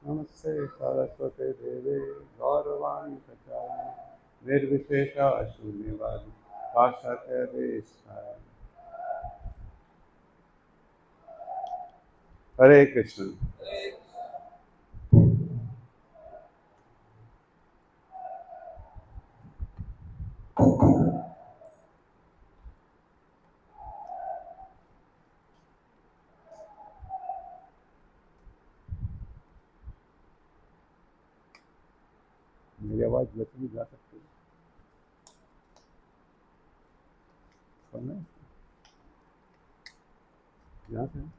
नमस्ते सरस्वते देवे गौरवाणी प्रचारिणे निर्विशेषा शून्यवादी पाश्चात्य देशकाय। हरे कृष्ण। मेरी आवाज वैसे भी जा सकती है? सुनना है? यहाँ से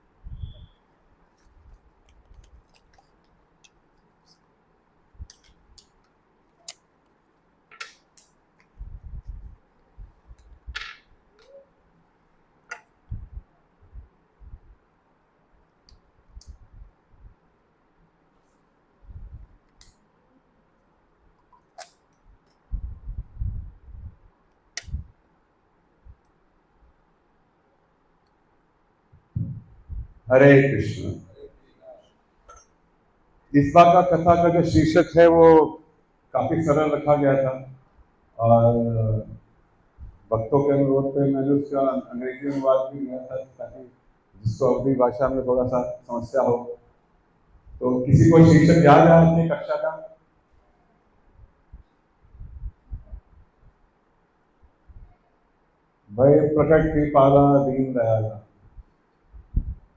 हरे कृष्ण। इस बार का कथा का जो शीर्षक है वो काफी सरल रखा गया था और भक्तों के अनुरोध पे मैंने उसका अंग्रेजी अनुवाद भी किया था ताकि जिसको अपनी भाषा में थोड़ा सा समस्या हो। तो किसी को शीर्षक याद है अपनी कक्षा का? भय प्रकट कृपाला दीन दयाला।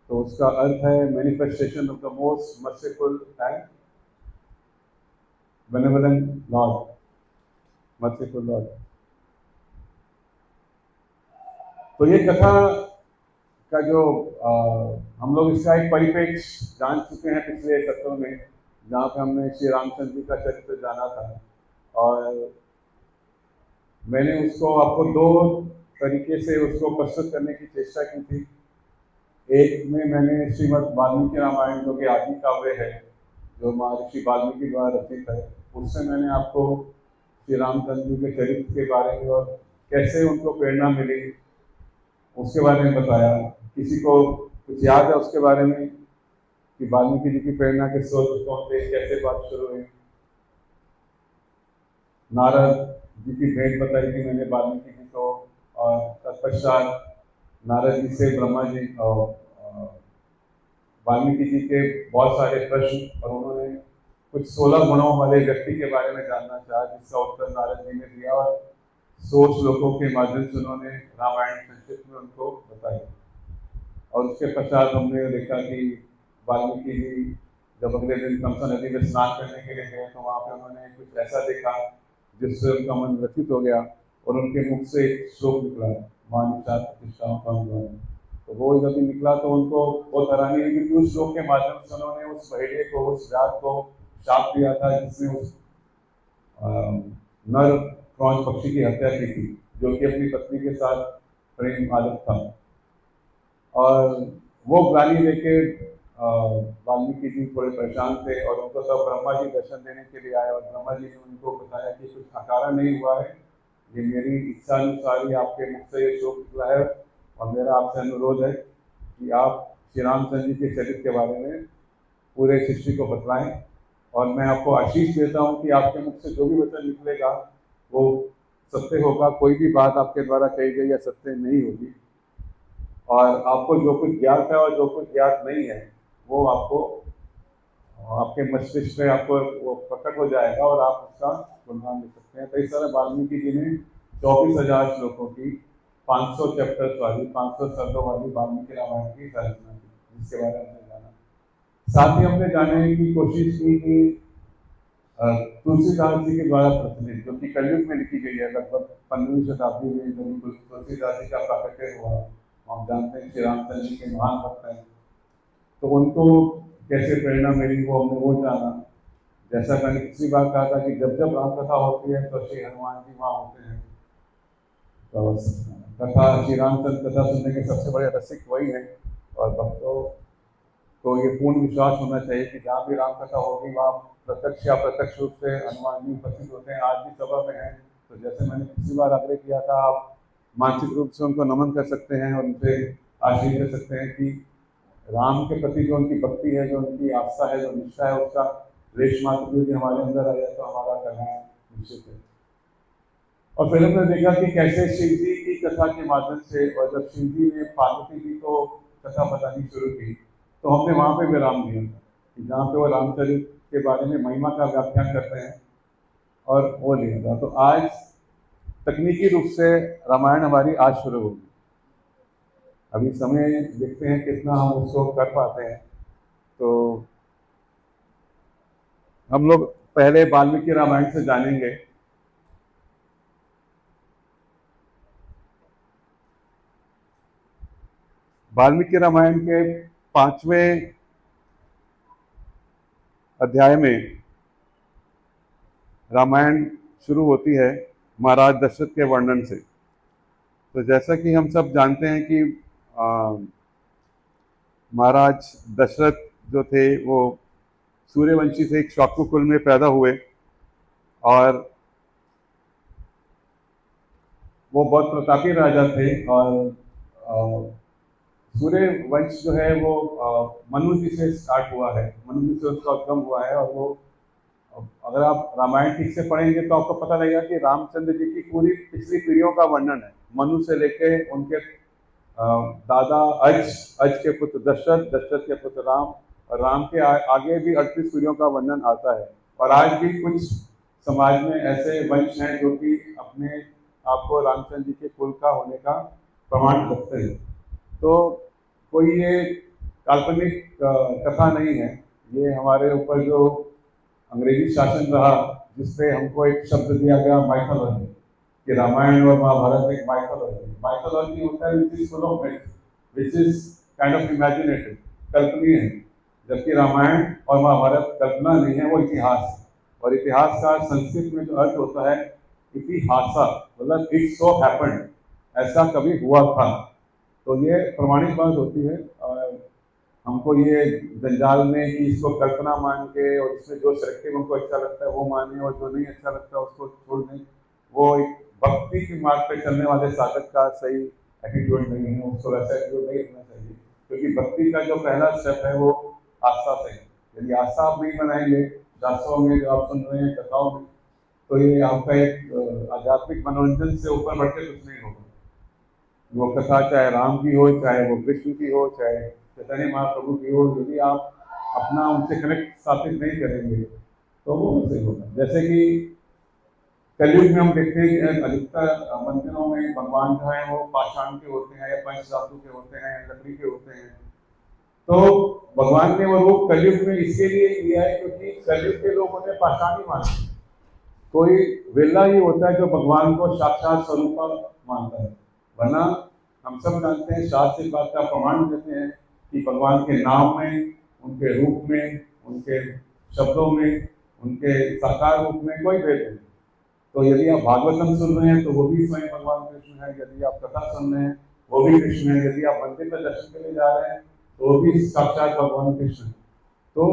तो उसका अर्थ है manifestation of the most merciful and benevolent Lord, merciful Lord. तो ये कथा का जो हम लोग इसका एक परिप्रेक्ष्य जान चुके हैं पिछले सत्रों में, जहाँ पे हमने श्री रामचंद्र जी का चरित्र जाना था और मैंने उसको आपको दो तरीके से उसको प्रस्तुत करने की चेष्टा की थी। एक में मैंने श्रीमद् वाल्मीकि रामायण जो कि आदि काव्य है, जो महर्षि वाल्मीकि द्वारा रचित है, उससे मैंने आपको श्री रामचंद्र जी के चरित्र के बारे में और कैसे उनको प्रेरणा मिली उसके बारे में बताया। किसी को कुछ याद है उसके बारे में कि वाल्मीकि जी की प्रेरणा के स्रोत कौन थे, कैसे बात शुरू हुई? नारद जी की भेंट बताई थी मैंने वाल्मीकि जी को, और तत्पश्चात नारद जी से ब्रह्मा जी और वाल्मीकि जी के बहुत सारे प्रश्न, और उन्होंने कुछ 16 गुणों वाले व्यक्ति के बारे में जानना चाहा, जिसका उत्तर नारद जी ने दिया और 100 श्लोकों के माध्यम से उन्होंने रामायण संक्षिप्त में उनको बताई। और उसके पश्चात हमने देखा कि वाल्मीकि जी जब अगले दिन तमसा नदी में स्नान करने के लिए गए तो वहाँ पे उन्होंने कुछ ऐसा देखा जिससे उनका मन व्यथित हो गया और उनके मुख से एक श्लोक निकला, मानिशा प्रतिष्ठाओं का अनुमान। तो वो जब निकला तो उनको बहुत हैरानी हुई क्योंकि उस श्लोक के माध्यम से उन्होंने उस भेड़िए को, उस व्याध को शाप दिया था जिसने उस नर क्रौंच पक्षी की हत्या की थी, जो कि अपनी पत्नी के साथ प्रेम आदत था। और वो ग्लानि लेके वाल्मीकि जी थोड़े परेशान थे और उनको तब ब्रह्मा जी दर्शन देने के लिए आए और ब्रह्मा जी ने उनको बताया कि कुछ अकारा नहीं हुआ है, ये मेरी इच्छा अनुसार ही आपके मुख से ये शोक निकला है और मेरा आपसे अनुरोध है कि आप श्री रामचंद्र जी के चरित्र के बारे में पूरे सृष्टि को बतलाएं और मैं आपको आशीष देता हूं कि आपके मुख से जो भी वचन निकलेगा वो सत्य होगा, कोई भी बात आपके द्वारा कही गई या सत्य नहीं होगी। और आपको जो कुछ ज्ञात है और जो कुछ ज्ञात नहीं है वो आपको आपके मस्तिष्क में आपको वो प्रकट हो जाएगा और आप उसका गुणगान दे सकते हैं। तो इस तरह वाल्मीकि जी ने 24,000 श्लोकों की 500 चैप्टर्स वाली 500 शब्दों वाली वाल्मीकि रामायण की रचना की, जिसके बारे में हमने जाना। साथ ही हमने जानने की कोशिश की कि तुलसीदास जी के द्वारा प्रचलित, जो कि कलयुग में लिखी गई है, लगभग 15वीं शताब्दी में जो तुलसीदास जी का प्राकट्य हुआ, हम जानते हैं श्री रामचंद्र जी के महान भक्त हैं, तो उनको कैसे प्रेरणा मिली वो हमने वो जाना। जैसा मैंने पिछली बार कहा था कि जब जब रामकथा होती है तो श्री हनुमान जी वहाँ होते हैं। तो कथा श्री रामचंद्र कथा सुनने के सबसे बड़े रसिक वही है और भक्तों को ये पूर्ण विश्वास होना चाहिए कि जहाँ भी रामकथा होगी वहाँ प्रत्यक्ष या प्रत्यक्ष रूप से हनुमान जी उपस्थित होते हैं। आज भी सभा में हैं, तो जैसे मैंने पिछली बार आग्रह किया था, आप मानसिक रूप से उनको नमन कर सकते हैं और उनसे आशीष दे सकते हैं कि राम के प्रति जो उनकी भक्ति है, जो उनकी आस्था है, जो निष्ठा है, उसका लेश मात्र भी यदि हमारे अंदर आ जाए तो हमारा कल्याण निश्चित है। और फिर हमने देखा कि कैसे शिव जी की कथा के माध्यम से, और जब शिव जी ने पार्वती जी को कथा बतानी शुरू की तो हमने वहां पे विराम दिया था कि जहाँ पे वो रामचरित के बारे में महिमा का व्याख्यान करते हैं और वो लिया था। तो आज तकनीकी रूप से रामायण हमारी आज शुरू होगी। अभी समय देखते हैं कितना हम उसको कर पाते हैं। तो हम लोग पहले वाल्मीकि रामायण से जानेंगे। वाल्मीकि रामायण के 5वें अध्याय में रामायण शुरू होती है महाराज दशरथ के वर्णन से। तो जैसा कि हम सब जानते हैं कि महाराज दशरथ जो थे वो सूर्यवंशी से एक शाक्य कुल में पैदा हुए और वो बहुत प्रतापी राजा थे। और सूर्य वंश जो है वो मनु जी से स्टार्ट हुआ है, मनु जी से उसका उद्गम हुआ है। और वो अगर आप रामायण ठीक से पढ़ेंगे तो आपको पता लगेगा कि रामचंद्र जी की पूरी पिछली पीढ़ियों का वर्णन है, मनु से लेके उनके दादा अज के पुत्र दशरथ, दशरथ के पुत्र राम, और राम के आगे भी 38 पीढ़ियों का वर्णन आता है। और आज भी कुछ समाज में ऐसे वंश हैं जो कि अपने आपको रामचंद्र जी के कुल का होने का प्रमाण रखते हैं। तो कोई ये काल्पनिक कथा नहीं है, ये हमारे ऊपर जो अंग्रेजी शासन रहा जिसपे हमको एक शब्द दिया गया माइथोलॉजी, कि रामायण और महाभारत एक माइथोलॉजी। माइथोलॉजी होता है which is full of myth, which is kind of imaginative, कल्पनीय है। जबकि रामायण और महाभारत कल्पना नहीं है, वो इतिहास है। और इतिहास का संस्कृत में जो अर्थ होता है इतिहासा, मतलब इट सो हैपेंड, ऐसा कभी हुआ था। तो ये प्रमाणित बात होती है। और हमको ये जंजाल में कि इसको कल्पना मान के और इसमें जो सिलेक्टिव हमको अच्छा लगता है वो माने और जो नहीं अच्छा लगता है उसको छोड़ दें, वो एक भक्ति के मार्ग पे चलने वाले साधक का सही एटीट्यूड नहीं है। उसको वैसा एटीट्यूड नहीं रखना चाहिए, क्योंकि भक्ति का जो पहला स्टेप है वो आस्था से है। यदि आस्था आप नहीं बनाएंगे शास्त्रों में जो आप सुन रहे हैं कथाओं में, तो ये आपका एक आध्यात्मिक मनोरंजन से ऊपर बढ़ के कुछ नहीं होगा। वो कथा चाहे राम की हो, चाहे वो कृष्ण की हो, चाहे चैतन्य महाप्रभु की हो, यदि आप अपना उनसे कनेक्ट स्थापित नहीं करेंगे तो वो कैसे होगा। जैसे कि कलयुग में हम देखते हैं कि अधिकतर मंदिरों में भगवान जो है वो पाषाण के होते हैं या पंच धातु के होते हैं, लकड़ी के होते हैं। तो भगवान ने वो रूप कलयुग में इसके लिए लिया है क्योंकि कलयुग के लोग उन्हें पाषाण ही मानते हैं। कोई वेला ही होता है जो भगवान को साक्षात स्वरूप मानता है। वरना हम सब जानते हैं, शास्त्र इस बात का प्रमाण देते हैं कि भगवान के नाम में, उनके रूप में, उनके शब्दों में, उनके साकार रूप में कोई भेद नहीं। तो यदि आप भागवतम सुन रहे हैं तो वो भी स्वयं भगवान कृष्ण है, यदि आप कथा सुन रहे हैं वो भी कृष्ण है, यदि आप मंदिर में दर्शन के लिए जा रहे हैं तो वो भी साक्षात भगवान कृष्ण है। तो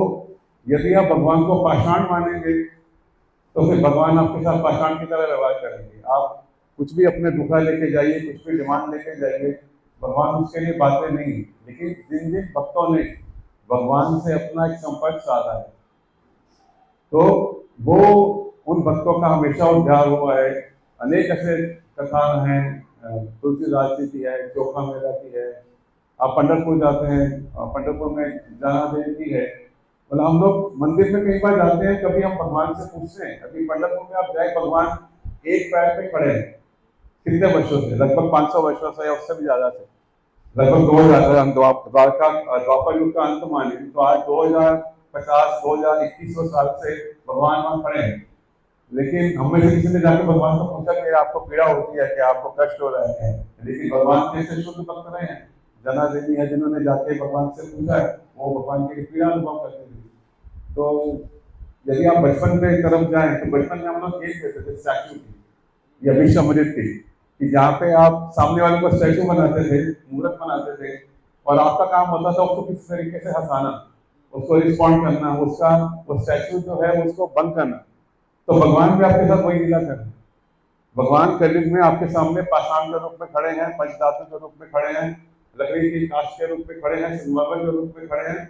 यदि आप भगवान को पाषाण मानेंगे तो फिर भगवान आपके साथ पाषाण की तरह व्यवहार करेंगे। आप कुछ भी अपने दुखा लेके जाइए, कुछ भी डिमांड लेके जाइए, भगवान उसके लिए बातें नहीं। लेकिन जिन जिन भक्तों ने भगवान से अपना एक संपर्क साधा है तो वो उन भक्तों का हमेशा उद्धार हुआ है। अनेक ऐसे कथा हैं, तुलसीदास जी की है, चोखा मेला की है। आप पंढरपुर जाते हैं, पंढरपुर में जाना देवी की है। मतलब हम लोग मंदिर में कई बार जाते हैं, कभी हम भगवान से पूछते हैं। अभी पंढरपुर में आप जाए, भगवान एक पैर पे खड़े हैं कितने वर्षों से, लगभग 500 वर्षों से या उससे भी ज्यादा से, लगभग 2000, हम द्वापर युग का अंत माने तो आज 2050 2100 साल से भगवान वहां खड़े हैं। लेकिन हम में से किसी ने जाके भगवान को पूछा कि आपको पीड़ा होती है, कि आपको कष्ट हो रहा है? लेकिन भगवान कैसे शुद्ध भक्त रहे हैं। जना देवी है जिन्होंने जाके भगवान से पूछा है, वो भगवान की पीड़ा अनुभव करते थे। तो यदि आप बचपन के तरफ जाएं तो बचपन में हम लोग यही कहते थे स्टैचू की या विश्व अमृत की, कि जहाँ पे आप सामने वाले को स्टैचू बनाते थे, मूर्त बनाते थे, और आपका काम होता था उसको किस तरीके से हंसाना, उसको रिस्पॉन्ड करना, उसका वो स्टैचू जो है उसको बंद करना। तो भगवान भी आपके साथ वही लीला कर रहे हैं। भगवान कलयुग में आपके सामने पाषाण के रूप में खड़े हैं, पंचधातु के रूप में खड़े हैं, लकड़ी की काष्ठ के रूप में खड़े हैं, संगमरमर के रूप में खड़े हैं।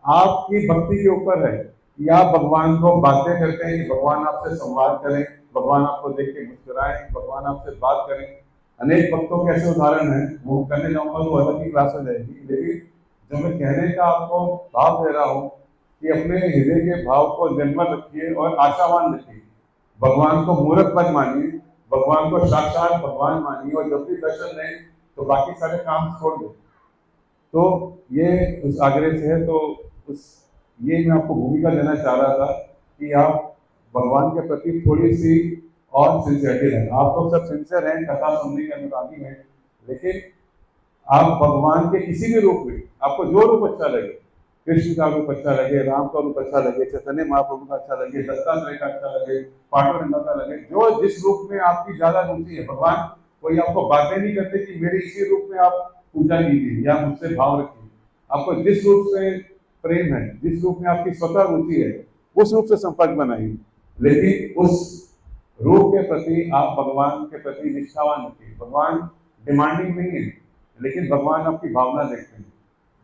आपकी भक्ति के ऊपर है कि आप भगवान को बातें करते हैं, कि भगवान आपसे संवाद करें, भगवान आपको देख के मुस्कुराएं, भगवान आपसे बात करें। अनेक भक्तों के ऐसे उदाहरण हैं, वो करने जाऊंगा तो अलग ही क्लास हो जाएगी, लेकिन जो मैं कहने का आपको भाव दे रहा हूँ कि अपने हृदय के भाव को निर्मल रखिए और आशावान रखिए। भगवान को मूर्ख मत मानिए, भगवान को साक्षात भगवान मानिए, और जब भी दर्शन दें तो बाकी सारे काम छोड़ दें। तो ये उस आग्रह से है। तो उस ये मैं आपको भूमिका देना चाह रहा था कि आप भगवान के प्रति थोड़ी सी और सिंसियरिटी रहें। आप लोग सब सिंसियर हैं, कथा सुनने के अनुरागी हैं, लेकिन आप भगवान के किसी भी रूप में, आपको जो रूप अच्छा लगे, कृष्ण का रूप अच्छा लगे, राम का रूप अच्छा लगे, चैतन्य महाप्रभु का अच्छा लगे, दत्तात्रेय का अच्छा लगे, पांडुरंग का लगे, जो जिस रूप में आपकी ज्यादा रुचि है, भगवान कोई आपको बातें नहीं करते कि मेरे इसी रूप में आप पूजा कीजिए या मुझसे भाव रखिए। आपको जिस रूप से प्रेम है, जिस रूप में आपकी स्वतः रुचि है, उस रूप से संपर्क बनाइए, लेकिन उस रूप के प्रति आप भगवान के प्रति निष्ठावान रखिए। भगवान डिमांडिंग नहीं है, लेकिन भगवान आपकी भावना देखते हैं।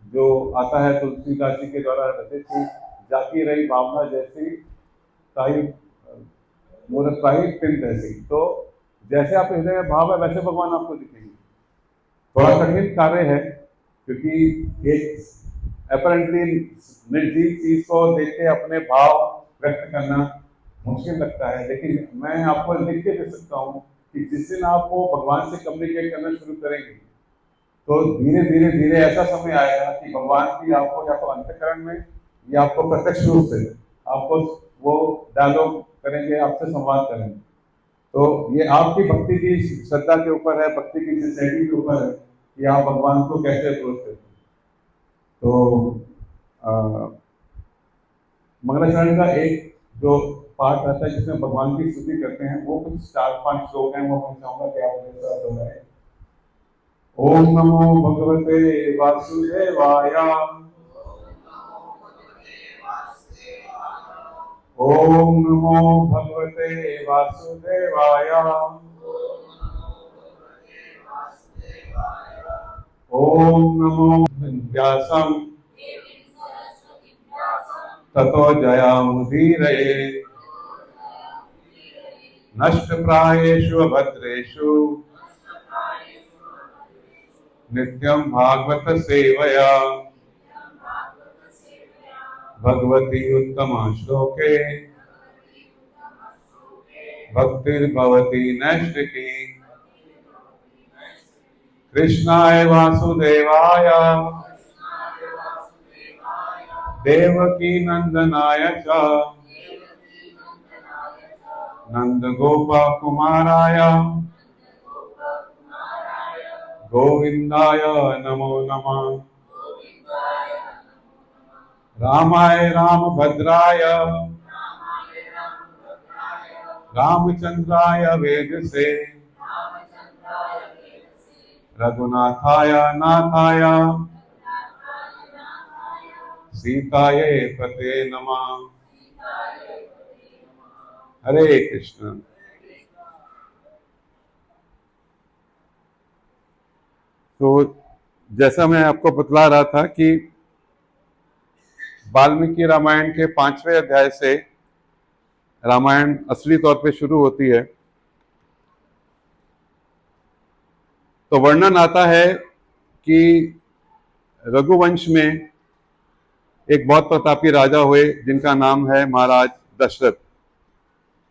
जो आता है तुलसीदास जी के द्वारा रचित थी, जाती रही भावना जैसी ताई मूर्त पाई तिन तैसी। तो जैसे आपके हृदय में भाव है, वैसे भगवान आपको दिखेंगे। थोड़ा कठिन कार्य है, क्योंकि एक अपरेंटली निर्जीव चीज को देख के अपने भाव व्यक्त करना मुश्किल लगता है, लेकिन मैं आपको लिख के दे सकता हूँ कि जिस दिन आप वो भगवान से कम्युनिकेट करना शुरू करेंगे, तो धीरे धीरे धीरे ऐसा समय आएगा कि भगवान की आपको या तो अंतःकरण में या आपको प्रत्यक्ष रूप से आपको वो डायलॉग करेंगे, आपसे संवाद करेंगे। तो ये आपकी भक्ति की श्रद्धा के ऊपर है, भक्ति की सिंसियरिटी के ऊपर है कि आप भगवान को कैसे अप्रोच करते हैं। तो मंगलाचरण का एक जो पाठ रहता है जिसमें भगवान की स्तुति करते हैं, वो कुछ 4-5 श्लोक हैं, वो मैं चाहूंगा कि आप मेरे साथ दोहराएं। ओम नमो भगवते वासुदेवाय। ओम नमो भगवते वासुदेवाय। ओम नमो व्यासं ततो जयामुदीरये। नष्टप्रायेषु भद्रेषु नित्यं भागवत सेवया। भगवती उत्तमा श्लोके भक्तिर्भवती नैष्ठिकी। कृष्णाय वासुदेवाय देवकी नंदनाय च नंदगोपकुमाराय गोविंदाय नमो नमः। रामाय रामभद्राय रामचंद्राय वेदसे रघुनाथाय नाथाय सीताये पते नमः। हरे कृष्ण। तो जैसा मैं आपको बतला रहा था कि वाल्मीकि रामायण के 5वें अध्याय से रामायण असली तौर पे शुरू होती है। तो वर्णन आता है कि रघुवंश में एक बहुत प्रतापी राजा हुए जिनका नाम है महाराज दशरथ।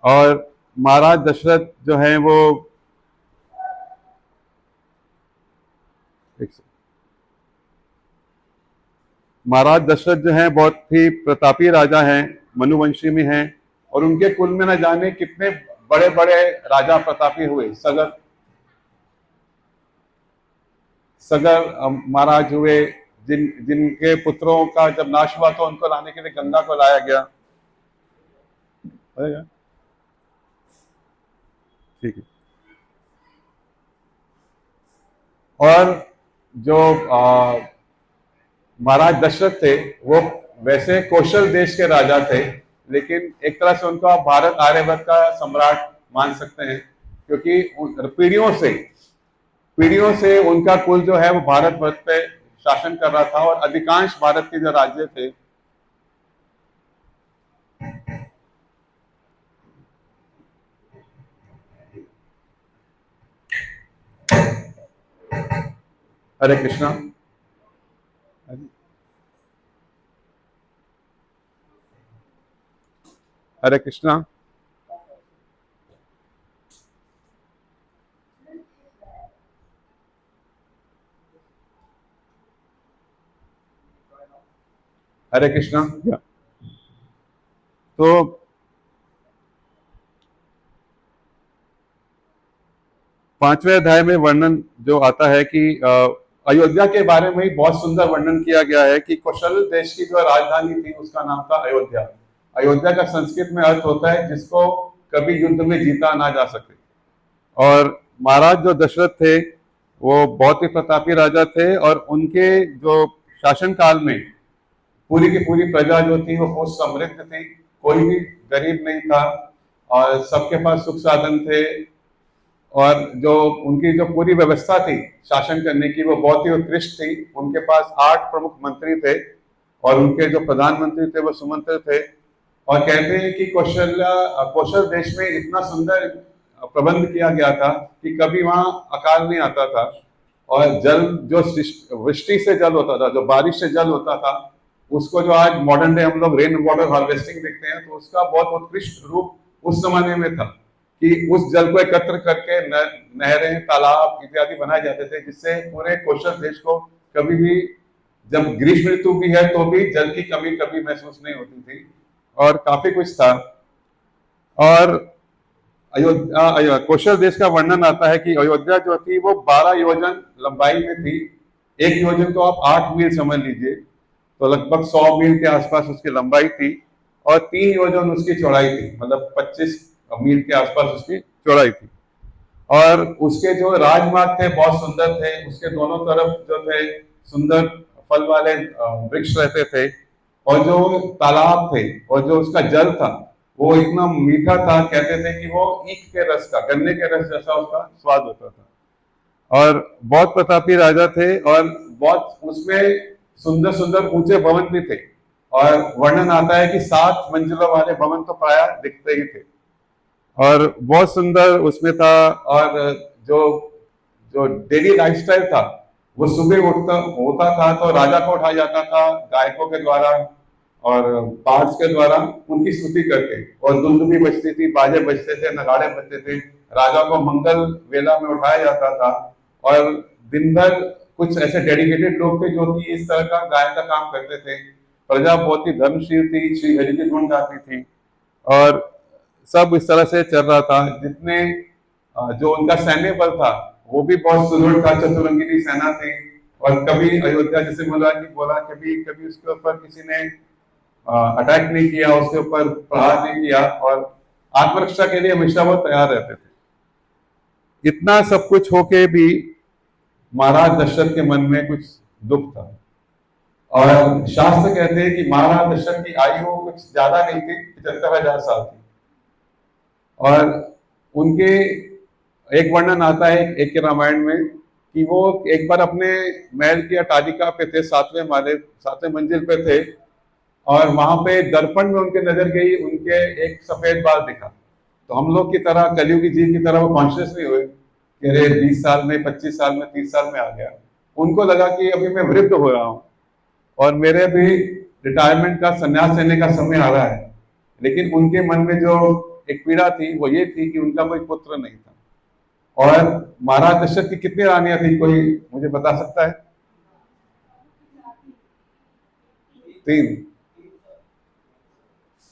और महाराज दशरथ जो है वो महाराज दशरथ जो है बहुत ही प्रतापी राजा हैं, मनुवंशी में हैं, और उनके कुल में न जाने कितने बड़े बड़े राजा प्रतापी हुए। सगर महाराज हुए, जिनके पुत्रों का जब नाश हुआ तो उनको लाने के लिए गंगा को लाया गया। ठीक है। और जो महाराज दशरथ थे वो वैसे कौशल देश के राजा थे, लेकिन एक तरह से उनको आप भारत आर्यवर्त का सम्राट मान सकते हैं, क्योंकि पीढ़ियों से पीढ़ियों से उनका कुल जो है वो भारतवर्ष पे शासन कर रहा था और अधिकांश भारत के जो राज्य थे हरे कृष्णा हरे कृष्णा हरे कृष्णा तो पांचवें अध्याय में वर्णन जो आता है कि अयोध्या के बारे में ही बहुत सुंदर वर्णन किया गया है कि कौशल देश की जो राजधानी थी उसका नाम था अयोध्या। अयोध्या का संस्कृत में अर्थ होता है जिसको कभी युद्ध में जीता ना जा सके। और महाराज जो दशरथ थे वो बहुत ही प्रतापी राजा थे और उनके जो शासन काल में पूरी की पूरी प्रजा जो थी वो बहुत समृद्ध थी, कोई भी गरीब नहीं था और सबके पास सुख साधन थे। और जो उनकी जो पूरी व्यवस्था थी शासन करने की वो बहुत ही उत्कृष्ट थी। उनके पास 8 प्रमुख मंत्री थे और उनके जो प्रधानमंत्री थे वो सुमंत्र थे। और कहते हैं कि कौशल देश में इतना सुंदर प्रबंध किया गया था कि कभी वहां अकाल नहीं आता था और जल जो वृष्टि से जल होता था, जो बारिश से जल होता था, उसको जो आज मॉडर्न डे हम लोग रेन वाटर हार्वेस्टिंग देखते हैं तो उसका बहुत उत्कृष्ट रूप उस जमाने में था कि उस जल को एकत्र करके नहरें, तालाब इत्यादि बनाए जाते थे जिससे पूरे कौशल देश को कभी भी, जब ग्रीष्म ऋतु भी है तो भी जल की कमी कभी महसूस नहीं होती थी और काफी कुछ था। और अयोध्या कौशल देश का वर्णन आता है कि अयोध्या जो थी वो 12 योजन लंबाई में थी। एक योजन को आप 8 मील समझ लीजिए, तो लगभग 100 मील के आसपास उसकी लंबाई थी और 3 योजन उसकी चौड़ाई थी, मतलब 25 मील के आसपास उसकी चौड़ाई थी। और उसके जो राजमार्ग थे बहुत सुंदर थे, उसके दोनों तरफ जो थे सुंदर फल वाले वृक्ष रहते थे और जो तालाब थे और जो उसका जल था वो इतना मीठा था, कहते थे कि वो ईख के रस का, गन्ने के रस जैसा उसका स्वाद होता था। और बहुत प्रतापी राजा थे और बहुत उसमें सुंदर सुंदर ऊंचे भवन भी थे और वर्णन आता है कि 7 मंजिलों वाले भवन तो प्राय दिखते ही थे और बहुत सुंदर उसमें था। और जो जो डेली लाइफस्टाइल था वो सुबह उठता होता था तो राजा को उठाया जाता था गायकों के द्वारा और पार्ट्स के द्वारा उनकी स्तुति करके, और दुंदुभी बजती थी, बाजे बजते थे, नगाड़े बजते थे, राजा को मंगल वेला में उठाया जाता था। और दिन भर कुछ ऐसे डेडिकेटेड लोग थे जो कि इस तरह का गायन का काम करते थे। प्रजा बहुत ही धर्मशील थी, श्री हरि की गुण गाती थी और सब इस तरह से चल रहा था। जितने जो उनका सैन्य बल था वो भी बहुत सुदृढ़ था, चतुरंगिनी सेना थी। और कभी अयोध्या, जैसे मुराद जी बोला, कभी कभी उसके ऊपर किसी ने अटैक नहीं किया, उसके ऊपर प्रहार नहीं किया और आत्मरक्षा के लिए हमेशा वो तैयार रहते थे। इतना सब कुछ होके भी महाराज दशरथ के मन में कुछ दुख था और शास्त्र कहते हैं कि महाराज दशरथ की आयु कुछ ज्यादा नहीं थी, 75,000 साल थी। और उनके एक वर्णन आता है एक के रामायण में कि वो एक बार अपने महल की अटारिका पे थे, 7वें मंजिल पे थे और वहां पे दर्पण में उनके नजर गई, उनके एक सफेद बाल दिखा। तो हम लोग की तरह, कलयुगी जीव की तरह वो कॉन्शियस नहीं हुए कि अरे 20 साल में, 25 साल में, 30 साल में आ गया। उनको लगा कि अभी मैं वृद्ध हो रहा हूँ और मेरे भी रिटायरमेंट का, संन्यास लेने का समय आ रहा है। लेकिन उनके मन में जो एक पीड़ा थी वो ये थी कि उनका कोई पुत्र नहीं था। और महाराज दशरथ की कितनी रानियां थी, कोई मुझे बता सकता है? 3।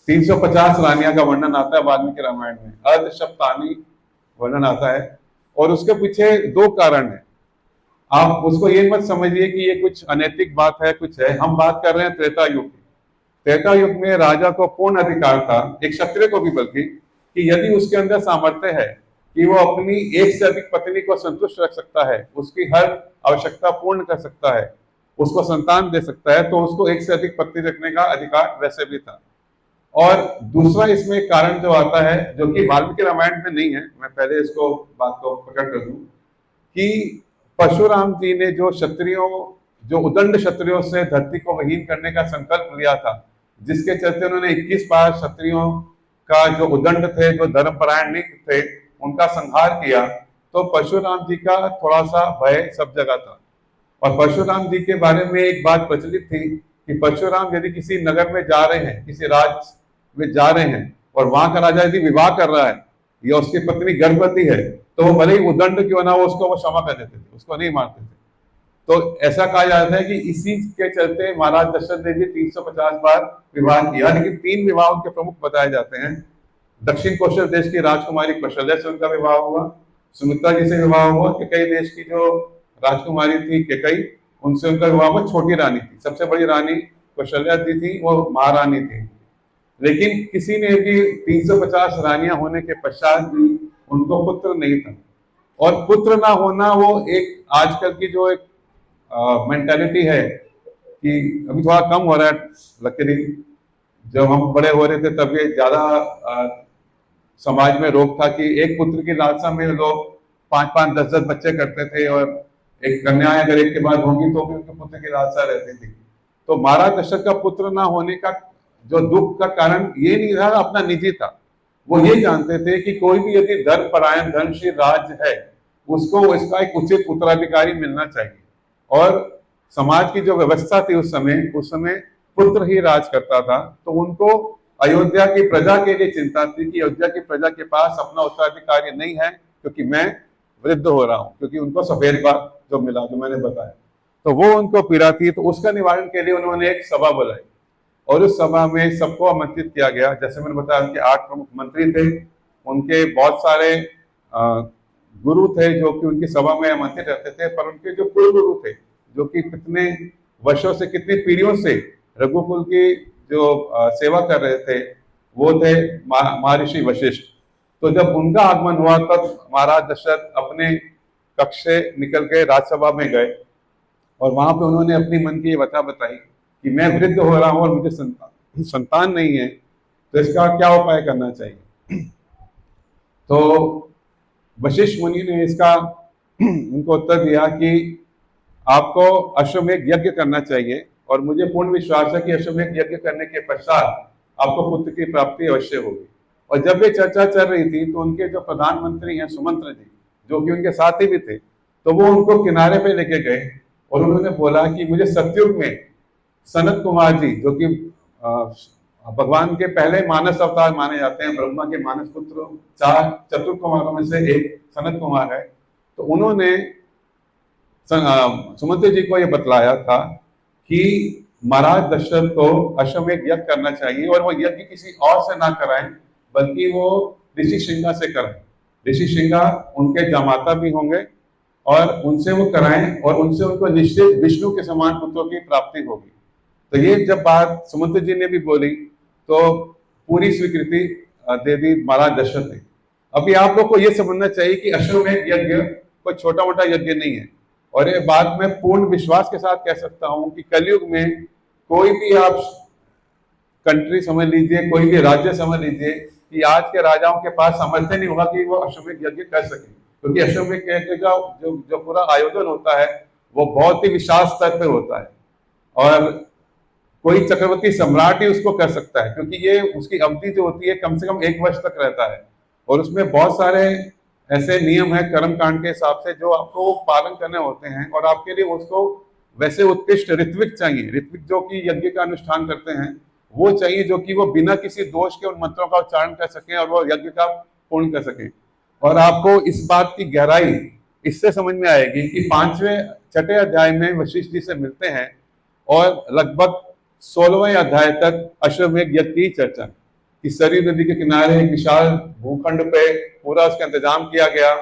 350 रानियां का वर्णन आता है वाल्मीकि रामायण में, अर्धशप्तानी वर्णन आता है। और उसके पीछे 2 कारण है। आप उसको ये मत समझिए कि ये कुछ अनैतिक बात है, कुछ है। हम बात कर रहे हैं त्रेता युग की। त्रेता युग में राजा को पूर्ण अधिकार था, एक क्षत्रिय को भी बल्कि, कि यदि उसके अंदर सामर्थ्य है कि वो अपनी एक से अधिक पत्नी को संतुष्ट रख सकता है, उसकी हर आवश्यकता पूर्ण कर सकता है, उसको संतान दे सकता है, तो उसको एक से अधिक पत्नी रखने का अधिकार वैसे भी था। और दूसरा इसमें कारण जो आता है, जो कि वाल्मीकि रामायण में नहीं है, मैं पहले इसको बात को प्रकट कर दूं कि परशुराम जी ने जो उदंड क्षत्रियों से धरती को विहीन करने का संकल्प लिया था, जिसके चलते उन्होंने 21 बार क्षत्रियों का जो उदंड थे, जो धर्मपरायण नहीं थे, उनका संहार किया, तो परशुराम जी का थोड़ा सा भय सब जगह था। और परशुराम जी के बारे में एक बात प्रचलित थी कि परशुराम यदि किसी नगर में जा रहे हैं, किसी राज्य में जा रहे हैं, और वहां का राजा यदि विवाह कर रहा है या उसकी पत्नी गर्भवती है, तो वो भले ही उदंड क्यों ना हो, उसको वो क्षमा कर देते थे, उसको नहीं मारते थे। तो ऐसा कहा जाता है कि इसी के चलते महाराज दशरथ ने भी 350 बार विवाह किया, लेकिन 3 विवाह उनके प्रमुख बताए जाते हैं। दक्षिण कौशल देश की राजकुमारी कौशल्या से उनका विवाह हुआ, सुमित्रा जी से विवाह हुआ, कैकई देश की जो राजकुमारी थी कैकई, उनसे उनका विवाह हुआ। छोटी रानी थी, सबसे बड़ी रानी कौशल्या जी थी, वो महारानी थी। लेकिन किसी ने भी 350 रानियां होने के पश्चात भी उनको पुत्र नहीं था। और पुत्र ना होना वो एक आजकल की जो एक मेंटालिटी है कि अभी थोड़ा कम हो रहा है, लकीली जब हम बड़े हो रहे थे तब ये ज्यादा समाज में रोक था कि एक पुत्र की लालसा में लोग 5-5, 10-10 बच्चे करते थे, और एक कन्याएं अगर एक के बाद होंगी तो भी उनके पुत्र की लालसा रहती थी। तो महाराज दशरथ का पुत्र ना होने का जो दुख का कारण ये नहीं था, अपना निजी था। वो ये जानते थे कि कोई भी यदि धर्मपरायण धर्मशील राज्य है, उसको इसका एक उचित उत्तराधिकारी मिलना चाहिए। और समाज की जो व्यवस्था थी उस समय पुत्र ही राज करता था। तो उनको अयोध्या की प्रजा के लिए चिंता थी कि अयोध्या की प्रजा के पास अपना उत्तराधिकारी नहीं है, क्योंकि मैं वृद्ध हो रहा हूं, क्योंकि उनको सफेद बाग जो मिला, जो मैंने बताया, तो वो उनको पीड़ा थी। तो उसका निवारण के लिए उन्होंने एक सभा बुलाई, और उस सभा में सबको आमंत्रित किया गया। जैसे मैंने बताया, उनके 8 प्रमुख मंत्री थे, उनके बहुत सारे गुरु थे जो कि उनकी सभा में आमंत्रित रहते थे, पर उनके जो कुल गुरु थे, जो कि कितने वर्षों से, कितनी पीढ़ियों से रघुकुल की जो सेवा कर रहे थे, वो थे महर्षि वशिष्ठ। तो जब उनका आगमन हुआ तब महाराज दशरथ अपने कक्ष से निकल के राजसभा में गए, और वहां पे उन्होंने अपनी मन की व्यथा बताई कि मैं वृद्ध हो रहा हूं और मुझे संतान नहीं है, तो इसका क्या उपाय करना चाहिए। तो वशिष्ठ मुनि ने इसका उनको उत्तर दिया कि आपको अश्वमेध यज्ञ करना चाहिए, और मुझे पूर्ण विश्वास है कि अश्वमेध यज्ञ करने के पश्चात आपको पुत्र की प्राप्ति अवश्य होगी। और जब ये चर्चा चल रही थी तो उनके जो प्रधानमंत्री हैं सुमंत्र जी, जो कि उनके साथी भी थे, तो वो उनको किनारे पे लेके गए और उन्होंने बोला कि मुझे सतयुग में सनत कुमार जी, जो कि भगवान के पहले मानस अवतार माने जाते हैं, ब्रह्मा के मानस पुत्र 4 चतुर कुमारों में से एक सनत कुमार है, तो उन्होंने सुमंत्र जी को यह बतलाया था कि महाराज दशरथ को अश्वमेध यज्ञ करना चाहिए, और वो यज्ञ किसी और से ना कराएं, बल्कि वो ऋषि श्रृंगा से कराएं। ऋषि श्रृंगा उनके जामाता भी होंगे, और उनसे वो कराएं, और उनसे उनको निश्चित विष्णु के समान पुत्रों की प्राप्ति होगी। तो ये जब बात सुमंत्र जी ने भी बोली तो पूरी स्वीकृति दे दी महाराज दशरथ ने। अभी आप लोग को ये समझना चाहिए कि अश्वमेध यज्ञ कोई छोटा मोटा यज्ञ नहीं है, और ये बात मैं पूर्ण विश्वास के साथ कह सकता हूं कि कलयुग में कोई भी आप कंट्री समझ लीजिए, कोई भी राज्य समझ लीजिए, कि आज के राजाओं के पास सामर्थ्य नहीं होगा कि वो अश्वमेध यज्ञ कर सके, क्योंकि अश्वमेध यज्ञ का जो पूरा आयोजन होता है वो बहुत ही विशाल स्तर पर होता है, और कोई चक्रवर्ती सम्राट ही उसको कर सकता है, क्योंकि ये उसकी अवधि जो होती है कम से कम 1 वर्ष तक रहता है, और उसमें बहुत सारे ऐसे नियम है कर्म कांड के हिसाब से जो आपको पालन करने होते हैं, और आपके लिए उसको वैसे उत्कृष्ट ऋत्विक चाहिए। ऋत्विक जो कि यज्ञ का अनुष्ठान करते हैं वो चाहिए, जो कि वो बिना किसी दोष के उन मंत्रों का उच्चारण कर सकें और वो यज्ञ का पूर्ण कर सकें। और आपको इस बात की गहराई इससे समझ में आएगी कि 5वें-6ठे अध्याय में वशिष्ठ जी से मिलते हैं, और लगभग 16वें अध्याय तक अश्वमेध यज्ञ की चर्चा, कि सरयू नदी के किनारे एक विशाल भूखंड पे पूरा उसका इंतजाम किया गया।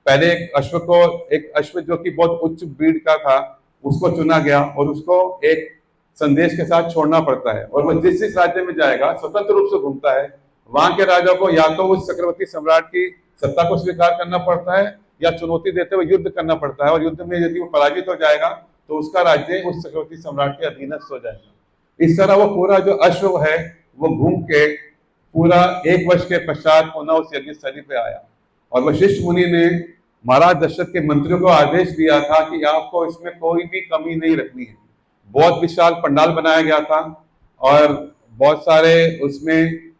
पहले एक अश्व जो कि बहुत उच्च ब्रीड का था उसको चुना गया, और उसको एक संदेश के साथ छोड़ना पड़ता है, और वह जिस राज्य में जाएगा स्वतंत्र रूप से घूमता है। वहां के राजा को या तो उस चक्रवर्ती सम्राट की सत्ता को स्वीकार करना पड़ता है, या चुनौती देते हुए युद्ध करना पड़ता है, और युद्ध में यदि वो पराजित हो जाएगा तो उसका राज्य उस चक्रवर्ती सम्राट के अधीनस्थ हो जाएगा। इस तरह वो पूरा जो अश्व है वो घूम के पूरा 1 वर्ष के पश्चात पुनः उस यज्ञ स्थली पे आया, और वशिष्ठ मुनि ने महाराज दशरथ के मंत्रियों को आदेश दिया था कि आपको इसमें कोई भी कमी नहीं रखनी है। बहुत विशाल पंडाल बनाया गया था और बहुत सारे उसमें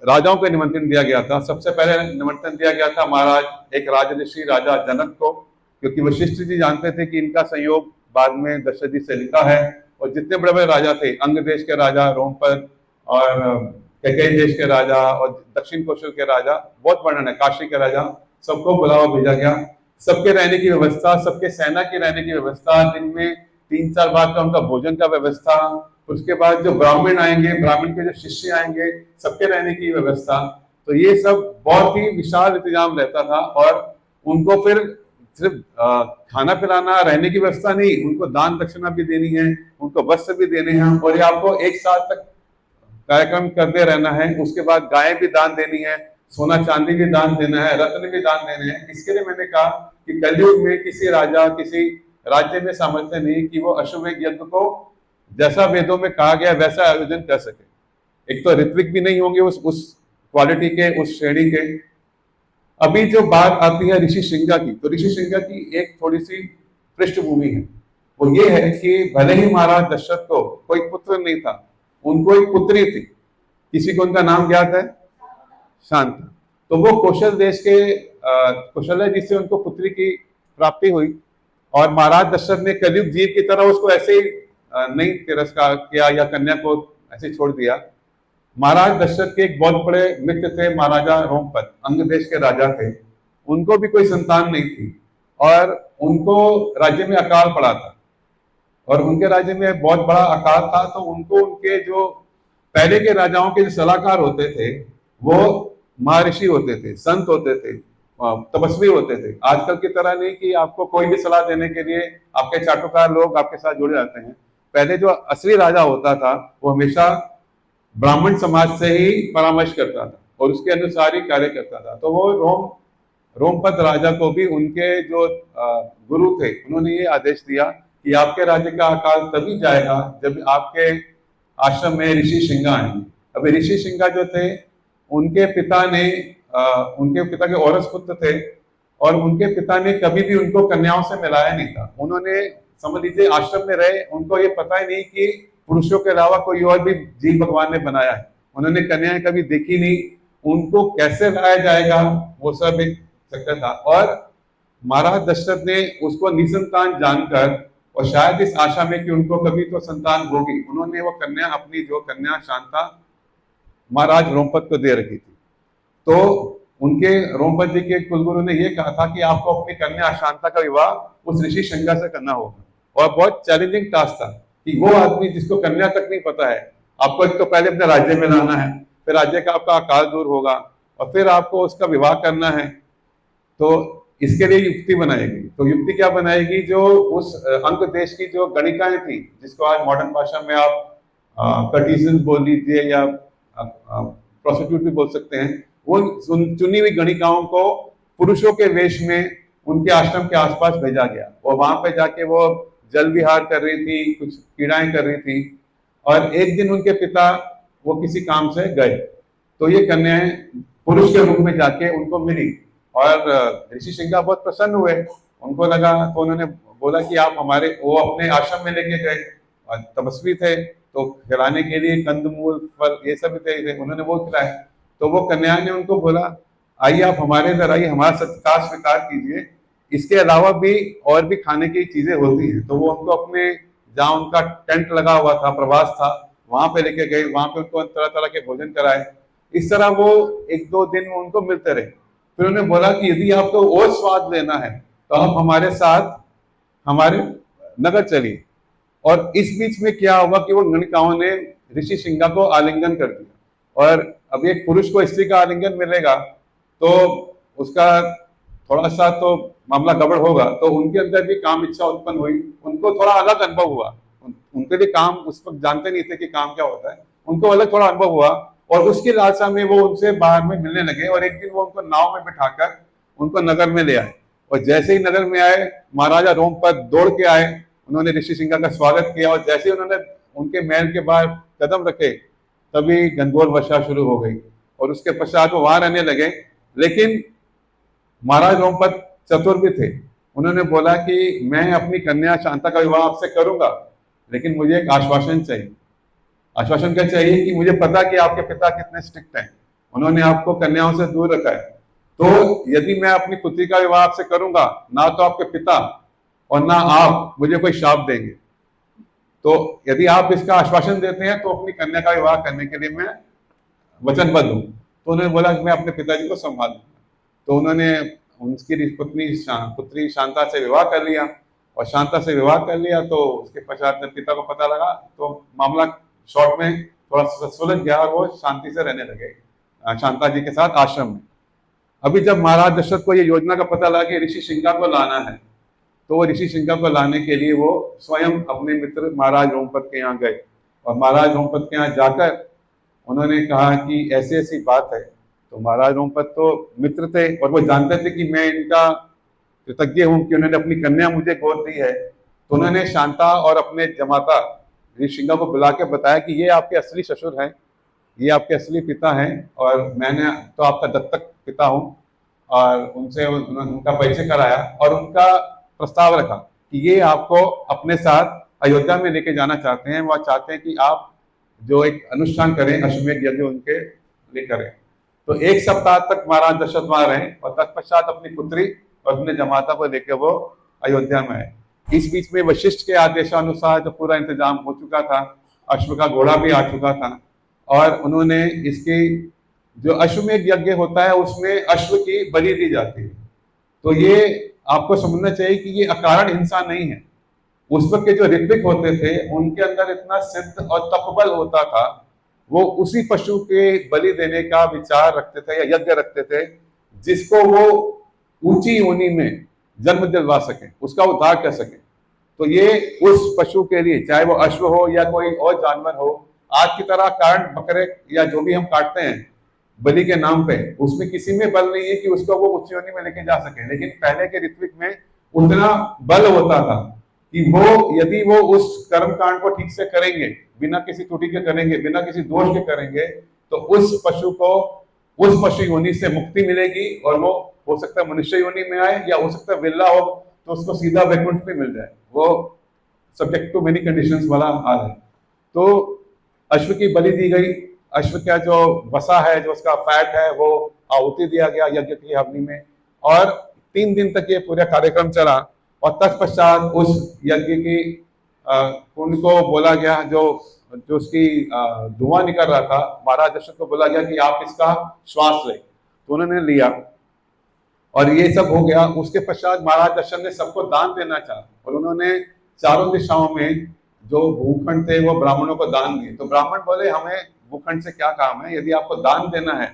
राजाओं को निमंत्रण दिया गया था। सबसे पहले निमंत्रण दिया गया था महाराज एक राजऋषि राजा जनक को, क्योंकि वशिष्ठ जी जानते थे कि इनका संयोग बाद में दशरथ जी से लिखा है। और जितने बड़े बड़े राजा थे, अंग देश के राजा, रोमपद और कैकेय देश के राजा और दक्षिण कौशल के राजा, बहुत वर्णन है, काशी के राजा, सबको बुलावा भेजा गया। सबके रहने की व्यवस्था, सबके सेना की रहने की व्यवस्था, दिन में 3-4 बार का उनका भोजन का व्यवस्था, उसके बाद जो ब्राह्मण आएंगे, ब्राह्मण के जो शिष्य आएंगे, सबके रहने की व्यवस्था। तो ये सब बहुत ही विशाल इंतजाम रहता था। और उनको फिर सिर्फ खाना पिलाना, रहने की व्यवस्था नहीं, उनको दान दक्षिणा भी देनी है, उनको वस्त्र भी देने हैं, और ये आपको 1 साल तक कार्यक्रम करते रहना है। उसके बाद गायें भी दान देनी है, सोना चांदी भी दान देना है, रत्न भी दान देने हैं। इसके लिए मैंने कहा कि कलयुग में किसी राजा, किसी राज्य में सामर्थ्य नहीं कि वो अश्वमेध यज्ञ को जैसा वेदों में कहा गया वैसा आयोजन कर सके। एक तो ऋत्विक भी नहीं होंगे उस क्वालिटी के, उस श्रेणी के। अभी जो बात आती है ऋषि श्रृंगा की, तो ऋषि श्रृंगा की एक थोड़ी सी पृष्ठभूमि है। वो ये है कि भले ही महाराज दशरथ को कोई पुत्र नहीं था, उनको एक पुत्री थी। किसी को उनका नाम ज्ञात है? शांता। तो वो कौशल देश के कौशल्य जी से उनको पुत्री की प्राप्ति हुई, और महाराज दशरथ ने कलयुग जीव की तरह उसको ऐसे ही नहीं तिरस्कार किया या कन्या को ऐसे छोड़ दिया। महाराज दशरथ के एक बहुत बड़े मित्र थे महाराजा रोमपद, अंग देश के राजा थे। उनको भी कोई संतान नहीं थी और उनको राज्य में अकाल पड़ा था, और उनके राज्य में बहुत बड़ा अकाल था। तो उनको उनके जो पहले के राजाओं के जो सलाहकार होते थे वो महर्षि होते थे, संत होते थे, तपस्वी होते थे। आजकल की तरह नहीं कि आपको कोई भी सलाह देने के लिए आपके चाटुकार लोग आपके साथ जुड़ जाते हैं। पहले जो असली राजा होता था वो हमेशा ब्राह्मण समाज से ही परामर्श करता था और उसके अनुसार ही कार्य करता था। तो वो रोमपद राजा को भी उनके जो गुरु थे, उन्होंने ये आदेश दिया कि आपके राज्य का अकाल तभी जाएगा जब आपके आश्रम में ऋषि श्रृंगा आएंगे। अभी ऋषि श्रृंगा जो थे, उनके पिता के औरस पुत्र थे, और उनके पिता ने कभी भी उनको कन्याओं से मिलाया नहीं था। उन्होंने समझ लीजिए आश्रम में रहे, उनको ये पता ही नहीं कि पुरुषों के अलावा कोई और भी जीव भगवान ने बनाया है। उन्होंने कन्याएं कभी देखी नहीं, उनको कैसे लाया जाएगा वो सब एक चक्कर था। और महाराज दशरथ ने उसको निसंतान जानकर, और शायद इस आशा में कि उनको कभी तो संतान होगी, उन्होंने वो कन्या, अपनी जो कन्या शांता, महाराज रोमपद को दे रखी थी। तो उनके रोमपद जी के कुलगुरु ने यह कहा था कि आपको अपनी कन्या शांता का विवाह उस ऋषि श्रृंगा से करना होगा। और बहुत चैलेंजिंग टास्क था कि वो आदमी जिसको कन्या तक नहीं पता है, आपको एक तो पहले अपने राज्य में लाना है, फिर राज्य का आपका अकाल दूर होगा, और फिर आपको उसका विवाह करना है। तो इसके लिए युक्ति बनाएगी। तो युक्ति क्या बनाएगी? जो उस अंग देश की जो गणिकाएं थी, जिसको आज मॉडर्न भाषा में आप कर्टिजन बोल लीजिए या प्रोस्टिट्यूट भी बोल सकते हैं, उन चुनी हुई गणिकाओं को पुरुषों के वेश में उनके आश्रम के आसपास भेजा गया, और वहां पे जाके वो जल विहार कर रही थी, कुछ क्रीड़ाएं कर रही थी। और एक दिन उनके पिता वो किसी काम से गए, तो ये कन्याएं पुरुष के रूप में जाके उनको मिली, और ऋषि श्रृंगा बहुत प्रसन्न हुए। उनको लगा, तो उन्होंने बोला कि आप हमारे, वो अपने आश्रम में लेके गए, और तपस्वी थे तो खिलाने के लिए कंदमूल, फल, ये सब थे, उन्होंने वो खिलाए। तो वो कन्या ने उनको बोला, आइए आप हमारे इधर आइए, हमारा सत्कार स्वीकार कीजिए, इसके अलावा भी और भी खाने की चीजें होती हैं। तो वो उनको अपने, जहाँ उनका टेंट लगा हुआ था, प्रवास था, वहां पे लेके गए, वहां पे उनको तरह तरह के भोजन कराए। इस तरह वो 1-2 दिन में उनको मिलते रहे। फिर उन्होंने बोला कि यदि आपको और स्वाद लेना है तो आप हमारे साथ हमारे नगर चलिए। और इस बीच में क्या हुआ कि वो गणिकाओं ने ऋषि श्रृंगा को आलिंगन कर दिया। और अब एक पुरुष को स्त्री का आलिंगन मिलेगा तो उसका थोड़ा सा तो मामला गड़बड़ होगा। तो उनके अंदर भी काम इच्छा उत्पन्न हुई, उनको थोड़ा अलग अनुभव हुआ। उनके लिए काम, उस वक्त जानते नहीं थे कि काम क्या होता है, उनको अलग थोड़ा अनुभव हुआ, और उसकी लालसा में वो उनसे बाहर में मिलने लगे। और एक दिन वो उनको नाव में बिठाकर उनको नगर में ले आए, और जैसे ही नगर में आए, महाराजा रोमपद दौड़ के आए, उन्होंने ऋषि श्रृंगा का स्वागत किया, और जैसे ही उन्होंने उनके महल के बाहर कदम रखे, तभी घनघोर वर्षा शुरू हो गई, और उसके पश्चात वो वहां रहने लगे। लेकिन महाराज रोमपद चतुर भी थे। उन्होंने बोला कि मैं अपनी कन्या शांता का विवाह आपसे करूंगा, लेकिन मुझे एक आश्वासन चाहिए। आश्वासन क्या चाहिए? कि मुझे पता कि आपके पिता कितने स्ट्रिक्ट हैं, उन्होंने आपको कन्याओं से दूर रखा है, तो यदि मैं अपनी पुत्री का विवाह आपसे करूंगा, ना तो आपके पिता और ना आप मुझे कोई शाप देंगे। तो यदि आप इसका आश्वासन देते हैं तो अपनी कन्या का विवाह करने के लिए मैं वचनबद्ध हूँ। तो उन्होंने बोला कि मैं अपने पिताजी को संभालूंगा। तो उन्होंने उनकी पुत्री शांता से विवाह कर लिया, और शांता से विवाह कर लिया तो उसके पश्चात जब पिता को पता लगा तो मामला शॉर्ट में थोड़ा सा सुलझ गया और वो शांति से रहने लगे शांता जी के साथ आश्रम में। अभी जब महाराज दशरथ को ये योजना का पता लगा कि ऋषि सिंघा को लाना है, तो वो ऋषि सिंघा को लाने के लिए वो स्वयं अपने मित्र महाराज रोमपत के यहाँ गए, और महाराज रोमपत के यहाँ जाकर उन्होंने कहा कि ऐसी ऐसी बात है। तो महाराज रोमपत तो मित्र थे और वो जानते थे कि मैं इनका कृतज्ञ हूं कि उन्होंने अपनी कन्या मुझे गोद दी है। तो उन्होंने शांता और अपने जमाता ऋषि सिंघा को बुला के बताया कि ये आपके असली ससुर हैं, ये आपके असली पिता हैं, और मैंने तो आपका दत्तक पिता हूँ। और उनसे उनका परिचय कराया और उनका प्रस्ताव रखा कि ये आपको अपने साथ अयोध्या में लेके जाना चाहते हैं। वह चाहते हैं कि आप जो एक अनुष्ठान करें, अश्वमेध यज्ञ उनके लिए करें। तो एक सप्ताह तक महाराज दशरथ वहां रहे और तत्पश्चात अपनी पुत्री और अपने जमाता को लेकर वो अयोध्या में आए। इस बीच में वशिष्ठ के आदेशानुसार जो पूरा इंतजाम हो चुका था, अश्व का घोड़ा भी आ चुका था, और उन्होंने इसकी जो अश्वमेध यज्ञ होता है उसमें अश्व की बलि दी जाती है। तो ये आपको समझना चाहिए कि ये अकारण हिंसा नहीं है। उस वक्त के जो ऋत्विक होते थे उनके अंदर इतना सिद्ध और तपबल होता था, वो उसी पशु के बलि देने का विचार रखते थे या यज्ञ रखते थे जिसको वो ऊंची योनि में जन्म दिलवा सके, उसका उद्धार कर सके। तो ये उस पशु के लिए, चाहे वो अश्व हो या कोई और जानवर हो, आज की तरह कारण बकरे या जो भी हम काटते हैं बलि के नाम पे, उसमें किसी में बल नहीं है कि उसको वो उच्च योनि में लेके जा सके। लेकिन पहले के ऋत्विक में उतना बल होता था कि वो यदि वो उस कर्म कांड को ठीक से करेंगे, बिना किसी त्रुटि के करेंगे, बिना किसी दोष के करेंगे, तो उस पशु को उस पशु योनि से मुक्ति मिलेगी, और वो हो सकता है मनुष्य योनि में आए, या हो सकता है विरला हो तो उसको सीधा वैकुंठ पे मिल जाए। वो सब्जेक्ट टू मेनी कंडीशंस वाला हाल है। तो अश्व की बलि दी गई, अश्व का जो वसा है, जो उसका फैट है, वो आहुति दिया गया यज्ञ की अग्नि में, और 3 दिन तक ये पूरा कार्यक्रम चला। और तत्पश्चात उस यज्ञ की कुंड को बोला गया, जो उसकी धुआं निकल रहा था, महाराज दशरथ को बोला गया कि आप इसका श्वास लें। तो उन्होंने लिया और ये सब हो गया। उसके पश्चात महाराज दशरथ ने सबको दान देना चाहा, और उन्होंने चारों दिशाओं में जो भूखंड थे वो ब्राह्मणों को दान दिए। तो ब्राह्मण बोले हमें भूखंड से क्या काम है, यदि आपको दान देना है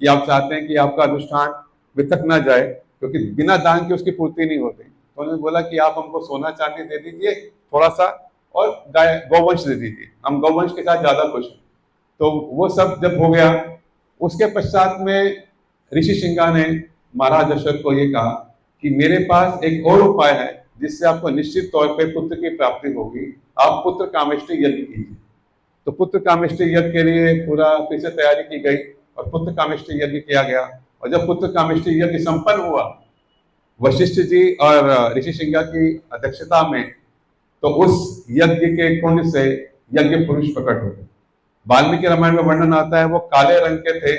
कि आप चाहते हैं कि आपका अनुष्ठान वितक ना जाए, क्योंकि बिना दान के उसकी पूर्ति नहीं होती। तो उन्होंने बोला कि आप हमको सोना चांदी दे दीजिए थोड़ा सा, और गाय गौवंश दे दीजिए, हम गौवंश के साथ ज्यादा खुश हैं। तो वो सब जब हो गया, उसके पश्चात में ऋषि सिंघा ने महाराज दशरथ को ये कहा कि मेरे पास एक और उपाय है जिससे आपको निश्चित तौर पे पुत्र की प्राप्ति होगी, आप पुत्र कामेष्टि यज्ञ कीजिए। तो पुत्र कामेष्टि यज्ञ के लिए पूरा फिर से तैयारी की गई और पुत्र कामेष्टि यज्ञ किया गया। और जब पुत्र कामेष्टि यज्ञ संपन्न हुआ वशिष्ठ जी और ऋषि सिंघा की अध्यक्षता में, तो उस यज्ञ के कुंड से यज्ञ पुरुष प्रकट हो गए। वाल्मीकि रामायण में वर्णन आता है, वो काले रंग के थे,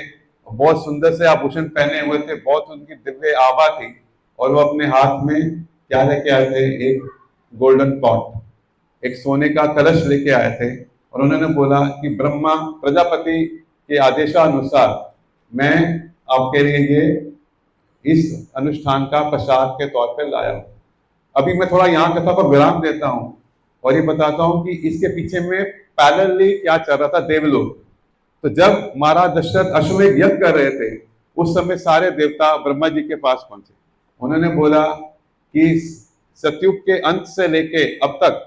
बहुत सुंदर से आभूषण पहने हुए थे, बहुत उनकी दिव्य आभा थी, और वो अपने हाथ में क्या लेके आए थे? एक गोल्डन पॉट, एक सोने का कलश लेके आए थे। और उन्होंने बोला कि ब्रह्मा प्रजापति के आदेशानुसार मैं आपके लिए ये इस अनुष्ठान का प्रसाद के तौर पर लाया हूं। अभी मैं थोड़ा यहाँ कथा पर विराम देता हूं और ये बताता हूं कि इसके पीछे में पैरेलली क्या चल रहा था देवलोक। तो जब महाराज दशरथ अश्वमेध यज्ञ कर रहे थे, उस समय सारे देवता ब्रह्मा जी के पास पहुंचे। उन्होंने बोला कि सतयुग के अंत से लेके अब तक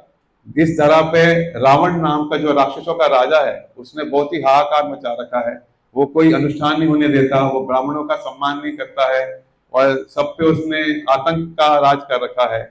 इस धरा पे रावण नाम का जो राक्षसों का राजा है, उसने बहुत ही हाहाकार मचा रखा है। वो कोई अनुष्ठान नहीं होने देता, वो ब्राह्मणों का सम्मान नहीं करता है, और सब पे उसने आतंक का राज कर रखा है।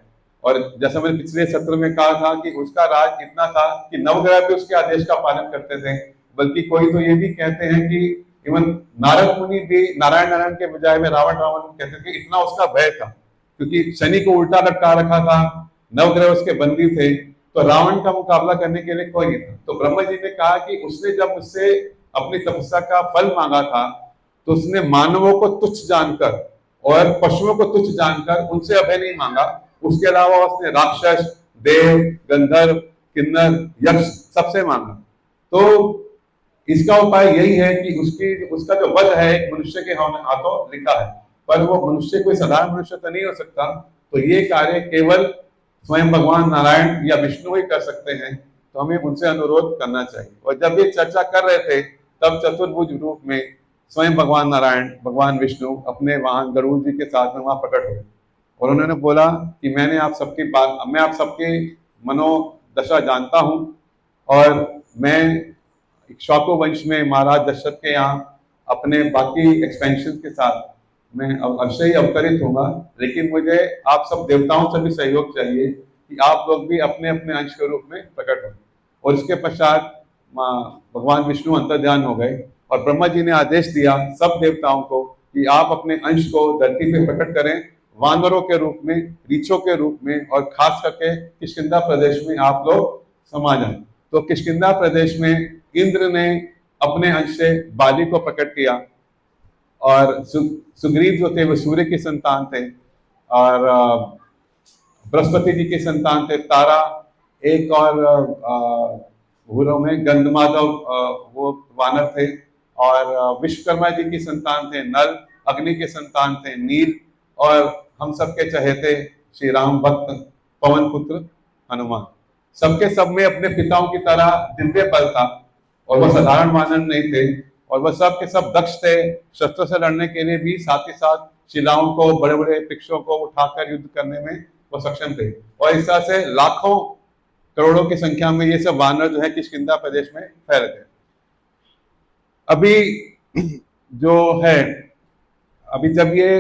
और जैसा मैंने पिछले सत्र में कहा था कि उसका राज इतना था कि नवग्रह पे उसके आदेश का पालन करते थे। बल्कि कोई तो ये भी कहते हैं कि इवन नारद मुनि भी नारायण नारायण के बजाय में रावण रावण कहते थे, इतना उसका भय था। क्योंकि शनि को उल्टा लटका रखा था, नवग्रह उसके बंदी थे, तो रावण का मुकाबला करने के लिए कोई नहीं था। तो ब्रह्मा जी ने कहा कि उसने जब मुझसे अपनी तपस्या का फल मांगा था तो उसने मानवों को तुच्छ जानकर और पशुओं को तुच्छ जानकर उनसे अभय नहीं मांगा, उसके अलावा उसने राक्षस, देव, गंधर्व, किन्नर, यक्ष सबसे मांगा। तो इसका उपाय यही है कि उसका जो वध है एक मनुष्य के हाथों लिखा है, पर वो मनुष्य कोई साधारण मनुष्य तो नहीं हो सकता, तो ये कार्य केवल स्वयं भगवान नारायण या विष्णु ही कर सकते हैं। तो हमें उनसे अनुरोध करना चाहिए। और जब ये चर्चा कर रहे थे तब चतुर्भुज रूप में स्वयं भगवान नारायण, भगवान विष्णु अपने वाहन गरुड़ जी के साथ में वहां प्रकट हुए और उन्होंने बोला कि मैं आप सबके मनोदशा जानता हूं और मैं इक्ष्वाकु वंश में महाराज दशरथ के यहाँ अपने बाकी एक्सपेंशन के साथ मैं अवश्य ही अवतरित होगा, लेकिन मुझे आप सब देवताओं से भी सहयोग चाहिए कि आप लोग भी अपने अपने अंश के रूप में प्रकट हो। और इसके पश्चात भगवान विष्णु अंतर्ध्यान हो गए और ब्रह्मा जी ने आदेश दिया सब देवताओं को कि आप अपने अंश को धरती पे प्रकट करें, वानरों के रूप में, रीछों के रूप में, और खास करके किष्किंधा प्रदेश में आप लोग समा जाएं। तो किष्किंधा प्रदेश में इंद्र ने अपने अंश से बाली को प्रकट किया और सुग्रीव जो थे वो सूर्य की संतान थे और बृहस्पति जी की संतान थे तारा, एक और भूलों में गंधमाधव वो वानर थे, और विश्वकर्मा जी की संतान थे नल, अग्नि के संतान थे नील, और हम सबके चहेते श्री राम भक्त पवन पुत्र हनुमान। सबके सब में अपने पिताओं की तरह दिव्य बल था और वह साधारण वानर नहीं थे, और वह सब के सब दक्ष थे शस्त्र से लड़ने के लिए भी, साथ ही साथ शिलाओं को, बड़े बड़े वृक्षों को उठाकर युद्ध करने में वो सक्षम थे। और इस तरह से लाखों करोड़ों की संख्या में ये सब वानर जो है किष्किंधा प्रदेश में फैल गए। अभी जो है, अभी जब ये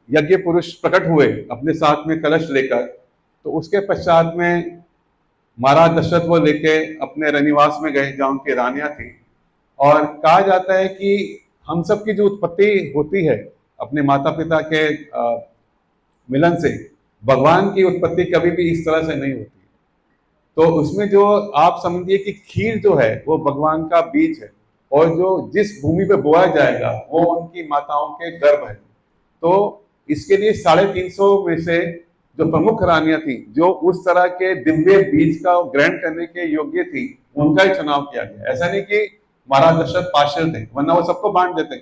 यज्ञ पुरुष प्रकट हुए अपने साथ में कलश लेकर, तो उसके पश्चात में महाराज दशरथ वो लेके अपने रनिवास में गए जहाँ उनकी रानियां थी। और कहा जाता है कि हम सब की जो उत्पत्ति होती है अपने माता पिता के मिलन से, भगवान की उत्पत्ति कभी भी इस तरह से नहीं होती। तो उसमें जो आप समझिए कि खीर जो है वो भगवान का बीज है, और जो जिस भूमि पे बोया जाएगा वो उनकी माताओं के गर्भ है। तो इसके लिए 350 में से जो प्रमुख रानियां थी जो उस तरह के दिव्य बीज का ग्रहण करने के योग्य थी, उनका ही चुनाव किया गया। ऐसा नहीं कि महाराज दशरथ पार्षद थे, वरना वो सबको बांट देते,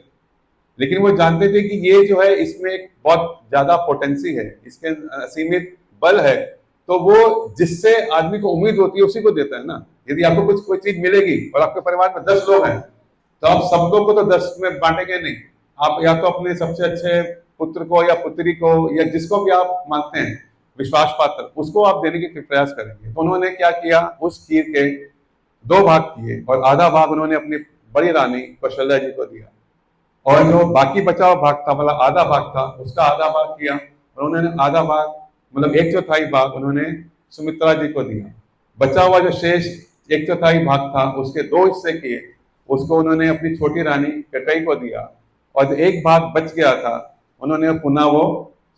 लेकिन वो जानते थे कि ये जो है इसमें एक बहुत ज्यादा पोटेंसी है, इसके असीमित बल है, तो वो जिससे आदमी को उम्मीद होती है उसी को देता है ना। यदि आपको कुछ कोई चीज मिलेगी और आपके परिवार में 10 लोग हैं तो आप सब लोग को तो 10 में बांटेंगे नहीं, आप या तो अपने सबसे अच्छे पुत्र को या पुत्री को या जिसको भी आप मानते हैं विश्वास पात्र, उसको आप देने के प्रयास करेंगे। तो उन्होंने क्या किया, उस खीर के 2 भाग किए और आधा भाग उन्होंने अपनी बड़ी रानी कौशल्या जी को दिया, और जो बाकी बचा हुआ भाग था, मतलब आधा भाग था, उसका आधा भाग किया और उन्होंने आधा भाग, मतलब 1/4 भाग उन्होंने सुमित्रा जी को दिया। बचा हुआ जो शेष 1/4 भाग था उसके 2 हिस्से किए, उसको उन्होंने अपनी छोटी रानी कैकेयी को दिया, और जो 1 भाग बच गया था उन्होंने पुनः वो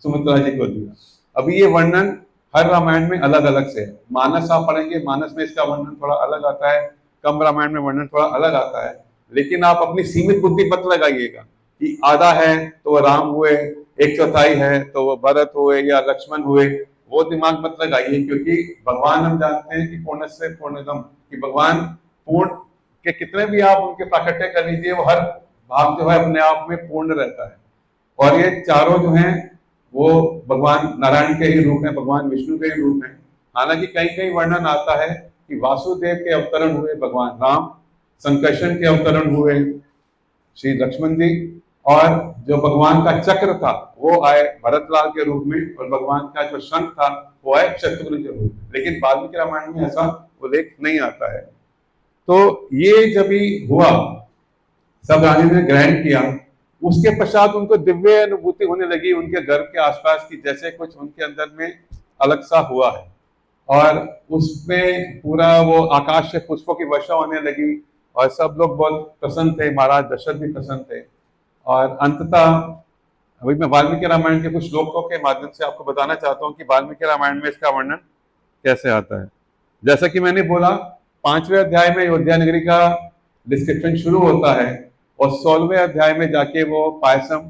सुमित्रा जी को दिया। अभी ये वर्णन हर रामायण में अलग अलग से है। मानस आप पढ़ेंगे, मानस में इसका वर्णन थोड़ा अलग आता है, कम रामायण में वर्णन थोड़ा अलग आता है, लेकिन आप अपनी सीमित बुद्धि मत लगाइएगा कि आधा है तो वो राम हुए, 1/4 है तो वो भरत हुए या लक्ष्मण हुए, वो दिमाग मत लगाइए, क्योंकि भगवान हम जानते हैं कि पूर्ण से पूर्णतम, कि भगवान पूर्ण के कितने भी आप उनके प्राकट्य कर लीजिए, वो हर भाग जो है अपने आप में पूर्ण रहता है। और ये चारों जो हैं वो भगवान नारायण के ही रूप हैं, भगवान विष्णु के ही रूप हैं। हालांकि कहीं कहीं वर्णन आता है कि वासुदेव के अवतरण हुए भगवान राम, संकर्षण के अवतरण हुए श्री लक्ष्मण जी, और जो भगवान का चक्र था वो आए भरतलाल के रूप में, और भगवान का जो शंख था वो आए शत्रुघ्न के रूप में। लेकिन वाल्मीकि रामायण में ऐसा उल्लेख नहीं आता है। तो ये जब भी हुआ, सब रानी ने ग्रहण किया, उसके पश्चात उनको दिव्य अनुभूति होने लगी उनके गर्भ के आसपास की, जैसे कुछ उनके अंदर में अलग सा हुआ है, और उसमें पूरा वो आकाश से पुष्पों की वर्षा होने लगी और सब लोग बहुत प्रसन्न थे, महाराज दशरथ भी प्रसन्न थे। और अंततः अभी मैं वाल्मीकि रामायण के कुछ श्लोकों के माध्यम से आपको बताना चाहता हूँ कि वाल्मीकि रामायण में इसका वर्णन कैसे आता है। जैसा कि मैंने बोला, 5वें अध्याय में अयोध्या नगरी का डिस्क्रिप्शन शुरू होता है और 16वें अध्याय में जाके वो पायसम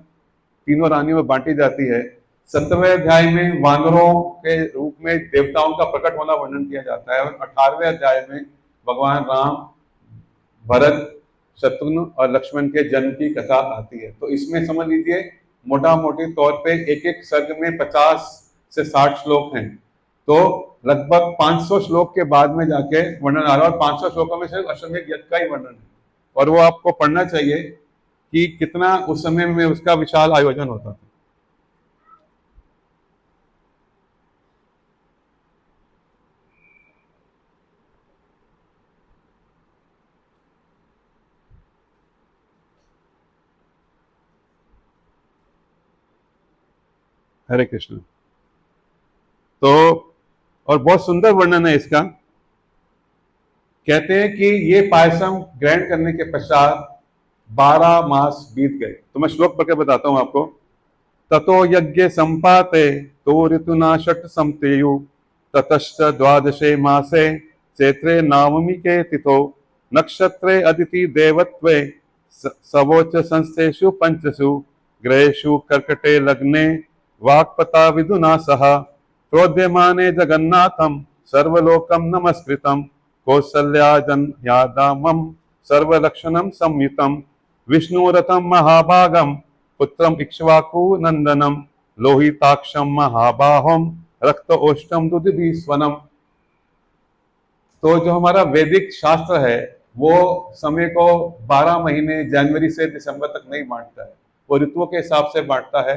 तीनों रानियों में बांटी जाती है। 17वें अध्याय में वानरों के रूप में देवताओं का प्रकट होना वर्णन किया जाता है और 18वें अध्याय में भगवान राम, भरत, शत्रुघ्न और लक्ष्मण के जन्म की कथा आती है। तो इसमें समझ लीजिए मोटा मोटे तौर पे एक एक सर्ग में 50 से 60 श्लोक हैं। तो लगभग 500 श्लोक के बाद में जाके वर्णन आ रहा है और 500 श्लोकों में सिर्फ अश्वमेध यज्ञ का ही वर्णन है और वो आपको पढ़ना चाहिए कि कितना उस समय में उसका विशाल आयोजन होता था। हरे कृष्ण। तो और बहुत सुंदर वर्णन है इसका। कहते हैं कि ये पायसम ग्रहण करने के पश्चात 12 मास बीत गए। तो मैं श्लोक पढ़ के बताता हूं आपको। ततो यज्ञ संपाते तो ऋतुना षट समतेयु ततश्च द्वादशे मासे चैत्रे नवमी के तिथो नक्षत्रे अदिति देवत्वे सवोच संस्थेषु पंचसु ग्रहेषु कर्कटे लग्ने वाक्पता विदुना सह प्रोद्यमाने जगन्नाथम सर्वलोकम नमस्कृतम कौसल्या जन्यादामम सर्वलक्षणम संयुतम विष्णुरथम महाभागम पुत्रम इक्ष्वाकु नंदनम लोहिताक्षम महाबाहुम रक्त ओष्टम दुधिस्वनम। तो जो हमारा वैदिक शास्त्र है वो समय को 12 महीने जनवरी से दिसंबर तक नहीं बांटता है, वो ऋतुओं के हिसाब से बांटता है।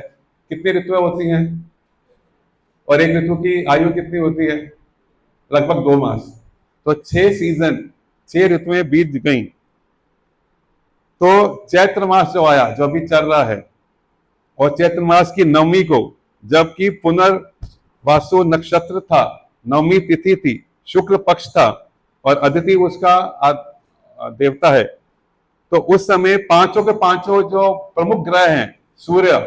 कितनी ऋतुएं होती हैं और एक ऋतु की आयु कितनी होती है? लगभग 2 मास। तो 6 सीजन, 6 ऋतुएं बीत गई। तो चैत्र मास जो आया, जो अभी चल रहा है, और चैत्र मास की नवमी को जबकि पुनर्वासु नक्षत्र था, नवमी तिथि थी, शुक्ल पक्ष था और अदिति उसका देवता है, तो उस समय पांचों के पांचों जो प्रमुख ग्रह हैं, सूर्य,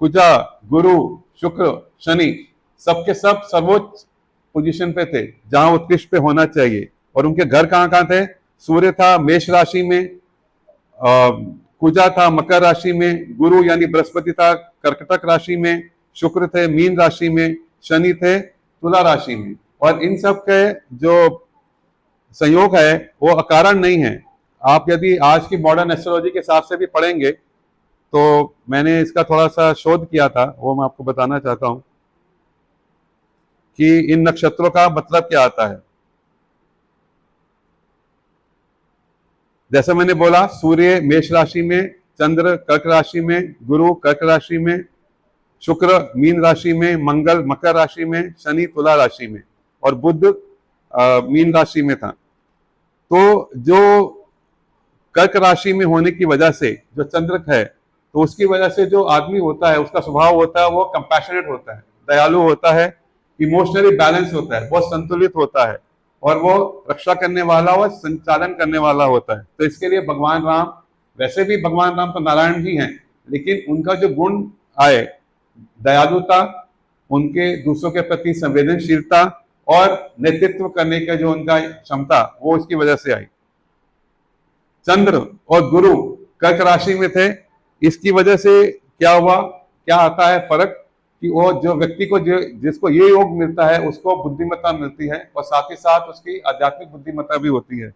कुजा, गुरु, शुक्र, शनि, सबके सब सर्वोच्च पोजीशन पे थे जहां उत्कृष्ट पे होना चाहिए। और उनके घर कहां कहां थे? सूर्य था मेष राशि में, कुजा था मकर राशि में, गुरु यानी बृहस्पति था कर्कटक राशि में, शुक्र थे मीन राशि में, शनि थे तुला राशि में। और इन सब के जो संयोग है वो अकारण नहीं है। आप यदि आज की मॉडर्न एस्ट्रोलॉजी के हिसाब से भी पढ़ेंगे, तो मैंने इसका थोड़ा सा शोध किया था, वो मैं आपको बताना चाहता हूं कि इन नक्षत्रों का मतलब क्या आता है। जैसे मैंने बोला, सूर्य मेष राशि में, चंद्र कर्क राशि में, गुरु कर्क राशि में, शुक्र मीन राशि में, मंगल मकर राशि में, शनि तुला राशि में और बुध मीन राशि में था। तो जो कर्क राशि में होने की वजह से जो चंद्रक है, तो उसकी वजह से जो आदमी होता है उसका स्वभाव होता है वो कंपैशनेट होता है, दयालु होता है, इमोशनली बैलेंस होता है, बहुत संतुलित होता है और वो रक्षा करने वाला और संचालन करने वाला होता है। तो इसके लिए भगवान राम, वैसे भी भगवान राम तो नारायण जी हैं, लेकिन उनका जो गुण आए, दयालुता, उनके दूसरों के प्रति संवेदनशीलता और नेतृत्व करने का जो उनका क्षमता, वो इसकी वजह से आई। चंद्र और गुरु कर्क राशि में थे, इसकी वजह से क्या हुआ, क्या आता है फर्क कि वो जो व्यक्ति को जिसको ये योग मिलता है उसको बुद्धिमत्ता मिलती है और साथ ही साथ उसकी आध्यात्मिक बुद्धिमत्ता भी होती है,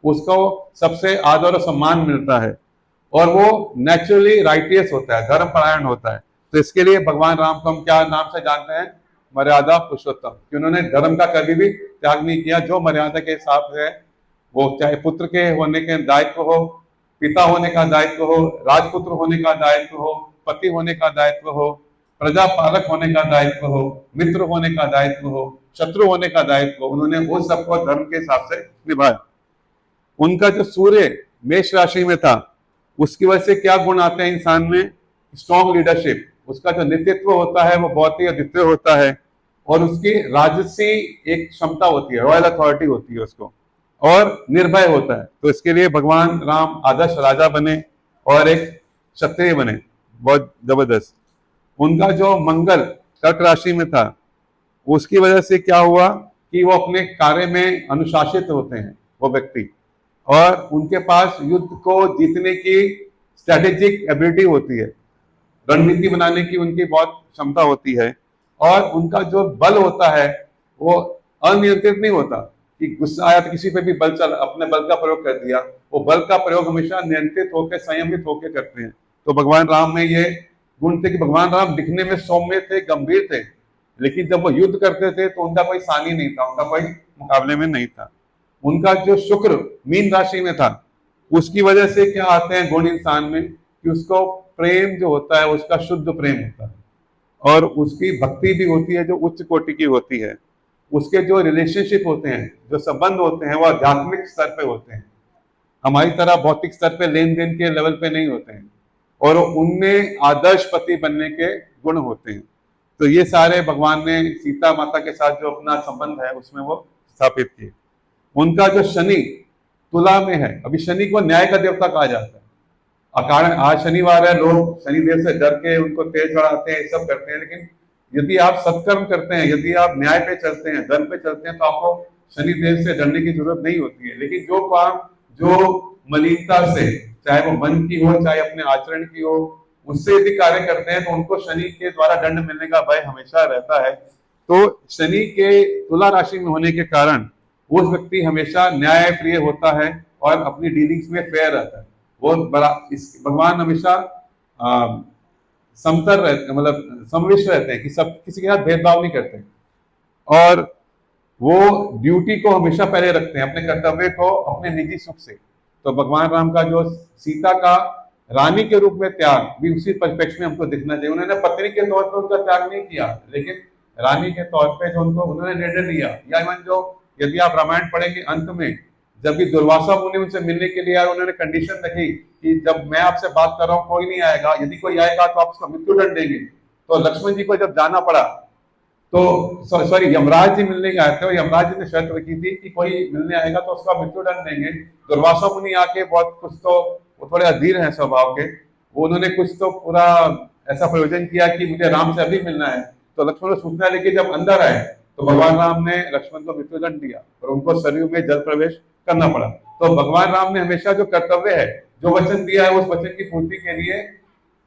उसको सबसे आदर और सम्मान मिलता है और वो नेचुरली राइटियस होता है, धर्म परायण होता है। तो इसके लिए भगवान राम को हम क्या नाम से जानते हैं? मर्यादा पुरुषोत्तम, कि उन्होंने धर्म का कभी भी त्याग नहीं किया। जो मर्यादा के हिसाब से, वो चाहे पुत्र के होने के दायित्व हो, पिता होने का दायित्व हो, राजपुत्र होने का दायित्व हो, पति होने का दायित्व हो, प्रजा पालक होने का दायित्व हो, मित्र होने का दायित्व हो, शत्रु होने का दायित्व हो, उन्होंने वो सबको धर्म के हिसाब से निभाया। उनका जो सूर्य मेष राशि में था, उसकी वजह से क्या गुण आते हैं इंसान में? स्ट्रॉन्ग लीडरशिप, उसका जो नेतृत्व होता है वो बहुत ही अद्वितीय होता है और उसकी राजसी एक क्षमता होती है, रॉयल अथॉरिटी होती है उसको, और निर्भय होता है। तो इसके लिए भगवान राम आदर्श राजा बने और एक क्षत्रिय बने। बहुत जबरदस्त। उनका जो मंगल कर्क राशि में था, उसकी वजह से क्या हुआ कि वो अपने कार्य में अनुशासित होते हैं वो व्यक्ति, और उनके पास युद्ध को जीतने की स्ट्रेटेजिक एबिलिटी होती है, रणनीति बनाने की उनकी बहुत क्षमता होती है, और उनका जो बल होता है वो अनियंत्रित नहीं होता कि गुस्सा आया तो किसी पे भी बल चल अपने बल का प्रयोग कर दिया। वो बल का प्रयोग हमेशा नियंत्रित होकर, संयमित होकर करते हैं। तो भगवान राम में ये गुण थे कि भगवान राम दिखने में सौम्य थे, गंभीर थे, लेकिन जब वो युद्ध करते थे तो उनका कोई सानी नहीं था, उनका कोई मुकाबले में नहीं था। उनका जो शुक्र मीन राशि में था, उसकी वजह से क्या आते हैं गुण इंसान में कि उसको प्रेम जो होता है उसका शुद्ध प्रेम होता है, और उसकी भक्ति भी होती है जो उच्च कोटि की होती है। उसके जो रिलेशनशिप होते हैं, जो संबंध होते हैं, वो आध्यात्मिक स्तर पे होते हैं, हमारी तरह भौतिक स्तर पे लेन देन के लेवल पे नहीं होते हैं, और उनमें आदर्श पति बनने के गुण होते हैं। तो ये सारे भगवान ने सीता माता के साथ जो अपना संबंध है उसमें वो स्थापित किए। उनका जो शनि तुला में है, अभी शनि को न्याय का देवता कहा जाता है, अकारण आज शनिवार है, लोग शनिदेव से डर के उनको तेल चढ़ाते हैं, सब करते हैं, लेकिन यदि आप सत्कर्म करते हैं, यदि आप न्याय पे चलते हैं, धर्म पे चलते हैं, तो आपको शनिदेव से डरने की जरूरत नहीं होती है। लेकिन जो काम जो मलिनता से, चाहे वो मन की हो चाहे अपने आचरण की हो, उससे यदि कार्य करते हैं तो उनको शनि के द्वारा दंड मिलने का भय हमेशा रहता है। तो शनि के तुला राशि में होने के कारण वो व्यक्ति हमेशा न्याय प्रिय होता है और अपनी डीलिंग्स में फेयर रहता है। वो बड़ा इस भगवान हमेशा समतर रहते, मतलब समविष्ट रहते हैं कि सब किसी के साथ भेदभाव नहीं करते, और वो ड्यूटी को हमेशा पहले रखते हैं, अपने कर्तव्य को अपने निजी सुख से। तो भगवान राम का जो सीता का रानी के रूप में त्याग भी उसी परिप्रेक्ष्य में हमको दिखना चाहिए। उन्होंने पत्नी के तौर पर उनका त्याग नहीं किया, लेकिन रानी के तौर पे जो उनको उन्होंने निर्णय लिया, या इवन जो यदि आप रामायण पढ़ेंगे अंत में जब भी दुर्वासा मुनि उनसे मिलने के लिए आए, उन्होंने कंडीशन रखी कि जब मैं आपसे बात कर रहा हूँ कोई नहीं आएगा, यदि कोई आएगा तो आप उसका मृत्यु दंड देंगे। तो लक्ष्मण जी को जब जाना पड़ा तो सॉरी यमराज जी मिलने आए थे, और यमराज जी ने शर्त रखी थी कि कोई मिलने आएगा तो उसका मृत्यु दंड देंगे। दुर्वासा मुनि आके बहुत कुछ तो, वो थोड़े अधीर हैं स्वभाव के, वो उन्होंने कुछ तो पूरा ऐसा प्रयोजन किया कि मुझे राम से अभी मिलना है। तो लक्ष्मण को सूचना लेके जब अंदर आए तो भगवान राम ने लक्ष्मण को मृत्यु दंड दिया और उनको सरयू में जल प्रवेश करना पड़ा। तो भगवान राम ने हमेशा जो कर्तव्य है, जो वचन दिया है, उस वचन की पूर्ति के लिए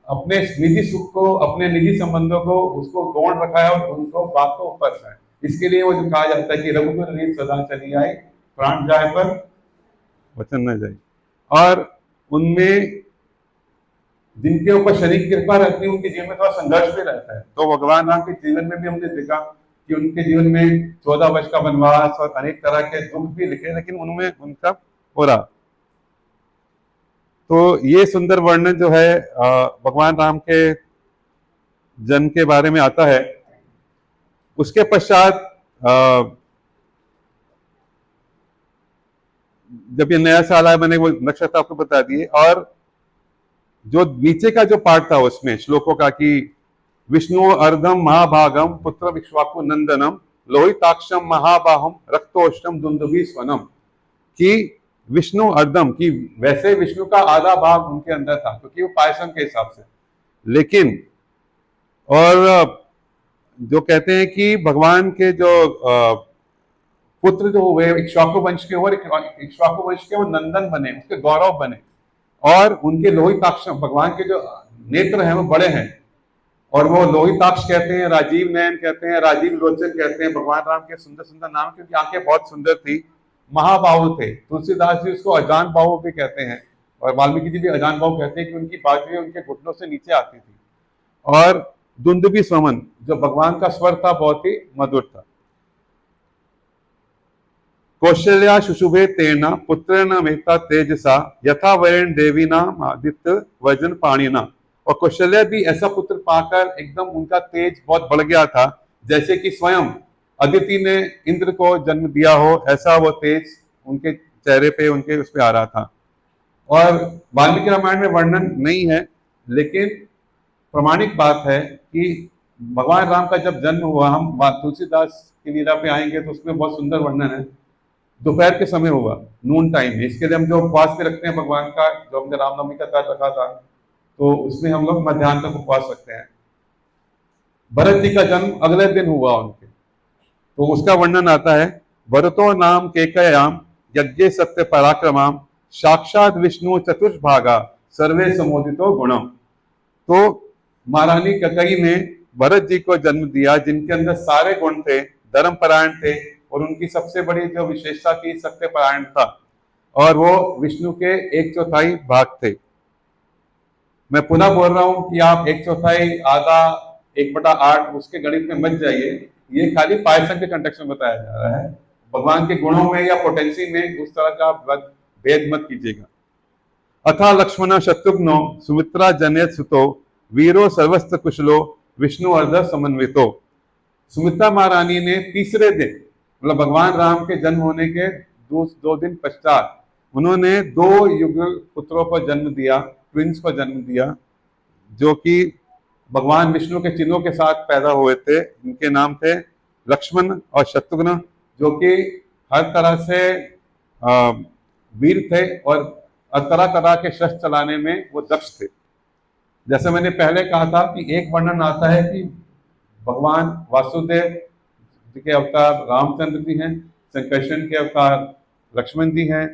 अपने निजी सुख को, अपने निजी संबंधों को, उसको गौण रखा है और उनको बात को ऊपर रखा है। इसके लिए वो जो कहा जाता है कि रघुकुल रीत सदा चली आए, प्राण जाए पर वचन न जाए। और उनमें जिनके ऊपर शनि की कृपा रहती है उनके जीवन में थोड़ा संघर्ष भी रहता है। तो भगवान राम के जीवन में भी हमने देखा कि उनके जीवन में 14 वर्ष का वनवास और अनेक तरह के दुख भी लिखे, लेकिन उनमें उनका हो रहा। तो ये सुंदर वर्णन जो है भगवान राम के जन्म के बारे में आता है। उसके पश्चात जब ये नया साल आया, मैंने वो नक्षत्र आपको बता दिए, और जो नीचे का जो पार्ट था उसमें श्लोकों का कि विष्णु अर्धम महाभागम पुत्र विश्वाकु नंदनम लोहिताक्षम महाबाहम रक्तोष्टम दुंदुभि स्वनम, कि विष्णु अर्धम, की वैसे विष्णु का आधा भाग उनके अंदर था क्योंकि वो पायसम के हिसाब से, लेकिन और जो कहते हैं कि भगवान के जो पुत्र जो हुए इक्ष्वाकु वंश के, और इक्ष्वाकु वंश के वो नंदन बने, उसके गौरव बने, और उनके लोहिताक्ष भगवान के जो नेत्र हैं वो बड़े हैं, और वो लोहिताक्ष कहते हैं, राजीव नयन कहते हैं, राजीव लोचन कहते हैं भगवान राम के सुंदर सुंदर नाम, क्योंकि आंखें बहुत सुंदर थी। महाबाहु थे, तुलसीदास जी उसको अजान बाहु भी कहते हैं, और वाल्मीकि जी भी अजान बाहु कहते हैं कि उनकी बाजुएं उनके घुटनों से नीचे आती थी। और दुंदुभि स्वमन, जो भगवान का स्वर था बहुत ही मधुर था। कौशल्या शुशुभे तेना पुत्र न मेहता तेजसा यथा वरण देवी नाम आदित्य वजन पाणिना। और कौशल्या भी ऐसा पुत्र पाकर एकदम उनका तेज बहुत बढ़ गया था, जैसे कि स्वयं अदिति ने इंद्र को जन्म दिया हो, ऐसा वो तेज उनके चेहरे पे, उनके उस पे आ रहा था। और वाल्मीकि रामायण में वर्णन नहीं है, लेकिन प्रमाणिक बात है कि भगवान राम का जब जन्म हुआ, हम तुलसीदास की लीला पे आएंगे तो उसमें बहुत सुंदर वर्णन है। दोपहर के समय हुआ, नून टाइम में, इसके लिए हम जो उपवास भी रखते हैं भगवान का, जो हमने रामनवमी का व्रत रखा था, तो उसमें हम लोग मध्याह्न तक उपवास रखते हैं। भरत जी का जन्म अगले दिन हुआ उनके, तो उसका वर्णन आता है, भरतो नाम केकयाम यज्ञे सत्य पराक्रमाम साक्षात विष्णु चतुर्भागा सर्वे समोदितो गुणम। तो महारानी कैकेयी ने भरत जी को जन्म दिया जिनके अंदर सारे गुण थे, धर्मपरायण थे, और उनकी सबसे बड़ी जो विशेषता थी सत्यपरायण था, और वो विष्णु के 1/4 भाग थे। मैं पुनः बोल रहा हूं कि आप 1/4 आधा 1/8 उसके गणित में मत जाइए, ये खाली पायसन के कंटेक्स्ट में बताया जा रहा है। भगवान के गुणों में या पोटेंसी में उस तरह का भेद मत कीजिएगा। अथा लक्ष्मण शत्रुघ्नो सुमित्रा जनेत सुतो वीरो सर्वस्त्र कुशलो विष्णु अर्ध समन्वितो। सुमित्रा महारानी ने तीसरे दिन, मतलब भगवान राम के जन्म होने के 2 दिन पश्चात, उन्होंने 2 युगल पुत्रों को जन्म दिया, ट्विंस को जन्म दिया, जो कि भगवान विष्णु के चिन्हों के साथ पैदा हुए थे। इनके नाम थे लक्ष्मण और शत्रुघ्न, जो कि हर तरह से वीर थे और तरह तरह के शस्त्र चलाने में वो दक्ष थे। जैसे मैंने पहले कहा था कि एक वर्णन आता है कि भगवान वासुदेव जी के अवतार रामचंद्र जी हैं, संकर्षण के अवतार लक्ष्मण जी हैं,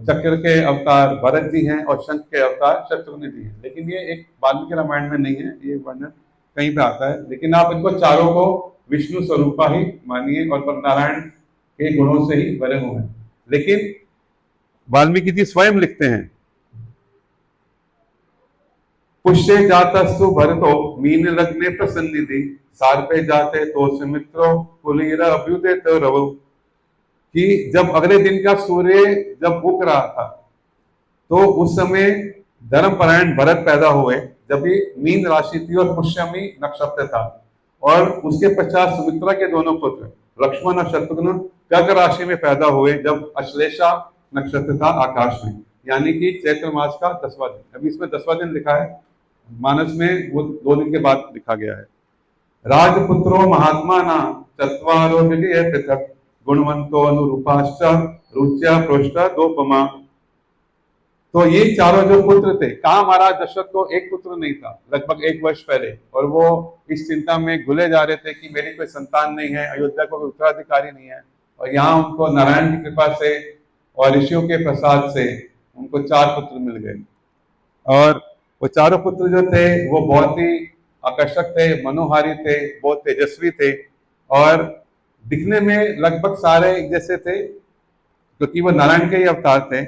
चक्र के अवतार भरत जी हैं और शंख के अवतार शत्रुघ्न जी हैं। लेकिन ये एक वाल्मीकि रामायण में नहीं है, ये वर्णन कहीं पे आता है। लेकिन आप इनको चारों को विष्णु स्वरूपा ही मानिए और नारायण के गुणों से ही बने हुए हैं। लेकिन वाल्मीकि जी स्वयं लिखते हैं, पुष्य जातस्तु भरतो मीन लग्ने प्रसन्निधि सार्पे जाते तो सुमित्रो कुलीर अभ्युदित रवो। कि जब अगले दिन का सूर्य जब उग रहा था तो उस समय धर्मपरायण भरत पैदा हुए, जब भी मीन राशि थी और पुष्यमी नक्षत्र था, और उसके पश्चात सुमित्रा के दोनों पुत्र लक्ष्मण और शत्रुघ्न कर्क राशि में पैदा हुए जब अश्लेषा नक्षत्र था आकाश में, यानी कि चैत्र मास का 10वां दिन। अभी इसमें 10वां दिन लिखा है, मानस में वो 2 दिन के बाद लिखा गया है। राजपुत्रो महात्मा ना चत्वारो जगह पृथक गुणवंतो अनुरूपाश्च रुच्या पृष्ठ दोपमा। तो ये चारों जो पुत्र थे, कहा महाराज दशरथ को एक पुत्र नहीं था लगभग 1 वर्ष पहले, और वो इस चिंता में घुले जा रहे थे कि मेरी कोई संतान नहीं है, अयोध्या को कोई उत्तराधिकारी नहीं है, और यहाँ उनको नारायण की कृपा से और ऋषियों के प्रसाद से उनको 4 पुत्र मिल गए। और वो चारों पुत्र जो थे वो बहुत ही आकर्षक थे, मनोहारी थे, बहुत तेजस्वी थे, और दिखने में लगभग सारे एक जैसे थे, क्योंकि वो नारायण के ही अवतार थे।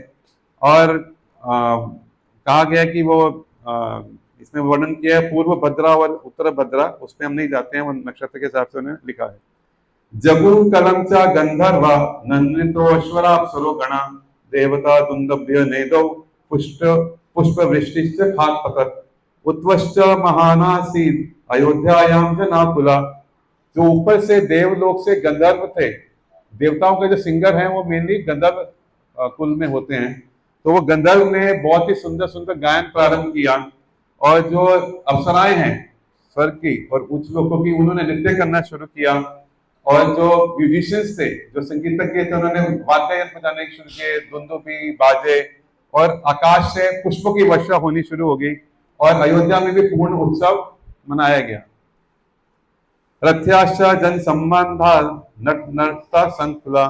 और कहा गया कि वो इसमें वर्णन किया है पूर्व भद्रा और उत्तर भद्रा, उस पर हम नहीं जाते हैं, वो नक्षत्र के हिसाब से उन्होंने लिखा है। जगुर कलम चा गंधर्व नंदितो अश्वराप्सरो गणा देवता दुंदभ्य नेदौ पुष्प वृष्टिश्च खाक पतत उत्वश्च महानासीद अयोध्यायाम जनाकुला। जो ऊपर से देवलोक से गंधर्व थे, देवताओं के जो सिंगर हैं वो मेनली गंधर्व कुल में होते हैं, तो वो गंधर्व ने बहुत ही सुंदर सुंदर गायन प्रारंभ किया, और जो अप्सराएं हैं स्वर्ग की और उच्च लोकों की, उन्होंने नृत्य करना शुरू किया, और जो म्यूजिशियंस थे, जो संगीतज्ञ थे, उन्होंने वाद्य यंत्र बजाने शुरू किए, दुंदुभी, बाजे, और आकाश से पुष्पों की वर्षा होनी शुरू हो गई, और अयोध्या में भी पूर्ण उत्सव मनाया गया। रथ्याश्च जन संबंधा नर्ता संकुला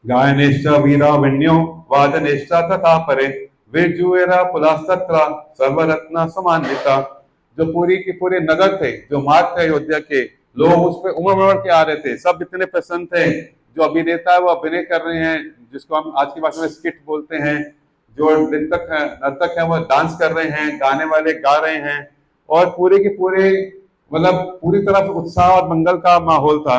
गायनेश्च वीरावण्यो वादनेश्च तथा परे विरजुएरा पुलास्तत्र सर्वरत्न समान्विता। जो पूरी के पूरे नगर थे, जो मार्ग थे अयोध्या के, लोग उस पर उमड़ उमड़ के आ रहे थे, सब इतने प्रसन्न थे। जो अभिनेता है वो अभिनय कर रहे हैं, जिसको हम आज की भाषा में स्किट बोलते हैं, जो नर्तक है वो डांस कर रहे हैं, गाने वाले गा रहे हैं, और पूरे के पूरे मतलब पूरी तरफ उत्साह और मंगल का माहौल था।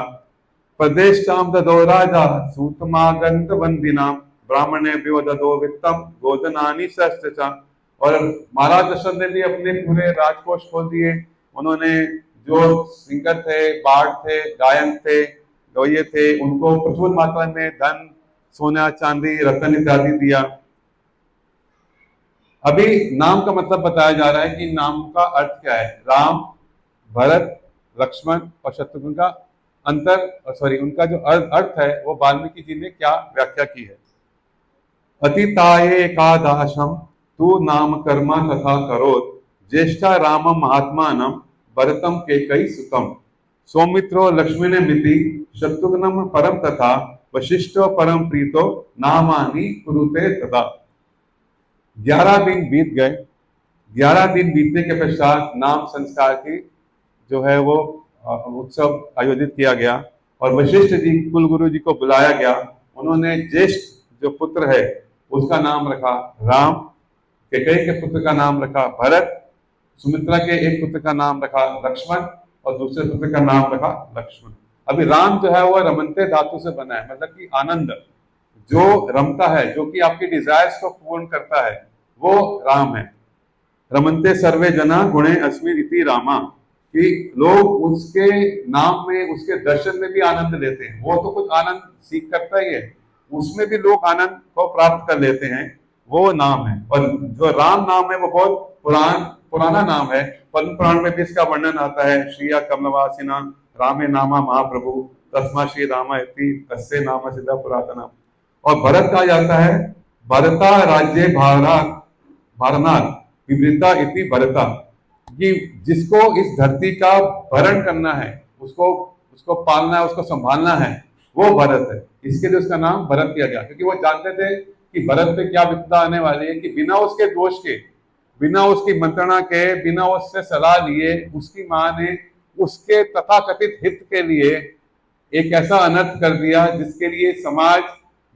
प्रदेश चाम ददो राजा सूतमागंत वंदिना ब्राह्मणे ददो वित्तम गोदनानी शस्त्र। और महाराज दशरथ ने भी अपने पूरे राजकोष खोल दिए। उन्होंने जो सिंगर थे, बाढ़ थे, गायन थे, गवैये थे, उनको प्रचुर मात्रा में धन, सोना, चांदी, रत्न इत्यादि दिया। अभी नाम का मतलब बताया जा रहा है कि नाम का अर्थ क्या है। राम, भरत, लक्ष्मण और शत्रुघ्न का उनका जो अर्थ है वो वाल्मीकि जी ने क्या व्याख्या की है। अतिताये एकादशम तू नाम कर्मा तथा करोत, ज्येष्ठा राम महात्मानम भरतम केकई सुतम, सौमित्रो लक्ष्मण मिति शत्रुघ्नम परम तथा, वशिष्ठो परम प्रीतो नामानि कुरुते तथा। 11 दिन बीत गए। 11 दिन बीतने के पश्चात नाम संस्कार की जो है वो उत्सव आयोजित किया गया और वशिष्ठ जी कुल गुरु जी को बुलाया गया। उन्होंने ज्येष्ठ जो पुत्र है उसका नाम रखा राम, कैकेयी के पुत्र का नाम रखा भरत, सुमित्रा के एक पुत्र का नाम रखा लक्ष्मण और दूसरे पुत्र का नाम रखा लक्ष्मण। अभी राम जो है वो रमनते धातु से बना है, मतलब कि आनंद जो रमता है, जो कि आपकी डिजायर्स को पूर्ण करता है, वो राम है। रमनते सर्वे जना गुणे अस्मिन् इति रामा, कि लोग उसके नाम में, उसके दर्शन में भी आनंद लेते हैं। वो तो कुछ आनंद सीख करता ही है, उसमें भी लोग आनंद को प्राप्त कर लेते हैं, वो नाम है। और जो राम नाम है वो बहुत पुराना नाम है। पद्म पुराण में भी इसका वर्णन आता है। श्रिया कमलवासिना रामे नामा महाप्रभु, तस्मा श्री रामा इति तस्य नाम सिद्धा पुरातनम। और भरत कहा जाता है भरता राज्य भारनाथ विवृता इति भरता, कि जिसको इस धरती का भरण करना है, उसको पालना है, उसको संभालना है, वो भरत है। इसके लिए उसका नाम भरत किया गया, क्योंकि वो जानते थे कि भरत पे क्या विपदा आने वाली है, कि बिना उसके दोष के, बिना उसकी मंत्रणा के, बिना उससे सलाह लिए उसकी मां ने उसके तथाकथित हित के लिए एक ऐसा अनर्थ कर दिया जिसके लिए समाज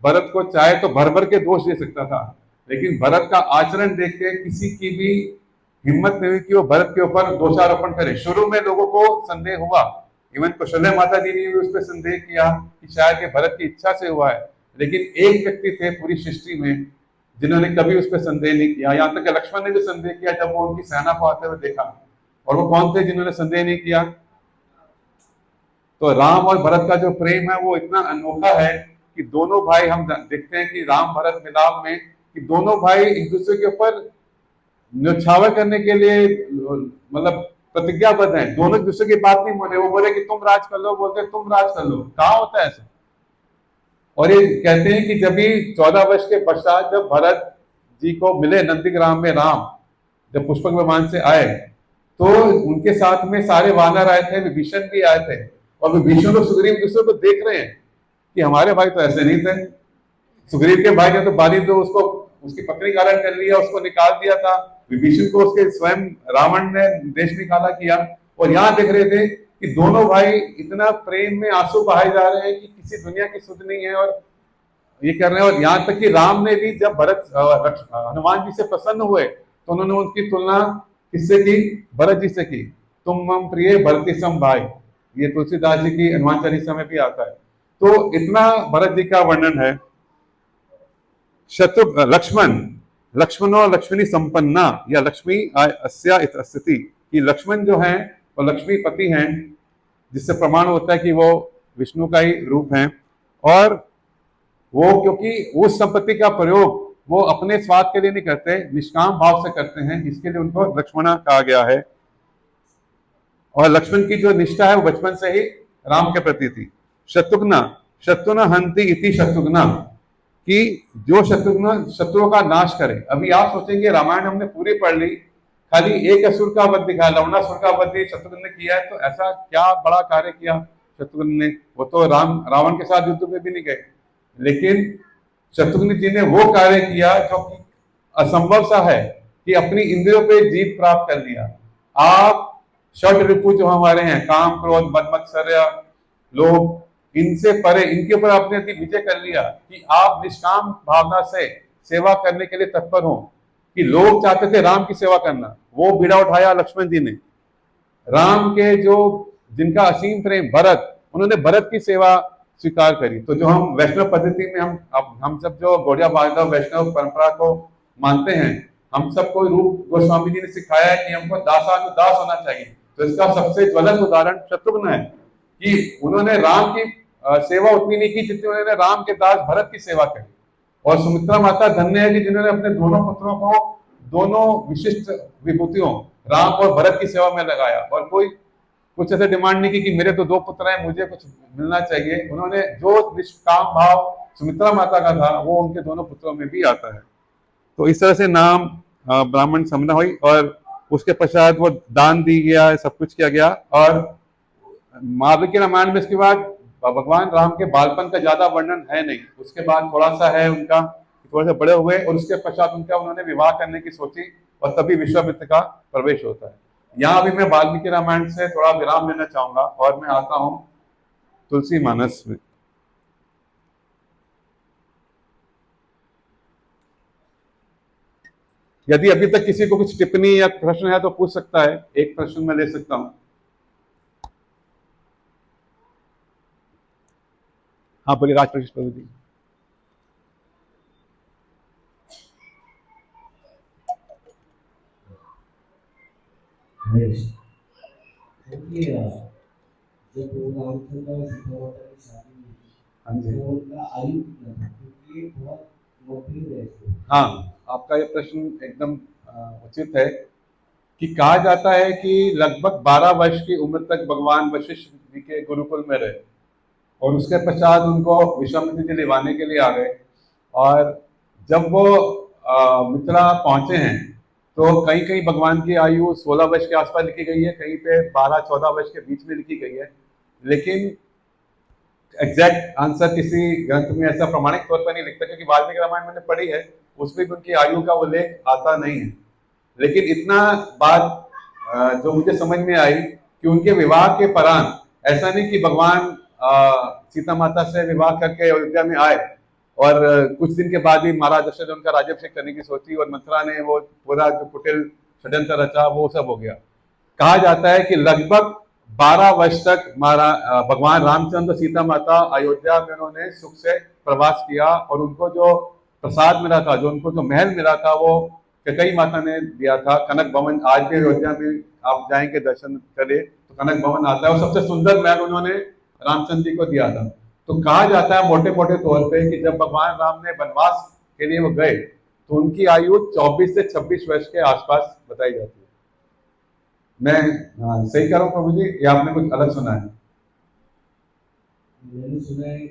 भरत को चाहे तो भर भर के दोष दे सकता था, लेकिन भरत का आचरण देख के किसी की भी हिम्मत नहीं हुई कि वो भरत के ऊपर दोषारोपण करे। शुरू में लोगों को संदेह हुआ, इवन कौशल्या माता जी ने भी उस पर संदेह किया कि शायद ये भरत की इच्छा से हुआ है, लेकिन एक व्यक्ति थे पूरी सृष्टि में जिन्होंने कभी उस पर संदेह नहीं किया। यहाँ तक कि लक्ष्मण ने भी संदेह किया जब वो उनकी सेना को आते हुए देखा। और वो कौन थे जिन्होंने संदेह नहीं किया? तो राम और भरत का जो प्रेम है वो इतना अनोखा है कि दोनों भाई, हम देखते हैं कि राम भरत मिलाप में कि दोनों भाई एक दूसरे के ऊपर न्यौछावर करने के लिए मतलब प्रतिज्ञाबद्ध हैं। दोनों एक दूसरे की बात नहीं बोले, वो बोले कि तुम राज कर लो, बोलते तुम राज कर लो। कहाँ होता है ऐसा? और ये कहते हैं कि जब भी 14 वर्ष के पश्चात जब भरत जी को मिले नंदीग्राम में राम, जब पुष्पक विमान से आए, तो उनके साथ में सारे वानर आए थे, विभीषण भी आए थे। और विभीषण और सुग्रीव दूसरे को देख रहे हैं कि हमारे भाई तो ऐसे नहीं थे। सुग्रीव के भाई ने तो बाली तो उसको उसकी पत्नी का हरण कर लिया, उसको निकाल दिया था। विभीषण को उसके स्वयं रावण ने देश निकाला किया। और यहाँ देख रहे थे कि दोनों भाई इतना प्रेम में आंसू बहाए जा रहे हैं कि किसी दुनिया की सुध नहीं है, और ये कर रहे हैं। और यहाँ तक कि राम ने भी जब हनुमान जी से प्रसन्न हुए तो उन्होंने उनकी तुलना किससे की? भरत जी से की। तुम मम प्रिय भरती सम भाई, ये तुलसीदास जी की हनुमान चालीसा में भी आता है। तो इतना भरत जी का वर्णन है। लक्ष्मणो लक्ष्मणी संपन्ना या लक्ष्मी अस्या स्थिति, कि लक्ष्मण जो है वो लक्ष्मी पति हैं, जिससे प्रमाण होता है कि वो विष्णु का ही रूप है। और वो क्योंकि उस संपत्ति का प्रयोग वो अपने स्वार्थ के लिए नहीं करते, निष्काम भाव से करते हैं, इसके लिए उनको लक्ष्मणा कहा गया है। और लक्ष्मण की जो निष्ठा है वो बचपन से ही राम के प्रति थी। शत्रुघ्न हंति इति शत्रुघ्न, कि जो शत्रुओं का नाश करे। अभी आप सोचेंगे रामायण हमने पूरी पढ़ ली, खाली एक असुर का वध दिखाया, लवणासुर का वध शत्रुघ्न ने किया है, तो ऐसा क्या बड़ा कार्य किया शत्रुघ्न ने? वो तो रावण के साथ युद्ध में भी नहीं गए, लेकिन शत्रुघ्न जी ने वो कार्य किया जो कि असंभव सा है, कि अपनी इंद्रियों पे जीत प्राप्त कर लिया। आप षड रिपु जो हमारे हैं, काम क्रोध मद मत्सर्य लोभ, इनसे परे, इनके ऊपर आपने विजय कर लिया कि आप निष्काम भावना से सेवा करने के लिए तत्पर हो। कि लोग चाहते थे राम की सेवा करना, वो बीड़ा उठाया लक्ष्मण जी ने। राम के जो जिनका असीम प्रेम भरत, उन्होंने भरत की सेवा स्वीकार करी। तो जो हम वैष्णव पद्धति में हम सब जो गौड़िया बांधव वैष्णव परंपरा को मानते हैं, हम सबको रूप गोस्वामी जी ने सिखाया है कि हमको दासानुदास होना चाहिए। तो इसका सबसे ज्वलंत उदाहरण शत्रुघ्न है कि उन्होंने राम की सेवा उतनी नहीं की जितनी उन्होंने राम के दास भरत की सेवा करी। और सुमित्रा माता धन्य है कि जिन्होंने अपने दोनों पुत्रों को दोनों विशिष्ट विभूतियों राम और भरत की सेवा में लगाया। और कोई कुछ ऐसे डिमांड नहीं की कि मेरे तो 2 पुत्र हैं, मुझे कुछ मिलना चाहिए। उन्होंने जो निष्काम भाव सुमित्रा माता का था वो उनके दोनों पुत्रों में भी आता है। तो इस तरह से नाम ब्राह्मण समना हुई और उसके पश्चात वो दान दी गया, सब कुछ किया गया। और महाभारत के रामायण में इसके बाद भगवान राम के बालपन का ज्यादा वर्णन है नहीं, उसके बाद थोड़ा सा है उनका, थोड़े से बड़े हुए और उसके पश्चात उनका उन्होंने विवाह करने की सोची और तभी विश्वामित्र का प्रवेश होता है। यहाँ भी मैं वाल्मीकि रामायण से थोड़ा विराम लेना चाहूंगा और मैं आता हूँ तुलसी मानस में। यदि अभी तक किसी को कुछ टिप्पणी या प्रश्न है तो पूछ सकता है, एक प्रश्न मैं ले सकता हूं। हाँ बोलिए राज प्रकाश प्रभु जी। जब रामचंद्र और सीता माता की शादी हुई हाँ जी, तो उनका आयु कितना था, क्योंकि ये बहुत गंभीर है। हाँ आपका ये प्रश्न एकदम उचित है कि कहा जाता है कि लगभग 12 वर्ष की उम्र तक भगवान वशिष्ठ जी के गुरुकुल में रहे और उसके पश्चात उनको विश्वामित्र जी लिवाने के लिए आ गए। और जब वो मिथिला पहुंचे हैं तो कहीं कहीं भगवान की आयु 16 वर्ष के आसपास लिखी गई है, कहीं पे 12-14 वर्ष के बीच में लिखी गई है, लेकिन एग्जैक्ट आंसर किसी ग्रंथ में ऐसा प्रमाणिक तौर पर नहीं लिखता, क्योंकि वाल्मीकि रामायण मैंने पढ़ी है, उसमें भी उनकी आयु का उल्लेख आता नहीं है। लेकिन इतना बात जो मुझे समझ में आई कि उनके विवाह के परान ऐसा नहीं कि भगवान सीता माता से विवाह करके अयोध्या में आए और कुछ दिन के बाद ही महाराज दशरथ ने उनका राज्याभिषेक करने की सोची और मथुरा ने वो पूरा जो कुटिल षड्यंत्र रचा वो सब हो गया। कहा जाता है कि लगभग 12 वर्ष तक भगवान रामचंद्र सीता माता अयोध्या में उन्होंने सुख से प्रवास किया और उनको जो प्रसाद मिला था, जो उनको जो महल मिला था, वो कैकेयी माता ने दिया था। कनक भवन आज भी अयोध्या में आप जाएंगे दर्शन करें तो कनक भवन आता है और सबसे सुंदर महल उन्होंने रामचंद्र जी को दिया था। तो कहा जाता है मोटे मोटे तौर पे कि जब भगवान राम ने वनवास के लिए वो गए तो उनकी आयु 24 से 26 वर्ष के आसपास बताई जाती है। मैं सही कह रहा हूँ प्रभु जी या आपने कुछ अलग सुना है? मैंने सुना है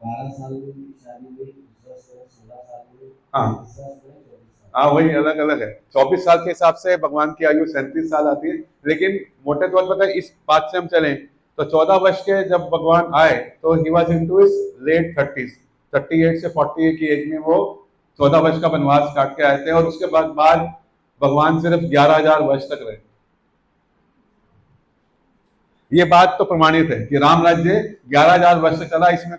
12 साल में उनकी शादी हुई, दूसरा 16 साल में, हाँ तीसरा 24 साल। हाँ वही अलग अलग है। 24 साल के हिसाब से भगवान की आयु 37 साल आती है, लेकिन मोटे तौर पर इस बात से हम चलें तो 14 वर्ष के जब भगवान आए तो he was in to his late 30s, 38 से 48 की एज में वो 14 वर्ष का वनवास काट के आए थे और उसके बाद भगवान सिर्फ 11,000 वर्ष तक रहे। ये बात तो प्रमाणित है कि राम राज्य 11,000 वर्ष से चला, इसमें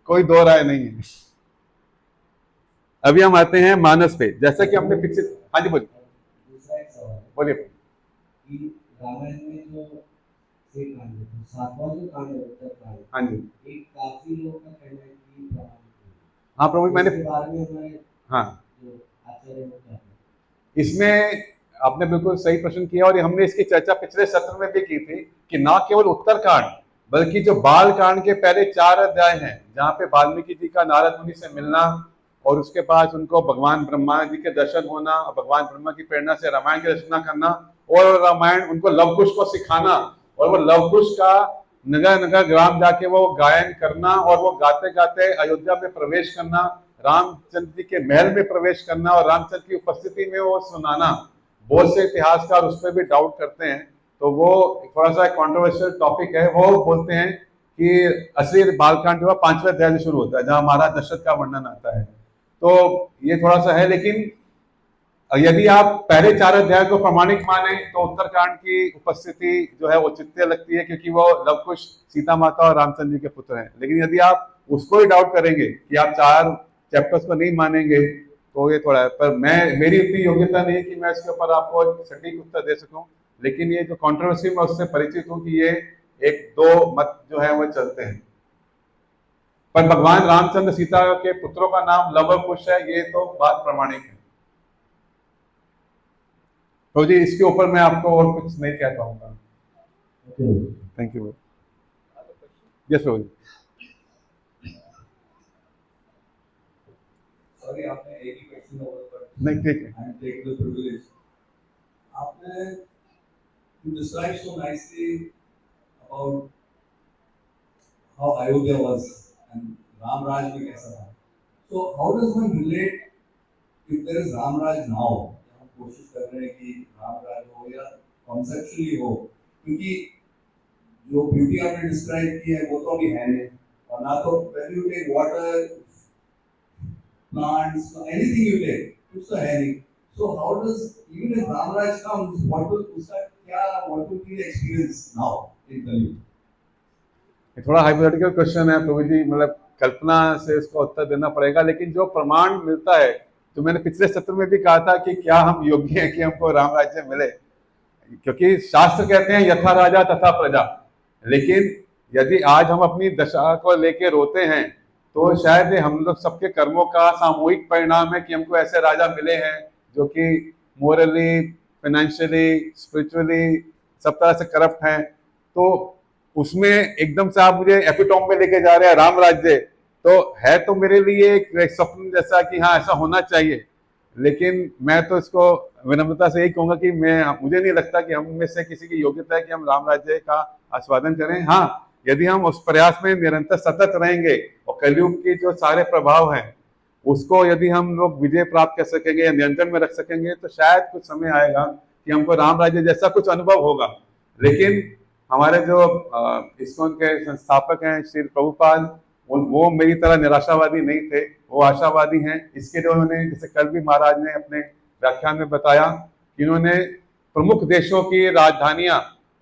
कोई दो राय नहीं है। अभी हम आते हैं मानस पे, जैसा कि हमने पिछले, हाँ जी बोलिए। दूसरा एक सवाल बोलिए। कि रामायण में जो से कांड है, सातवां जो कांड है उत्तरकांड, हाँ जी, एक काफी लोगों का कहना है कि प्रमाणित है। हाँ प्रभु मैंने, इसके बारे में हमारे हाँ जो आचार्य लोग क्या हैं? इसमें आपने बिल्कुल सही प्रश्न किया और हमने इसकी चर्चा पिछले सत्र में भी की थी कि ना केवल उत्तरकांड बल्कि जो बाल कांड के पहले 4 अध्याय हैं जहाँ पे वाल्मीकि जी का नारद मुनि से मिलना और उसके बाद उनको भगवान ब्रह्मा जी के दर्शन होना और भगवान ब्रह्मा की प्रेरणा से रामायण की रचना करना और रामायण उनको लवकुश को सिखाना और वो लवकुश का नगर नगर ग्राम जाके वो गायन करना और वो गाते गाते अयोध्या में प्रवेश करना, रामचंद्र जी के महल में प्रवेश करना और रामचंद्र की उपस्थिति में वो सुनाना। बहुत से इतिहासकार उस पर भी डाउट करते हैं, तो वो थोड़ा सा कॉन्ट्रोवर्शियल टॉपिक है। वो बोलते हैं कि असली बालकांड जो है 5वें अध्याय से शुरू होता है जहां महाराज दशरथ का वर्णन आता है। तो ये थोड़ा सा है, लेकिन यदि आप पहले 4 अध्याय को प्रमाणिक माने तो उत्तरकांड की उपस्थिति जो है वो चित्तीय लगती है क्योंकि वो लवकुश सीता माता और रामचंद्र जी के पुत्र हैं। लेकिन यदि आप उसको ही डाउट करेंगे कि आप 4 चैप्टर्स को नहीं मानेंगे तो ये थोड़ा है, पर मेरी इतनी योग्यता नहीं है कि मैं इसके ऊपर आपको सटीक उत्तर दे सकूं। लेकिन ये जो कंट्रोवर्सी मैं उससे परिचित हूं कि ये 1-2 मत जो है वो चलते हैं, पर भगवान रामचंद्र सीता के पुत्रों का नाम लव कुश है, ये तो बात प्रमाणिक है। तो जी इसके ऊपर मैं आपको और कुछ नहीं कह पाऊंगा। Thank you. यस प्रभु। सॉरी आपने एक ही क्वेश्चन ओवर कर, नहीं ठीक है। I take the privilege. आपने you described so nicely about how Ayodhya was and Ram Raj में कैसा था. So how does one relate if there is Ram Raj now? कोशिश कर रहे हैं कि राम राज हो या कॉन्सेप्चुअली हो, क्योंकि जो ब्यूटी आपने डिस्क्राइब की है वो तो अभी है नहीं, और ना तो when you take water, plants, anything you take, कुछ तो है नहीं. So how does, even if Ram Raj comes, what will be the experience now in Kali? ये थोड़ा हाइपोथेटिकल क्वेश्चन है प्रभु जी, मतलब कल्पना से इसका उत्तर देना पड़ेगा, लेकिन जो प्रमाण मिलता है, तो मैंने पिछले सत्र में भी कहा था कि क्या हम योग्य हैं कि हमको राम राज्य मिले, क्योंकि शास्त्र कहते हैं यथा राजा तथा प्रजा। लेकिन यदि आज हम अपनी दशा को लेके रोते हैं तो शायद हम लोग सबके कर्मों का सामूहिक परिणाम है कि हमको ऐसे राजा मिले हैं जो कि मोरली, फाइनेंशियली, स्पिरिचुअली सब तरह से करप्ट हैं। तो उसमें एकदम से आप मुझे एपिटोम में लेके जा रहे हैं राम राज्य, तो है तो मेरे लिए एक स्वप्न जैसा कि हाँ ऐसा होना चाहिए, लेकिन मैं तो इसको विनम्रता से यही कहूंगा कि मुझे नहीं लगता कि हम में से किसी की योग्यता है कि हम राम राज्य का आस्वादन करें। हाँ, यदि हम उस प्रयास में निरंतर सतत रहेंगे और कलयुग के जो सारे प्रभाव हैं उसको यदि हम लोग विजय प्राप्त कर सकेंगे या नियंत्रण में रख सकेंगे, तो शायद कुछ समय आएगा कि हमको राम राज्य जैसा कुछ अनुभव होगा। लेकिन हमारे जो इस्कॉन के संस्थापक हैं श्री प्रभुपाद, वो मेरी तरह निराशावादी नहीं थे, वो आशावादी हैं। इसके लिए उन्होंने, जैसे कल भी महाराज ने अपने व्याख्यान में बताया कि इन्होंने प्रमुख देशों की राजधानियां,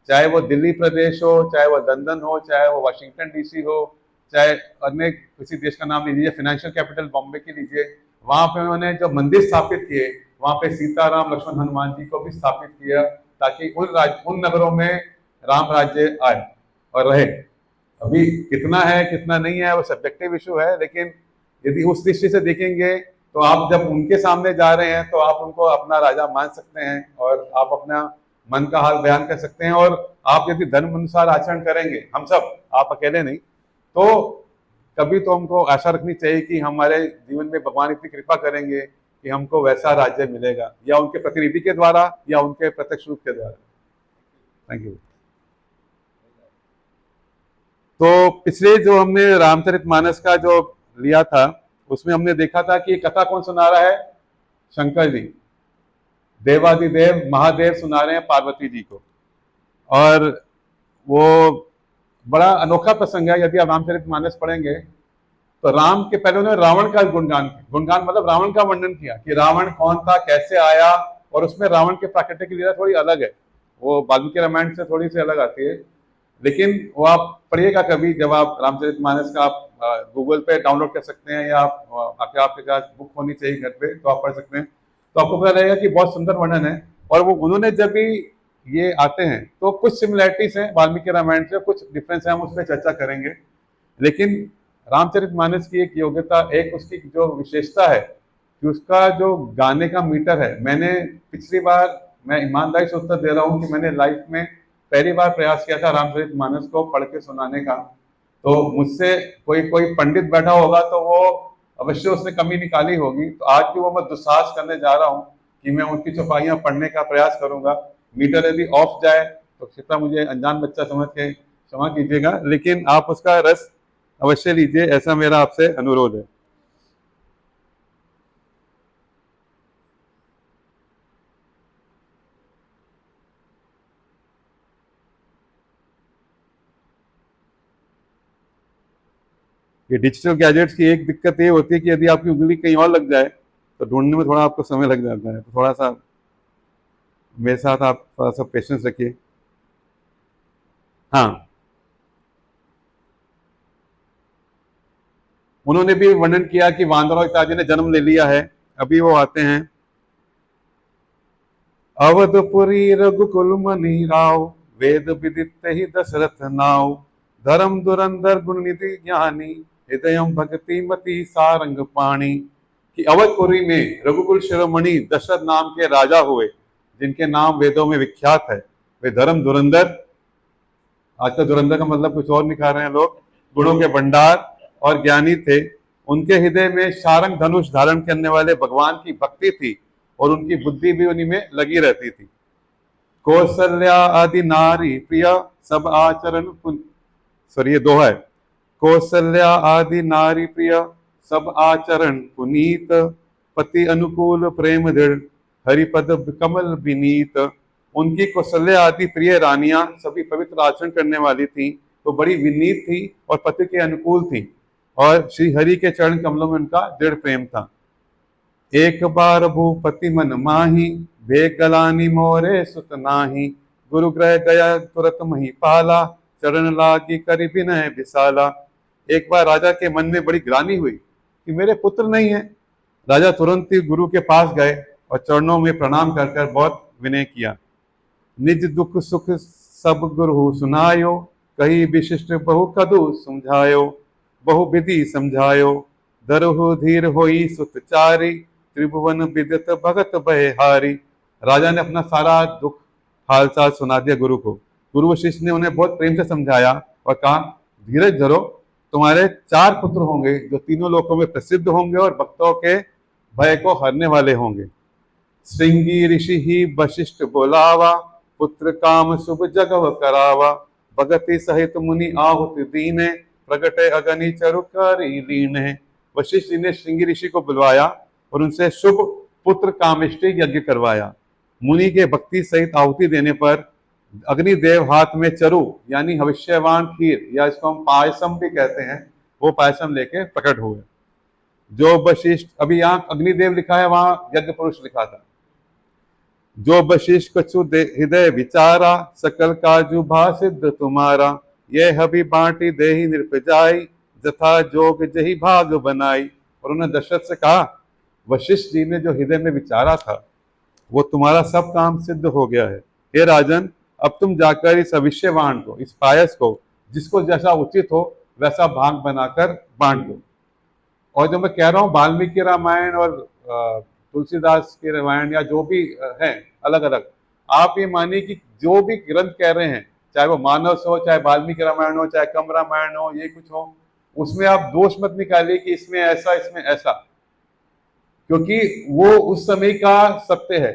चाहे वो दिल्ली प्रदेश हो, चाहे वो लंदन हो, चाहे वो वाशिंगटन डीसी हो, चाहे अन्य किसी देश का नाम लीजिए, फाइनेंशियल कैपिटल बॉम्बे की लीजिए, वहां पे उन्होंने जो मंदिर स्थापित किए, वहां पे सीताराम लक्ष्मण हनुमान जी को भी स्थापित किया ताकि उन नगरों में राम राज्य आए और रहे। अभी कितना है कितना नहीं है वो सब्जेक्टिव इशू है, लेकिन यदि उस दृष्टि से देखेंगे तो आप जब उनके सामने जा रहे हैं तो आप उनको अपना राजा मान सकते हैं और आप अपना मन का हाल बयान कर सकते हैं। और आप यदि धर्म अनुसार आचरण करेंगे, हम सब, आप अकेले नहीं, तो कभी तो हमको आशा रखनी चाहिए कि हमारे जीवन में भगवान इतनी कृपा करेंगे कि हमको वैसा राज्य मिलेगा, या उनके प्रतिनिधि के द्वारा या उनके प्रत्यक्ष रूप के द्वारा। Thank you. तो पिछले जो हमने रामचरितमानस का जो लिया था उसमें हमने देखा था कि कथा कौन सुना रहा है? शंकर जी, देवादिदेव महादेव सुना रहे हैं पार्वती जी को। और वो बड़ा अनोखा प्रसंग है। यदि आप रामचरितमानस पढ़ेंगे तो राम के पहले उन्होंने रावण का गुणगान मतलब रावण का वर्णन किया कि रावण कौन था, कैसे आया, और उसमें रावण के प्राकृतिक लीला थोड़ी अलग है, वो वाल्मीकि रामायण से थोड़ी सी अलग आती है। लेकिन वो आप पढ़िएगा कभी, जब आप रामचरितमानस का आप गूगल पे डाउनलोड कर सकते हैं, या आप आपके पास बुक होनी चाहिए घर पे तो आप पढ़ सकते हैं, तो आपको पता लगेगा कि बहुत सुंदर वर्णन है। और वो उन्होंने जब भी ये आते हैं तो कुछ सिमिलैरिटीज हैं वाल्मीकि रामायण से, कुछ डिफरेंस है, हम उस पर चर्चा करेंगे। लेकिन रामचरितमानस की एक योग्यता, एक उसकी जो विशेषता है कि उसका जो गाने का मीटर है, मैंने पिछली बार, मैं ईमानदारी से उत्तर दे रहा हूँ कि मैंने लाइफ में पहली बार प्रयास किया था रामचरितमानस को पढ़ के सुनाने का, तो मुझसे कोई पंडित बैठा होगा तो वो अवश्य उसने कमी निकाली होगी। तो आज भी वो मैं दुस्साहस करने जा रहा हूँ कि मैं उनकी चौपाइयाँ पढ़ने का प्रयास करूंगा। मीटर यदि ऑफ जाए तो कृपया मुझे अनजान बच्चा समझ के क्षमा कीजिएगा, लेकिन आप उसका रस अवश्य लीजिए, ऐसा मेरा आपसे अनुरोध है। ये डिजिटल गैजेट्स की एक दिक्कत ये होती है कि यदि आपकी उंगली कहीं और लग जाए तो ढूंढने में थोड़ा आपको समय लग जाता है, तो थोड़ा सा मेरे साथ आप थोड़ा सा पेशेंस रखिए। हाँ, उन्होंने भी वर्णन किया कि वानरों इत्यादि ने जन्म ले लिया है। अभी वो आते हैं, अवधपुरी रघुकुल मणि राव, वेद विदित ही दशरथ नाव, धर्म दुरंधर गुण निधि ज्ञानी, हृदय भक्ति मति सारंग पाणी। कि अवधपुरी में रघुकुल शिरोमणि दशरथ नाम के राजा हुए, जिनके नाम वेदों में विख्यात है। वे धर्म धुरंधर, आजकल धुरंधर का मतलब कुछ और निकाल रहे हैं लोग, गुणों के भंडार और ज्ञानी थे। उनके हृदय में शारंग धनुष धारण करने वाले भगवान की भक्ति थी और उनकी बुद्धि भी उन्हीं में लगी रहती थी। कौशल्या आदि नारी प्रिय सब आचरण ये दोहा है। कौशल्या आदि नारी प्रिय सब आचरण पुनीत, पति अनुकूल प्रेम दृढ़, हरिपद कमल विनीत। उनकी कौशल्या आदि प्रिय रानियां सभी पवित्र आचरण करने वाली थी, तो बड़ी विनीत थी और पति के अनुकूल थी, और श्री हरि के चरण कमलों में उनका दृढ़ प्रेम था। एक बार भूपति मन माही, भेग गलानी मोरे सुत नाही। गुरु ग्रह गया तुरत मही पाला, चरण लागी करि विनय विशाला। एक बार राजा के मन में बड़ी ग्लानि हुई कि मेरे पुत्र नहीं है। राजा तुरंत ही गुरु के पास गए और चरणों में प्रणाम कर कर बहुत विनय किया। निज दुख सुख सब गुरु सुनायो, कही विशिष्ट बहु कदु समझायो। बहु विधि समझायो, दरहु धीर होई सुत चारी। त्रिभुवन विदित भगत बहिहारी। राजा ने अपना सारा दुख हालचाल सुना दिया गुरु को। गुरु वशिष्ठ ने उन्हें बहुत प्रेम से समझाया और कहा, धीरज धरो, तुम्हारे 4 पुत्र होंगे जो तीनों लोकों में प्रसिद्ध होंगे और भक्तों के भय को हरने वाले होंगे। श्रृंगी ऋषि ही वशिष्ठ बोलावा, पुत्र काम शुभ जगव करावा। भगति सहित मुनि आहुति दीने, प्रगटे अगनि चरु करी लीने। वशिष्ठ जी ने श्रृंगी ऋषि को बुलवाया और उनसे शुभ पुत्र कामेष्टि यज्ञ करवाया। मुनि के भक्ति सहित आहुति देने पर अग्निदेव हाथ में चरु यानी भविष्यवाण खीर, या इसको हम पायसम भी कहते हैं, वो पायसम लेके प्रकट हुए। जो वशिष्ठ, अभी यहाँ अग्निदेव लिखा है, वहां यज्ञ पुरुष लिखा था। जो वशिष्ठ कछु हृदय विचारा, सकल काजु भा सिद्ध तुम्हारा। ये हबी बांटी देहि नृप जाई, जथा जोग जही भाग बनाई। और उन्होंने दशरथ से कहा, वशिष्ठ जी ने जो हृदय में विचारा था वो तुम्हारा सब काम सिद्ध हो गया है। हे राजन, अब तुम जाकर इस अविष्यवाण को, इस पायस को, जिसको जैसा उचित हो वैसा भाग बनाकर बांट दो। और जो मैं कह रहा हूँ वाल्मीकि रामायण और तुलसीदास की रामायण या जो भी है अलग अलग, आप ये मानिए कि जो भी ग्रंथ कह रहे हैं, चाहे वो मानस हो, चाहे वाल्मीकि रामायण हो, चाहे कम रामायण हो, ये कुछ हो, उसमें आप दोष मत निकालिए कि इसमें ऐसा इसमें ऐसा, क्योंकि वो उस समय का सत्य है।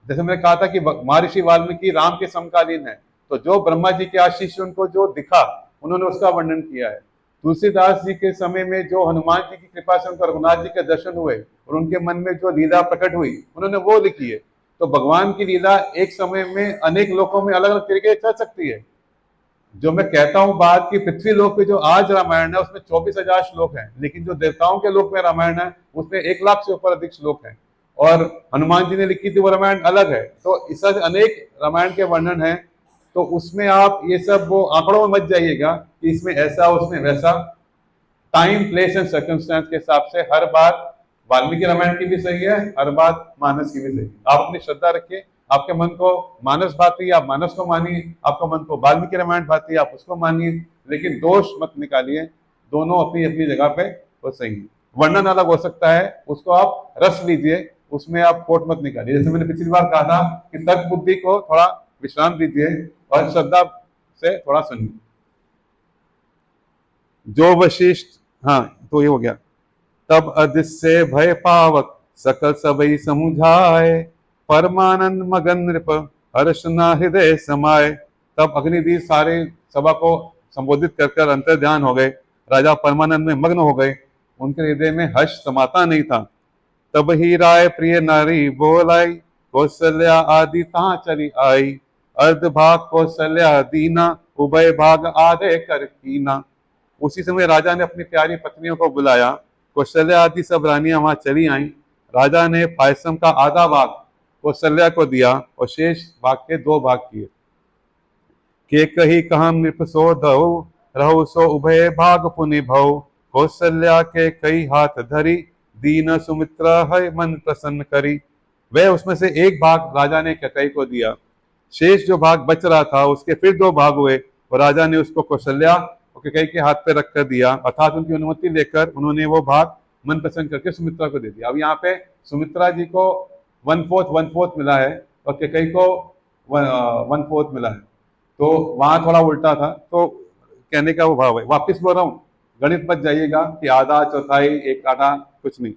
जैसे मैंने कहा था कि महर्षि वाल्मीकि राम के समकालीन है, तो जो ब्रह्मा जी के आशीष उनको जो दिखा उन्होंने उसका वर्णन किया है। तुलसीदास जी के समय में जो हनुमान जी की कृपा से उनको रघुनाथ जी के दर्शन हुए और उनके मन में जो लीला प्रकट हुई उन्होंने वो लिखी है। तो भगवान की लीला एक समय में अनेक लोकों में अलग अलग तरीके चल सकती है। जो मैं कहता हूँ बात की पृथ्वी लोक पे जो आज रामायण है उसमें 24,000 श्लोक हैं, लेकिन जो देवताओं के लोक में रामायण है उसमें 1 लाख से ऊपर अधिक श्लोक हैं, और हनुमान जी ने लिखी थी वो रामायण अलग है। तो इस तरह अनेक रामायण के वर्णन है, तो उसमें आप ये सब वो आंकड़ों में मत जाइएगा कि इसमें ऐसा उसमें वैसा। टाइम प्लेस एंड सर्कमस्टेंस के हिसाब से हर बात वाल्मीकि रामायण की भी सही है, हर बात मानस की भी सही है। आप अपनी श्रद्धा रखिए, आपके मन को मानस भाती आप मानस को मानिए, आपको मन को वाल्मीकि रामायण भाती आप उसको मानिए, लेकिन दोष मत निकालिए। दोनों अपनी अपनी जगह पे वो सही है। वर्णन अलग हो सकता है, उसको आप रस लीजिए, उसमें आप खोट मत निकालिए। जैसे मैंने पिछली बार कहा था कि तर्क बुद्धि को थोड़ा विश्राम दीजिए और श्रद्धा से थोड़ा सुनिए। जो वशिष्ठ, हाँ तो ये हो गया। तब अदृश्य भय पावक, सकल सबई समुझाए। परमानंद मगन नृप, हर्ष ना हृदय समाये। तब अग्निदेव सारे सभा को संबोधित कर कर अंतर ध्यान हो गए। राजा परमानंद में मग्न हो गए, उनके हृदय में हर्ष समाता नहीं था। तब ही राय प्रिय नारी बोलाई, कौशल्या आदि ता चली आई। अर्ध भाग कौशल्या दीना, उभय भाग आधे कर कीना। उसी समय राजा ने अपनी प्यारी पत्नियों को बुलाया, कौशल्या आदि सब रानियां वहां चली आईं। राजा ने पायसम का आधा भाग कौशल्या को दिया और शेष भाग के 2 भाग किए। के कही कहम नृप सो दऊ, रहु सो उभय भाग पुनि भव। कौशल्या के कई हाथ धरी, दीन सुमित्रा है मन प्रसन्न करी। वह उसमें से 1 भाग राजा ने कैकेयी को दिया। शेष जो भाग बच रहा था उसके फिर 2 भाग हुए और राजा ने उसको कौशल्या और कैकेयी के हाथ पे रख कर दिया, अर्थात उनकी अनुमति लेकर उन्होंने वो भाग मन प्रसन्न करके सुमित्रा को दे दिया। अब यहाँ पे सुमित्रा जी को 1/4 मिला है और कैकेयी को 1/4 मिला है, तो वहां थोड़ा उल्टा था। तो कहने का वो भाव है। वापिस बोल रहा हूँ, गणित मत जाइएगा कि आधा चौथाई 1 आधा, कुछ नहीं।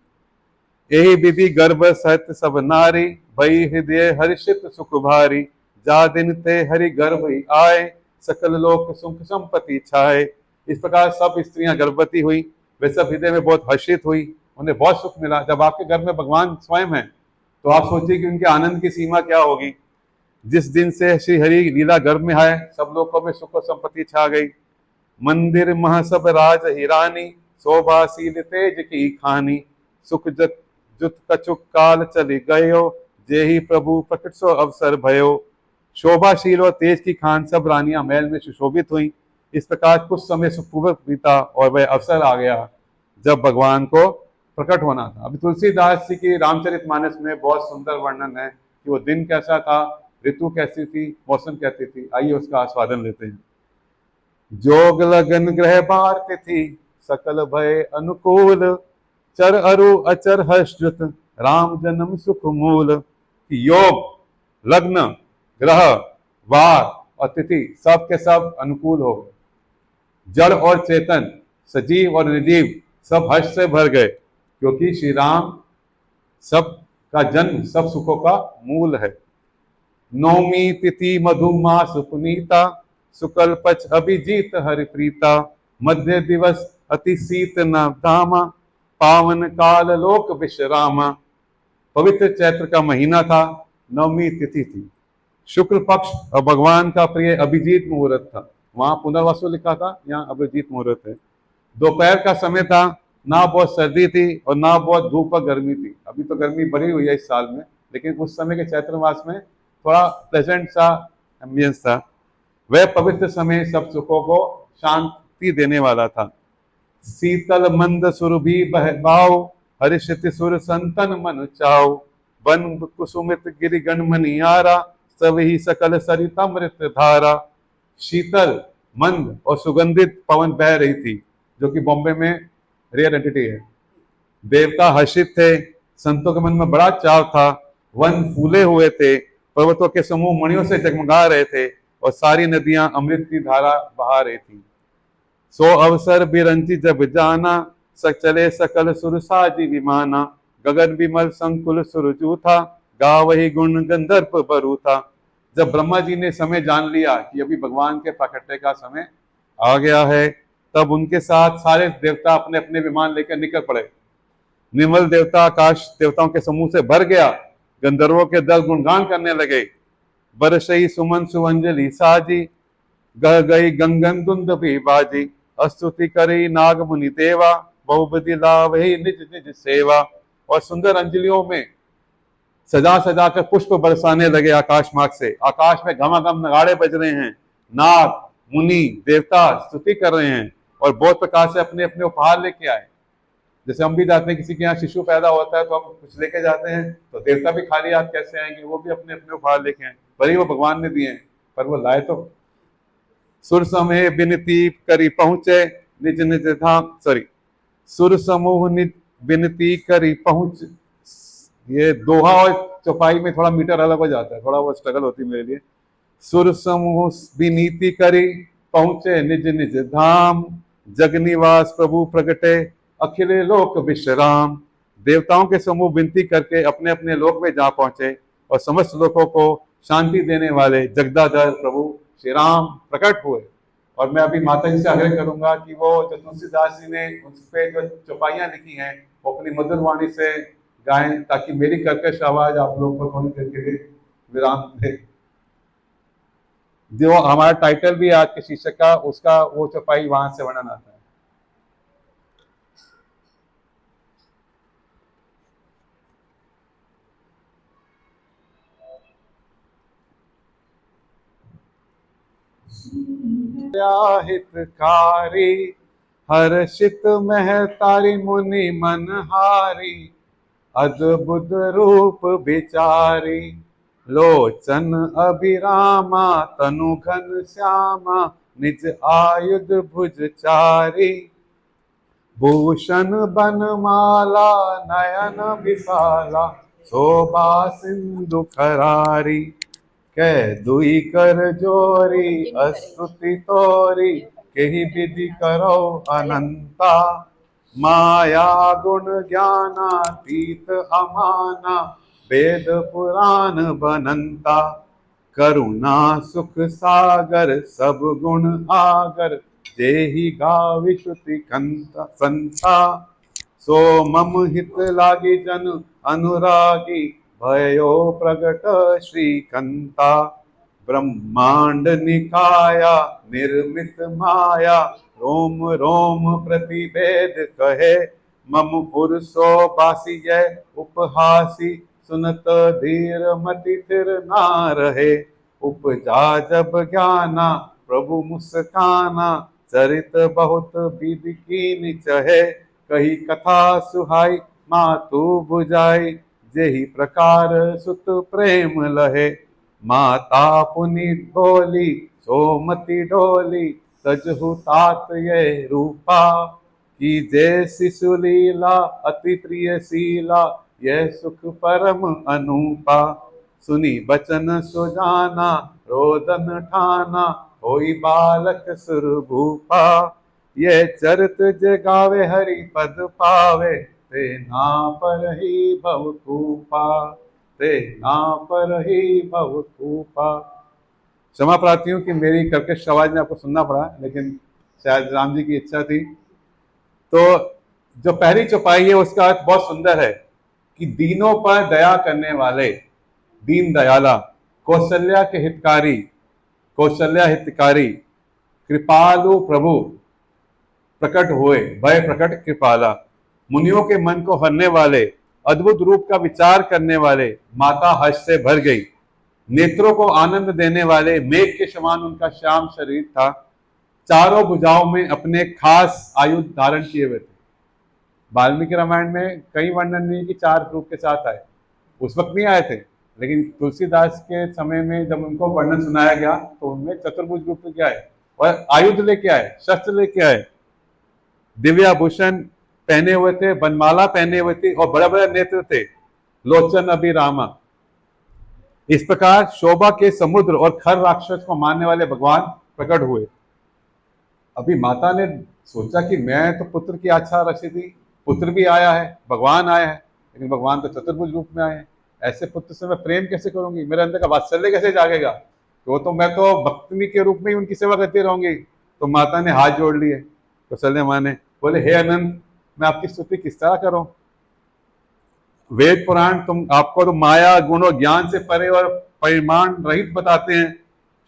यही विधि गर्भ सहित सब नारी, भई हृदय हर्षित सुख भारी। जा दिन ते हरि गर्भ ही आए, सकल लोक सुख संपत्ति छाए। इस प्रकार सब स्त्रियां गर्भवती हुई, वे सब हृदय में बहुत हर्षित हुई, उन्हें बहुत सुख मिला। जब आपके घर में भगवान स्वयं है तो आप सोचिए कि उनके आनंद की सीमा क्या होगी। जिस दिन से श्री हरि लीला गर्भ में आए, सब लोगों में सुख और संपत्ति छा गई। मंदिर मह सब राज हिरानी, शोभाशील तेज की खानी। सुख जत जुत कछुक काल चली गयो, जेहि प्रभु प्रकट सो अवसर भयो। शोभाशील और तेज की खान सब रानियां महल में सुशोभित हुई। इस प्रकार कुछ समय सुखपूर्वक बीता और वह अवसर आ गया जब भगवान को प्रकट होना था। अभी तुलसीदास जी की रामचरितमानस में बहुत सुंदर वर्णन है कि वो दिन कैसा था, ऋतु कैसी थी, मौसम कैसी थी। आइए उसका आस्वादन लेते हैं। जोग लगन ग्रह बार तिथि, सकल भय अनुकूल। चर अरु अचर हर्षुत, राम जन्म सुख मूल। योग, लग्न, ग्रह, वार और तिथि सब के सब अनुकूल हो गए। जड़ और चेतन, सजीव और निर्जीव सब हर्ष से भर गए, क्योंकि श्री राम सब का जन्म सब सुखों का मूल है। नौमी तिथि मधुमास पुनीता, शुक्ल पक्ष अभिजीत हरिप्रीता। मध्य दिवस अति शीत न धामा, पावन काल लोक विश्रामा। पवित्र चैत्र का महीना था, नवमी तिथि थी, शुक्ल पक्ष और भगवान का प्रिय अभिजीत मुहूर्त था। वहां पुनर्वसु लिखा था, यहाँ अभिजीत मुहूर्त है। दोपहर का समय था, ना बहुत सर्दी थी और ना बहुत धूप और गर्मी थी। अभी तो गर्मी बढ़ी हुई है इस साल में, लेकिन उस समय के चैत्र मास में थोड़ा प्लेजेंट सा एम्बियंस था। वह पवित्र समय सब सुखों को शांति देने वाला था। शीतल मंद सुरभि बहबाओ, हरिषित सुर संतन मन चाओ। वन कुसुमित गिरिगण मनियारा, सब ही सकल सरितमृत धारा। शीतल, मंद और सुगंधित पवन बह रही थी, जो कि बॉम्बे में रेयर एंटिटी है। देवता हर्षित थे, संतों के मन में बड़ा चाव था। वन फूले हुए थे, पर्वतों के समूह मणियों से जगमगा रहे थे और सारी नदियां अमृत की धारा बहा रही थी। सो अवसर बिरंची जब जाना, चले सकल सुर साजी विमाना। गगन विमल संकुल सुरजू था, गावही गुण गंधर्व बरू था। जब ब्रह्मा जी ने समय जान लिया कि अभी भगवान के प्राकट्य का समय आ गया है, तब उनके साथ सारे देवता अपने अपने विमान लेकर निकल पड़े। निर्मल देवता आकाश देवताओं के समूह से भर गया। गंधर्वों के दल गुणगान करने लगे। बरसई सुमन सुअंजलि साजी, गह गई गंगन दुंद भी बाजी। स्तुति करी नाग मुनि देवा, बहुबदी लावही निज निज सेवा। और सुंदर अंजलियों में सजा सजा कर पुष्प बरसाने लगे आकाश मार्ग से। आकाश में घमाघम नगाड़े बज रहे हैं, नाग मुनि देवता स्तुति कर रहे हैं और बहुत प्रकार से अपने अपने उपहार लेके आए। जैसे हम भी जाते हैं, किसी के यहाँ शिशु पैदा होता है तो हम कुछ लेके जाते हैं, तो देवता भी खाली हाथ कैसे आएंगे, वो भी अपने अपने उपहार लेके आए। भले ही वो भगवान ने दिए हैं, पर वो लाए तो। सुर समय विनती करी पहुंचे, निज निज धाम, सुर समूह निज विनती करी पहुंच। ये दोहा और चौपाई में थोड़ा मीटर अलग हो जाता है, थोड़ा वो स्ट्रगल होती है मेरे लिए। सुर समूह विनीति करी पहुंचे निज निज धाम, जगनिवास प्रभु प्रगटे अखिले लोक विश्राम। देवताओं के समूह विनती करके अपने अपने लोक में जा पहुंचे और समस्त लोगों को शांति देने वाले जगदाधर प्रभु श्री राम प्रकट हुए। और मैं अभी माता जी से आग्रह करूंगा कि वो जो तुलसीदास जी ने उस पे जो चौपाइयां लिखी हैं वो अपनी मधुर वाणी से गाएं, ताकि मेरी कर्कश आवाज आप लोगों को थोड़ी देर के लिए विराम दे। जो हमारा टाइटल भी आज के शीर्षक का, उसका वो चौपाई वहां से वर्णन आता है। हितकारी हर्षित महतारी मुनि मनहारी, अद्भुत रूप विचारी। लोचन अभिरामा तनु घन श्यामा, निज आयुध भुजचारी। भूषण बनमाला नयन विशाला, शोभा सिंधु खरारी। कह दुई कर जोरी स्तुति तोरी, केहि विधि करो अनंता। माया गुण ज्ञानातीत अमाना, वेद पुराण बनंता। करुणा सुख सागर सब गुण आगर, जेहि गावि श्रुति संता। सो मम हित लागी जन अनुरागी, भयो प्रगट श्रीकंता, ब्रह्मांड निकाया निर्मित माया, रोम रोम प्रतिभेद कहे, मम उर्सो बासी उपहासी, सुनत धीर मति थिर ना रहे, उपजा जब ज्ञाना प्रभु मुस्काना, चरित बहुत विधि कीन चहे, कही कथा सुहाई मातु बुझाई, जेहि प्रकार सुत प्रेम लहे, माता पुनि बोली सोमति डोली, तजहु तात ये रूपा, की जय शिशु लीला अति प्रिय शीला, यह सुख परम अनूपा, सुनी बचन सुजाना रोदन ठाना, होई बालक सुर भूपा, ये चरित जगावे हरि पद पावे, ते ना पर ही भव कूपा, ते ना पर ही भव कूपा। क्षमा प्रार्थी हूँ कि मेरी कर्कश आवाज में आपको सुनना पड़ा, लेकिन शायद राम जी की इच्छा थी। तो जो पहली चौपाई है उसका अर्थ बहुत सुंदर है कि दीनों पर दया करने वाले, दीन दयाला, कौशल्या के हितकारी, कौशल्या हितकारी, कृपालु प्रभु प्रकट हुए, भय प्रकट कृपाला, मुनियों के मन को हरने वाले, अद्भुत रूप का विचार करने वाले, माता हर्ष से भर गई, नेत्रों को आनंद देने वाले, मेघ के समान उनका श्याम शरीर था, चारों भुजाओं में अपने खास आयुध धारण किए हुए थे। वाल्मीकि रामायण में कई वर्णन नहीं कि चार रूप के साथ आए, उस वक्त नहीं आए थे, लेकिन तुलसीदास के समय में जब उनको वर्णन सुनाया गया तो उनमें चतुर्भुज रूप लेके आए और आयुध लेके आए, शस्त्र लेके आए, दिव्याभूषण पहने हुए थे, बनमाला पहने हुए थे और बड़े बड़े नेत्र थे, लोचन अभिरामा। इस प्रकार शोभा के समुद्र और खर राक्षस को मारने वाले भगवान प्रकट हुए। अभी माता ने सोचा कि मैं तो पुत्र की आशा रखी थी, पुत्र भी आया है, भगवान आया है, लेकिन भगवान तो चतुर्भुज रूप में आए हैं, ऐसे पुत्र से मैं प्रेम कैसे करूंगी, मेरे अंदर का वात्सल्य कैसे जागेगा, तो मैं तो भक्ति के रूप में ही उनकी सेवा करती रहूंगी। तो माता ने हाथ जोड़ लिए, कौशल्या माँ ने, बोले हे अनंत, मैं आपकी स्तुति किस तरह करूं, वेद पुराण आपको तो माया गुण और ज्ञान से परे और परिमाण रहित बताते हैं,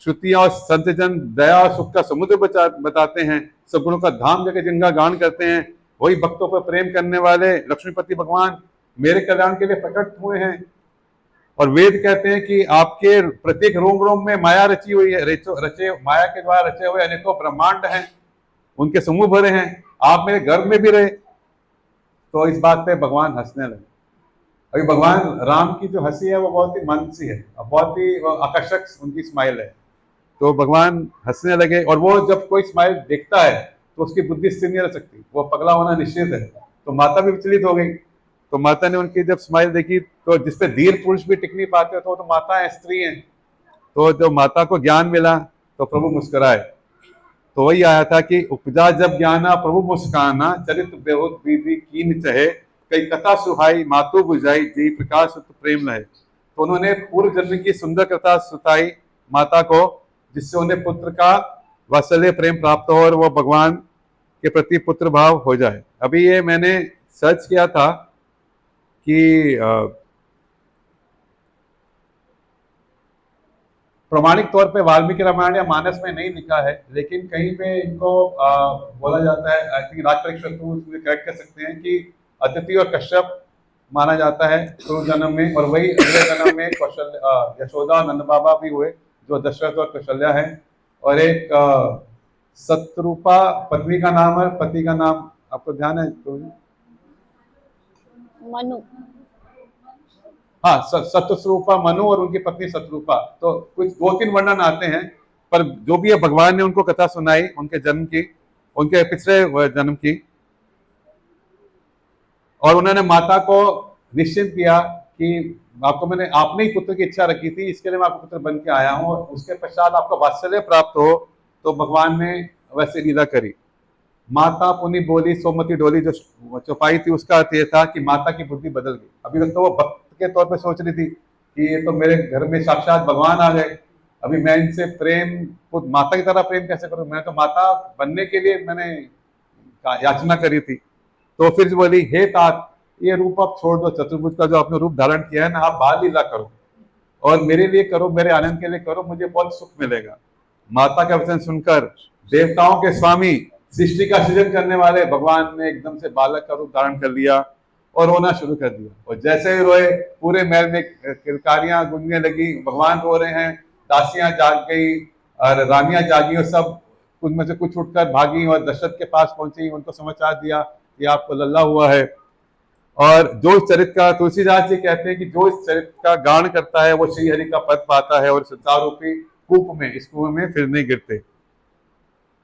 श्रुतियां और संतजन दया और सुख का समुद्र बताते हैं, सगुणों का धाम जगह जिनका गान करते हैं, वही भक्तों पर प्रेम करने वाले लक्ष्मीपति भगवान मेरे कल्याण के लिए प्रकट हुए हैं। और वेद कहते हैं कि आपके प्रत्येक रोम रोम में माया रची हुई है, रचे माया के द्वारा रचे हुए अनेकों ब्रह्मांड हैं, उनके समूह भरे हैं, आप मेरे गर्भ में भी रहे। तो इस बात पे भगवान हंसने लगे। अभी भगवान राम की जो हंसी है वो बहुत ही मंद सी है, बहुत ही आकर्षक उनकी स्माइल है। तो भगवान हंसने लगे और वो जब कोई स्माइल देखता है तो उसकी बुद्धि स्थिर नहीं रह सकती, वो पगला होना निश्चित है। तो माता भी विचलित हो गई। तो माता ने उनकी जब स्माइल देखी तो जिसपे धीर पुरुष भी टिक नहीं पाते तो माता है, स्त्री है। तो जब माता को ज्ञान मिला तो प्रभु मुस्कुराए। तो वही आया था कि उपजा जब ज्ञाना प्रभु मुस्काना, चरित बेहुद विधि कीन चहे, कई कथा सुहाई मातु बुझाई, जी प्रकाश सुत प्रेम लहे। तो उन्होंने पूर्व जन्म की सुंदर कथा सुताई माता को, जिससे उन्हें पुत्र का वात्सल्य प्रेम प्राप्त हो और वो भगवान के प्रति पुत्र भाव हो जाए। अभी ये मैंने सर्च किया था कि प्रमाणिक तौर पे वाल्मीकि रामायण या मानस में नहीं लिखा है, लेकिन कहीं पे इनको बोला जाता है, आई थिंक राज परीक्षक करेक्ट कर सकते हैं, कि अदिति और कश्यप माना जाता है पूर्व जन्म में, और वही अगले जन्म में कौशल यशोदा नंद बाबा भी हुए जो दशरथ और कौशल्या हैं। और एक शत्रुपा पत्नी का नाम है, पति का नाम आपको ध्यान है? मनु। हाँ, शत्रुपा मनु और उनकी पत्नी शत्रुपा। तो कुछ 2-3 वर्णन आते हैं, पर जो भी है भगवान ने उनको कथा सुनाई उनके जन्म की, उनके पिछले जन्म की, और उन्होंने माता को निश्चित किया कि आपने ही पुत्र की इच्छा रखी थी, इसके लिए मैं आपको पुत्र बन के आया हूँ, और उसके पश्चात आपको वात्सल्य प्राप्त हो। तो भगवान ने वैसे लीला करी। माता पुनि बोली सोमति डोली, जो चौपाई थी उसका अर्थ ये था कि माता की बुद्धि बदल गई। अभी तक तो वो भक्त के तौर पे सोच रही थी कि ये तो मेरे घर में साक्षात भगवान आ गए, अभी मैं इनसे प्रेम, माता की तरह प्रेम कैसे करूं, मैं तो माता बनने के लिए मैंने याचना करी थी। तो फिर बोली हे तात, ये रूप आप छोड़ दो, चतुर्भुज का जो आपने रूप धारण किया है ना, आप बाल लीला करो और मेरे लिए करो, मेरे आनंद के लिए करो, मुझे बहुत सुख मिलेगा। माता का वचन सुनकर देवताओं के स्वामी, सृष्टि का सृजन करने वाले भगवान ने एकदम से बालक का रूप धारण कर लिया और रोना शुरू कर दिया। और जैसे ही रोए, पूरे महल में किलकारियां गूंजने लगी, भगवान रो रहे हैं, दासियां जाग गई और रानियां जागी और सब उनमें से कुछ उठकर भागी और दशरथ के पास पहुंची, उनको समाचार दिया कि आपको लल्ला हुआ है। और जो इस चरित्र का, तुलसीदास जी कहते हैं कि जो इस चरित्र का गान करता है वो श्री हरि का पद पाता है और संसार रूपी कूप में, इस कुएं में फिर नहीं गिरते।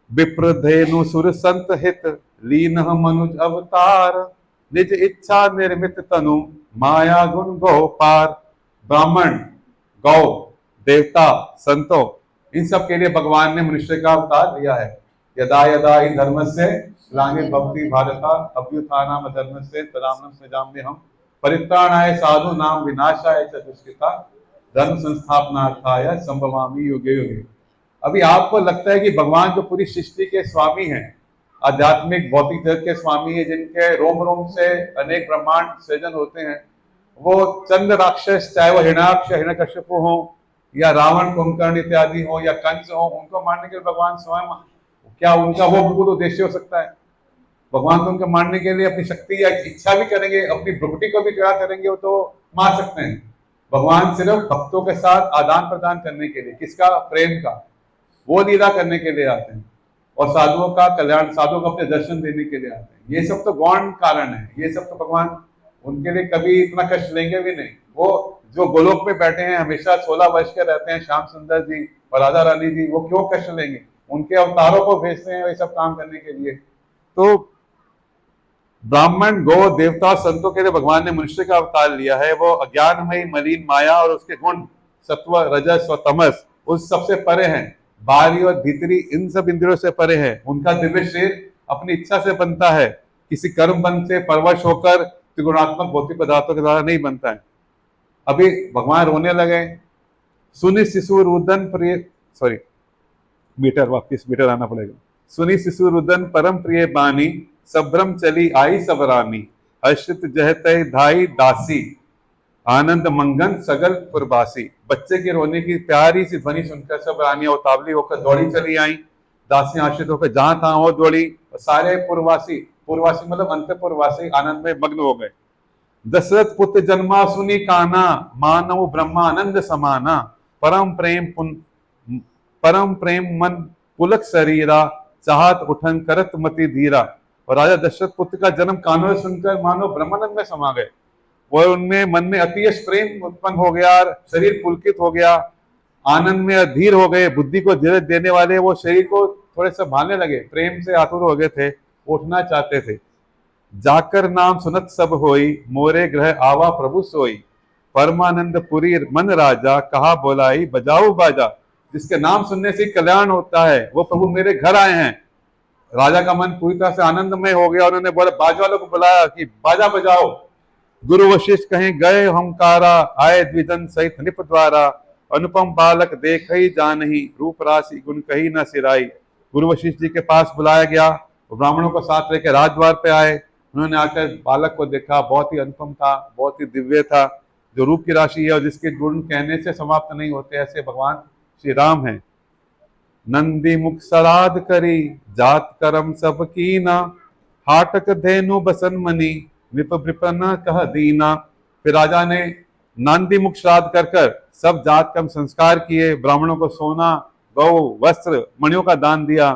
विप्र धेनु सुर संत हित लीन मनुज अवतार, निज इच्छा निर्मित तनु माया गुण गौ पार। ब्राह्मण, गौ, देवता, संतों, इन सब के लिए भगवान ने मनुष्य का अवतार लिया है। यदा यदा हि धर्मस्य ग्लानिर्भवति भारत अभ्युत्थानम् अधर्मस्य तदानीं सृजाम्यहम् परित्राणाय साधूनां विनाशाय च दुष्कृता धर्म संस्थापनार्थाय संभवामि युगे युगे। अभी आपको लगता है कि भगवान जो पूरी सृष्टि के स्वामी हैं, आध्यात्मिक भौतिक जगत के स्वामी है, जिनके रोम रोम से अनेक ब्रह्मांड सृजन होते हैं, वो चंद राक्षस, चाहे वो हिरण्याक्ष, हिरण्यकश्यप हो या रावण, कुंभकर्ण इत्यादि हो या कंस हो, उनको मारने के लिए भगवान स्वयं, क्या उनका वो बिल्कुल उद्देश्य हो सकता है? भगवान तो उनको मारने के लिए अपनी शक्ति या इच्छा भी करेंगे, अपनी भ्रुकुटी को भी क्या करेंगे, वो तो मार सकते हैं। भगवान सिर्फ भक्तों के साथ आदान प्रदान करने के लिए, किसका? प्रेम का, वो लीला करने के लिए आते हैं और साधुओं का कल्याण, साधुओं को अपने दर्शन देने के लिए आते हैं। ये सब तो गौण कारण है, ये सब तो भगवान उनके लिए कभी इतना कष्ट लेंगे भी नहीं। वो जो गोलोक में बैठे हैं, हमेशा 16 वर्ष के रहते हैं, श्याम सुंदर जी और राधा रानी जी, वो क्यों कष्ट लेंगे? उनके अवतारों को भेजते हैं ये सब काम करने के लिए। तो ब्राह्मण, गौ, देवता, संतों के लिए भगवान ने मनुष्य का अवतार लिया है। वो अज्ञानमयी मलिन माया और उसके गुण सत्व, रजस और तमस उस सबसे परे हैं, बाहरी और भीतरी इन सब इंद्रियों से परे है। उनका दिव्य शरीर अपनी इच्छा से बनता है, किसी कर्म बंध से परवश होकर त्रिगुणात्मक भौतिक पदार्थों के द्वारा नहीं बनता है। अभी भगवान रोने लगे, सुनि शिशु रुदन प्रिय, सॉरी मीटर आना पड़ेगा। सुनि शिशु रुदन परम प्रिय बानी, सब्रम चली आई सबरानी, हर्षित जहते धाई दासी, आनंद मंगन सगल पुरबासी। बच्चे के रोने की प्यारी सी ध्वनि सुनकर सब रानियां उतावली होकर दौड़ी चली आई, दासियां आश्रित होकर जहां तहां हो दौड़ी, सारे पुरवासी, पुरवासी मतलब अंतपुरवासी आनंद में मग्न हो गए। दशरथ पुत्र जन्मा सुनी काना, मानव ब्रह्मानंद समाना, परम प्रेम मन पुलक शरीरा, चाहत उठन करत मति धीरा। और राजा दशरथ पुत्र का जन्म कानों से सुनकर मानो ब्रह्मानंद में समा गए और उनमें मन में अतिश प्रेम उत्पन्न हो गया, शरीर पुलकित हो गया, आनंद में अधीर हो गए। बुद्धि को धीरज देने वाले वो शरीर को थोड़े से भाने लगे, प्रेम से आतुर हो गए थे, उठना चाहते थे। जाकर नाम सुनत सब होई, मोरे ग्रह आवा प्रभु सोई, परमानंद पुरी मन राजा, कहा बोलाई बजाओ बाजा। जिसके नाम सुनने से कल्याण होता है, वो प्रभु मेरे घर आए हैं। राजा का मन पूरी तरह से आनंदमय हो गया। उन्होंने बोला, बाजा वालों को बुलाया कि बाजा बजाओ। गुरु वशिष्ठ कहीं गए हमकारा, आए द्विजन सहित निप द्वारा, अनुपम बालक देख ही जानही, रूप राशि गुण कही न सिराई। गुरु वशिष्ठ जी के पास बुलाया गया, ब्राह्मणों को साथ लेकर राजद्वार पे आए। उन्होंने आकर बालक को देखा, बहुत ही अनुपम था, बहुत ही दिव्य था, जो रूप की राशि है और जिसके गुण कहने से समाप्त नहीं होते, ऐसे भगवान श्री राम हैं। नंदी मुख सराद करी, जात करम सब कीना, हाटक धेनु बसन मनी, विप विपन कह दीना। फिर राजा ने नांदी मुख श्राद्ध कर कर सब जात कर्म संस्कार किए, ब्राह्मणों को सोना, गौ, वस्त्र, मणियों का दान दिया।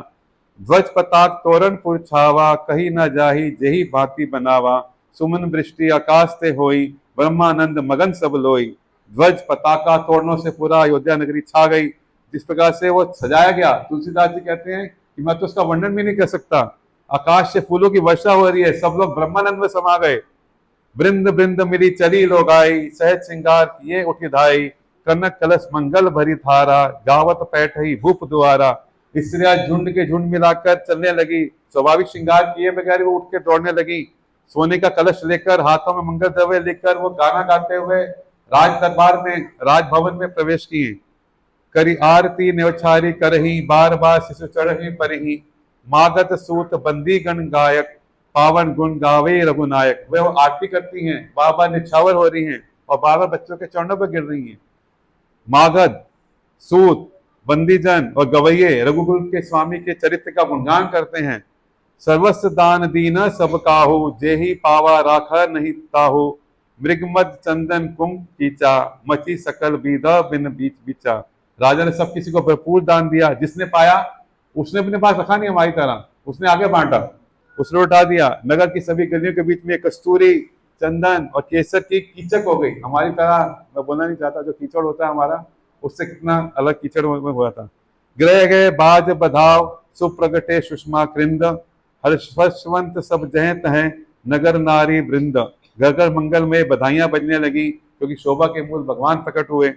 ध्वज पताक तोरण पुर छावा, कही न जाही जेही भांति बनावा, सुमन वृष्टि आकाश ते होई, ब्रह्मानंद मगन सब लोई। ध्वज पताका तोरणों से पूरा अयोध्या नगरी छा गई। जिस प्रकार से वो सजाया गया, तुलसीदास जी कहते हैं कि मैं तो उसका वर्णन भी नहीं कर सकता। आकाश से फूलों की वर्षा हो रही है, सब लोग ब्रह्मानंद में समा गए। वृंद वृंद मिली चली लोग आई, सहज श्रृंगार किए उठी धाई, कनक कलश मंगल भरी धारा, गावत पैठई भूप द्वारा। स्त्रियां झुंड के झुंड मिलाकर चलने लगी, स्वाभाविक श्रृंगार किए बगैर वो उठ के दौड़ने लगी। सोने का कलश लेकर, हाथों में मंगल द्रव्य लेकर वो गाना गाते हुए राज दरबार में, राजभवन में प्रवेश किए। करी आरती न्यौछारी करही, बार बार शिशु चढ़ही परही, मागत सूत बंदी गण गायक, पावन गुण गावे रघुनायक। वे वो आरती करती हैं, बार बार निछावर हो रही हैं और बार बार बच्चों के चरणों पर गिर रही हैं। मागध, सूत, बंदीजन और गवैये रघुकुल के स्वामी के चरित्र का गुणगान करते हैं। सर्वस्व दान दीन सब काहू, जेहि पावा राखा नहीं ताहू। मृगमद चंदन कुंभ कीचा, मची सकल विधा बिन बीच बिचा। राजा ने सब किसी को भरपूर दान दिया, जिसने पाया उसने अपने पास रखा नहीं हमारी तरह, उसने आगे बांटा, उसने उठा दिया। नगर की सभी गलियों के बीच में कस्तूरी, चंदन और केसर की कीचक हो गई। हमारी तरह मैं बोलना नहीं चाहता, जो कीचड़ होता है हमारा, उससे कितना अलग कीचड़ में हुआ था। ग्रह गए बाज बधाव, सुप्रगटे सुषमा कृंद। हर्षवंत सब जह तह, नगर नारी वृंद। घर घर मंगल में बधाइयां बजने लगी, क्योंकि शोभा के मूल भगवान प्रकट हुए।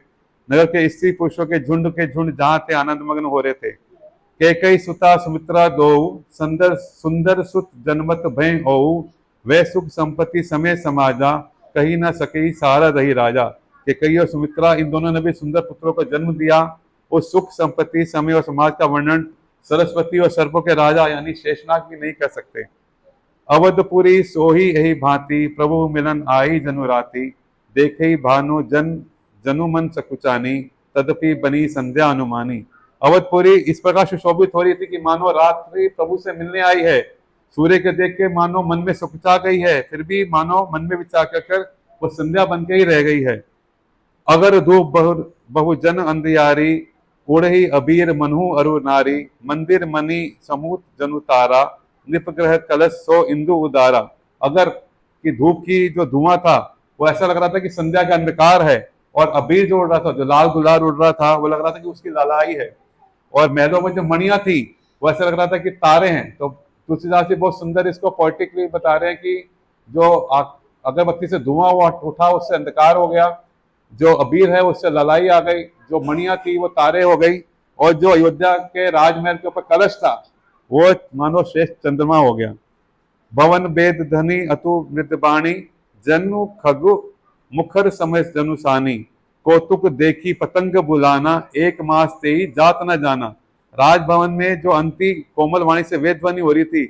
नगर के स्त्री पुरुषों के झुंड जहां थे आनंद मग्न हो रहे थे। कैकई सुता सुमित्रा दो, सुंदर सुंदर सुत जनमत भय हो। वह सुख संपत्ति समय समाजा, कहीं न सके सारा रही राजा। कैकई और सुमित्रा, इन दोनों ने भी सुंदर पुत्रों को जन्म दिया। उस सुख संपत्ति समय और समाज का वर्णन सरस्वती और सर्पों के राजा यानी शेषनाग भी नहीं कर सकते। अवधपुरी सोही यही भांति, प्रभु मिलन आई जनुराती। देखे भानु जनु मन सकुचानी, तदपि बनी संध्या अनुमानी। अवधपुरी इस प्रकार सुशोभित हो रही थी कि मानो रात्रि प्रभु से मिलने आई है। सूर्य के देख के मानो मन में सकुचा गई है, फिर भी मानो मन में विचार कर वो संध्या बन के ही रह गई है। अगर धूप बहुजन अंधियारी, उड़ही अबीर मनहु अरु नारी। मंदिर मणि समूत जनु तारा, निपग्रह कलश सो इंदु उदारा। अगर की धूप की जो धुआं था वो ऐसा लग रहा था कि संध्या का अंधकार है, और अबीर जो उड़ रहा था, जो लाल गुलाल उड़ रहा था, वो लग रहा था कि उसकी लालाई है। और महलों में जो मणियां थी वो ऐसा लग रहा था कि तारे हैं। तो तुलसीदास जी बहुत सुंदर इसको पोएटिकली बता रहे हैं कि जो अगरबत्ती से धुआं उठा उससे अंधकार हो गया, जो अबीर है उससे ललाई आ गई, जो मणियां थी वो तारे हो गई, और जो अयोध्या के राजमहल के ऊपर कलश था वो मानो श्रेष्ठ चंद्रमा हो गया। भवन वेद धनी अतु मृदबाणी, जनु खगु मुखर समय जनुसानी। कौतुक देखी पतंग बुलाना, एक मास ते ही जात न जाना। राजभवन में जो अंति कोमल वाणी से वेद ध्वनि हो रही थी,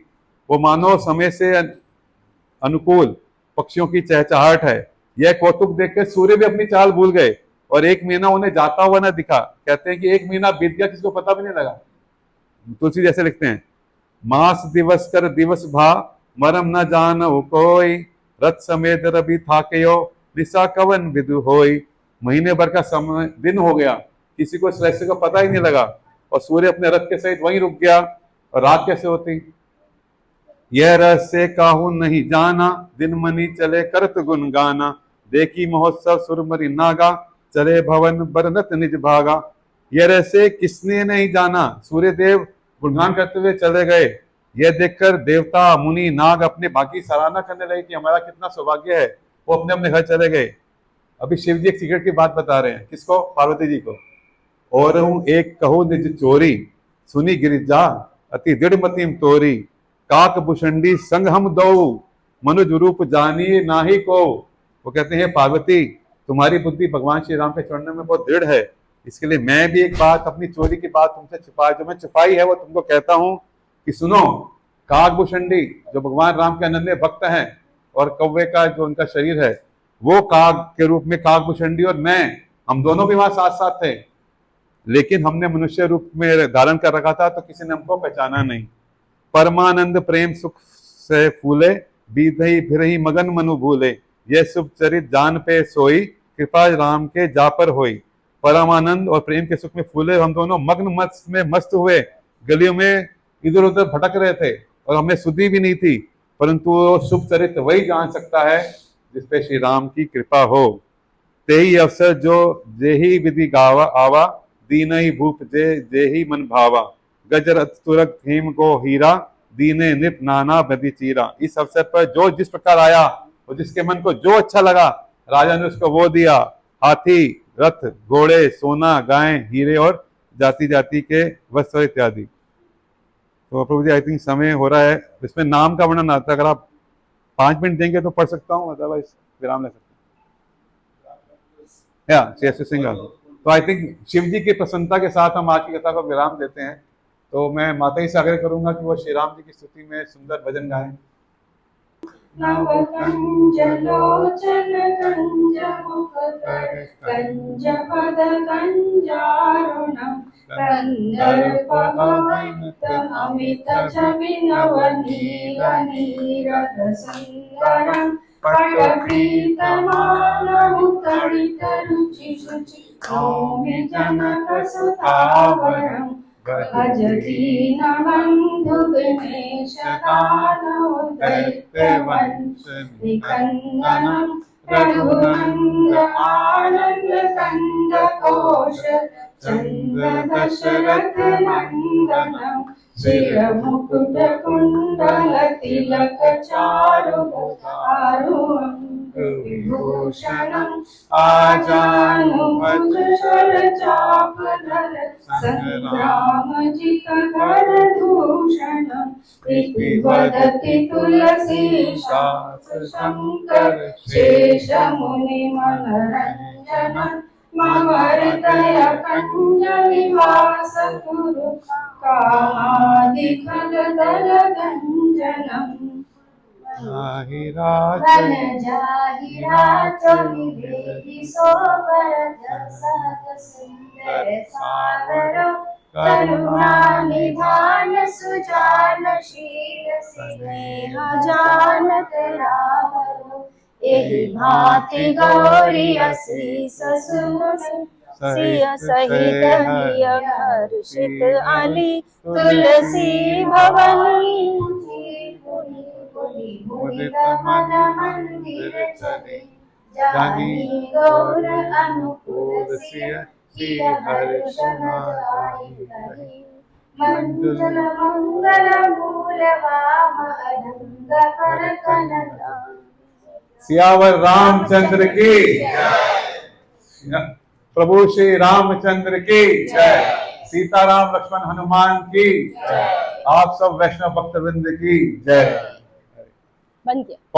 वो मानो समय से अनुकूल पक्षियों की चहचहाहट है। यह कौतुक देखकर सूर्य भी अपनी चाल भूल गए, और एक महीना उन्हें जाता हुआ न दिखा। कहते हैं कि एक महीना बीत गया, किसको पता भी नहीं लगा। तुलसी जैसे लिखते हैं, मास दिवस कर दिवस भा, मरम न जान हो कोई। रथ समेत रवि थाकयो, निशा कवन विदु होई। महीने भर का समय दिन हो गया, किसी को इस रहस्य को पता ही नहीं लगा, और सूर्य अपने रथ के सहित वहीं रुक गया। और रात कैसे होती, यह रहस्य काहू नहीं जाना, दिन मनी चले करत गुण गाना। देखी महोत्सव सुरमरी नागा, चले भवन बरनत निज भागा। यह रहस्य किसने नहीं जाना, सूर्य देव गुणगान करते हुए चले गए। यह देखकर देवता मुनि नाग अपने भाग्य की सराहना करने लगे कि हमारा कितना सौभाग्य है, वो अपने अपने घर चले गए। अभी शिव जी एक सीक्रेट की बात बता रहे हैं, किसको, पार्वती जी को। और एक कहो निज चोरी, सुनी गिरिजा अति दृढ़ मतिम तोरी। काक भुषंडी संग हम दो, मनुज रूप जानिए नाही को। वो कहते हैं पार्वती, तुम्हारी बुद्धि भगवान श्री राम के चरणों में बहुत दृढ़ है, इसके लिए मैं भी एक बात, अपनी चोरी की बात तुमसे जो मैं छुपाई है वो तुमको कहता हूं कि सुनो। काकभूषणी जो भगवान राम के अनन्य भक्त हैं, और कौवे का जो उनका शरीर है वो काग के रूप में काकभूषणी और मैं, हम दोनों भी वहां साथ साथ थे, लेकिन हमने मनुष्य रूप में धारण कर रखा था, तो किसी ने हमको पहचाना नहीं। परमानंद प्रेम सुख से फूले, बीधई फिरही मगन मनु भूले। यह शुभ चरित जान पे सोई, कृपा राम के जा पर होई। परमानंद और प्रेम के सुख में फूले, हम दोनों मग्न मस्त में मस्त हुए, गलियों में इधर उधर भटक रहे थे, और हमें सुधी भी नहीं थी, परंतु वो शुभ चरित्र वही जान सकता है जिसपे श्री राम की कृपा हो। तेही अवसर जो जेही विधि गावा आवा, दीन ही भूप जेही मन भावा। गजर तुरक हेम को हीरा, दीने निप नाना बदी चीरा। इस अवसर पर जो जिस प्रकार आया और जिसके मन को जो अच्छा लगा, राजा ने उसको वो दिया। हाथी, रथ, घोड़े, सोना, गाय, हीरे और जाति जाति के वस्त्र इत्यादि। तो प्रभु जी आई थिंक समय हो रहा है, इसमें नाम का वर्णन आता है, अगर आप 5 मिनट देंगे तो पढ़ सकता हूँ, अदरवाइज विराम ले सकते हैं। या श्री सिंह, तो आई थिंक शिव जी की प्रसन्नता के साथ हम आज की कथा को विराम देते हैं। तो मैं माता जी से आग्रह करूंगा कि वो श्री राम जी की स्तुति में सुंदर भजन गाएं। नवकञ्जलोचन कञ्जमुखकर कञ्जपद कञ्जारुणं कन्दर्पममित छवि नवनीलनीरदसुन्दरं पटप्रीतमानमुतडितरुचिशुचि नौमि जनकसुतावरं भजदीनबन्धु दिनेशदानव दैत्यवंशनिकन्दनं रघुनन्द आनन्द कंद कोश चन्द्र दशरथ नन्दनं शिरमुकुट कुण्डल तिलक चारु विभूषणं आजानुभुज शरचापधर संग्रामजित कर दूषणं इति वदति तुलसीशास शङ्कर शेषमुनिमनरञ्जनं मम हृदय कञ्ज विवास कुरु कामादिखलदलगञ्जनम् वनजाहिराचमिवेहि सोबरदसहत सुन्दर सागर करुणानिधान सुजान शील स्नेह जानत रावरो एहि भांति गौरी असीस सिय सहित हिय हर्षित अली तुलसी भवनी मुदित मन मंदिर चले जानी गौर अनुकूल सिय हर्ष नाई कही मंजुल मंगल मूल वाम अनंग कर कनका। सियावर रामचंद्र की प्रभु श्री रामचंद्र की जय। सीताराम लक्ष्मण हनुमान की जय। आप सब वैष्णव भक्तवृंद की जय। बन गया।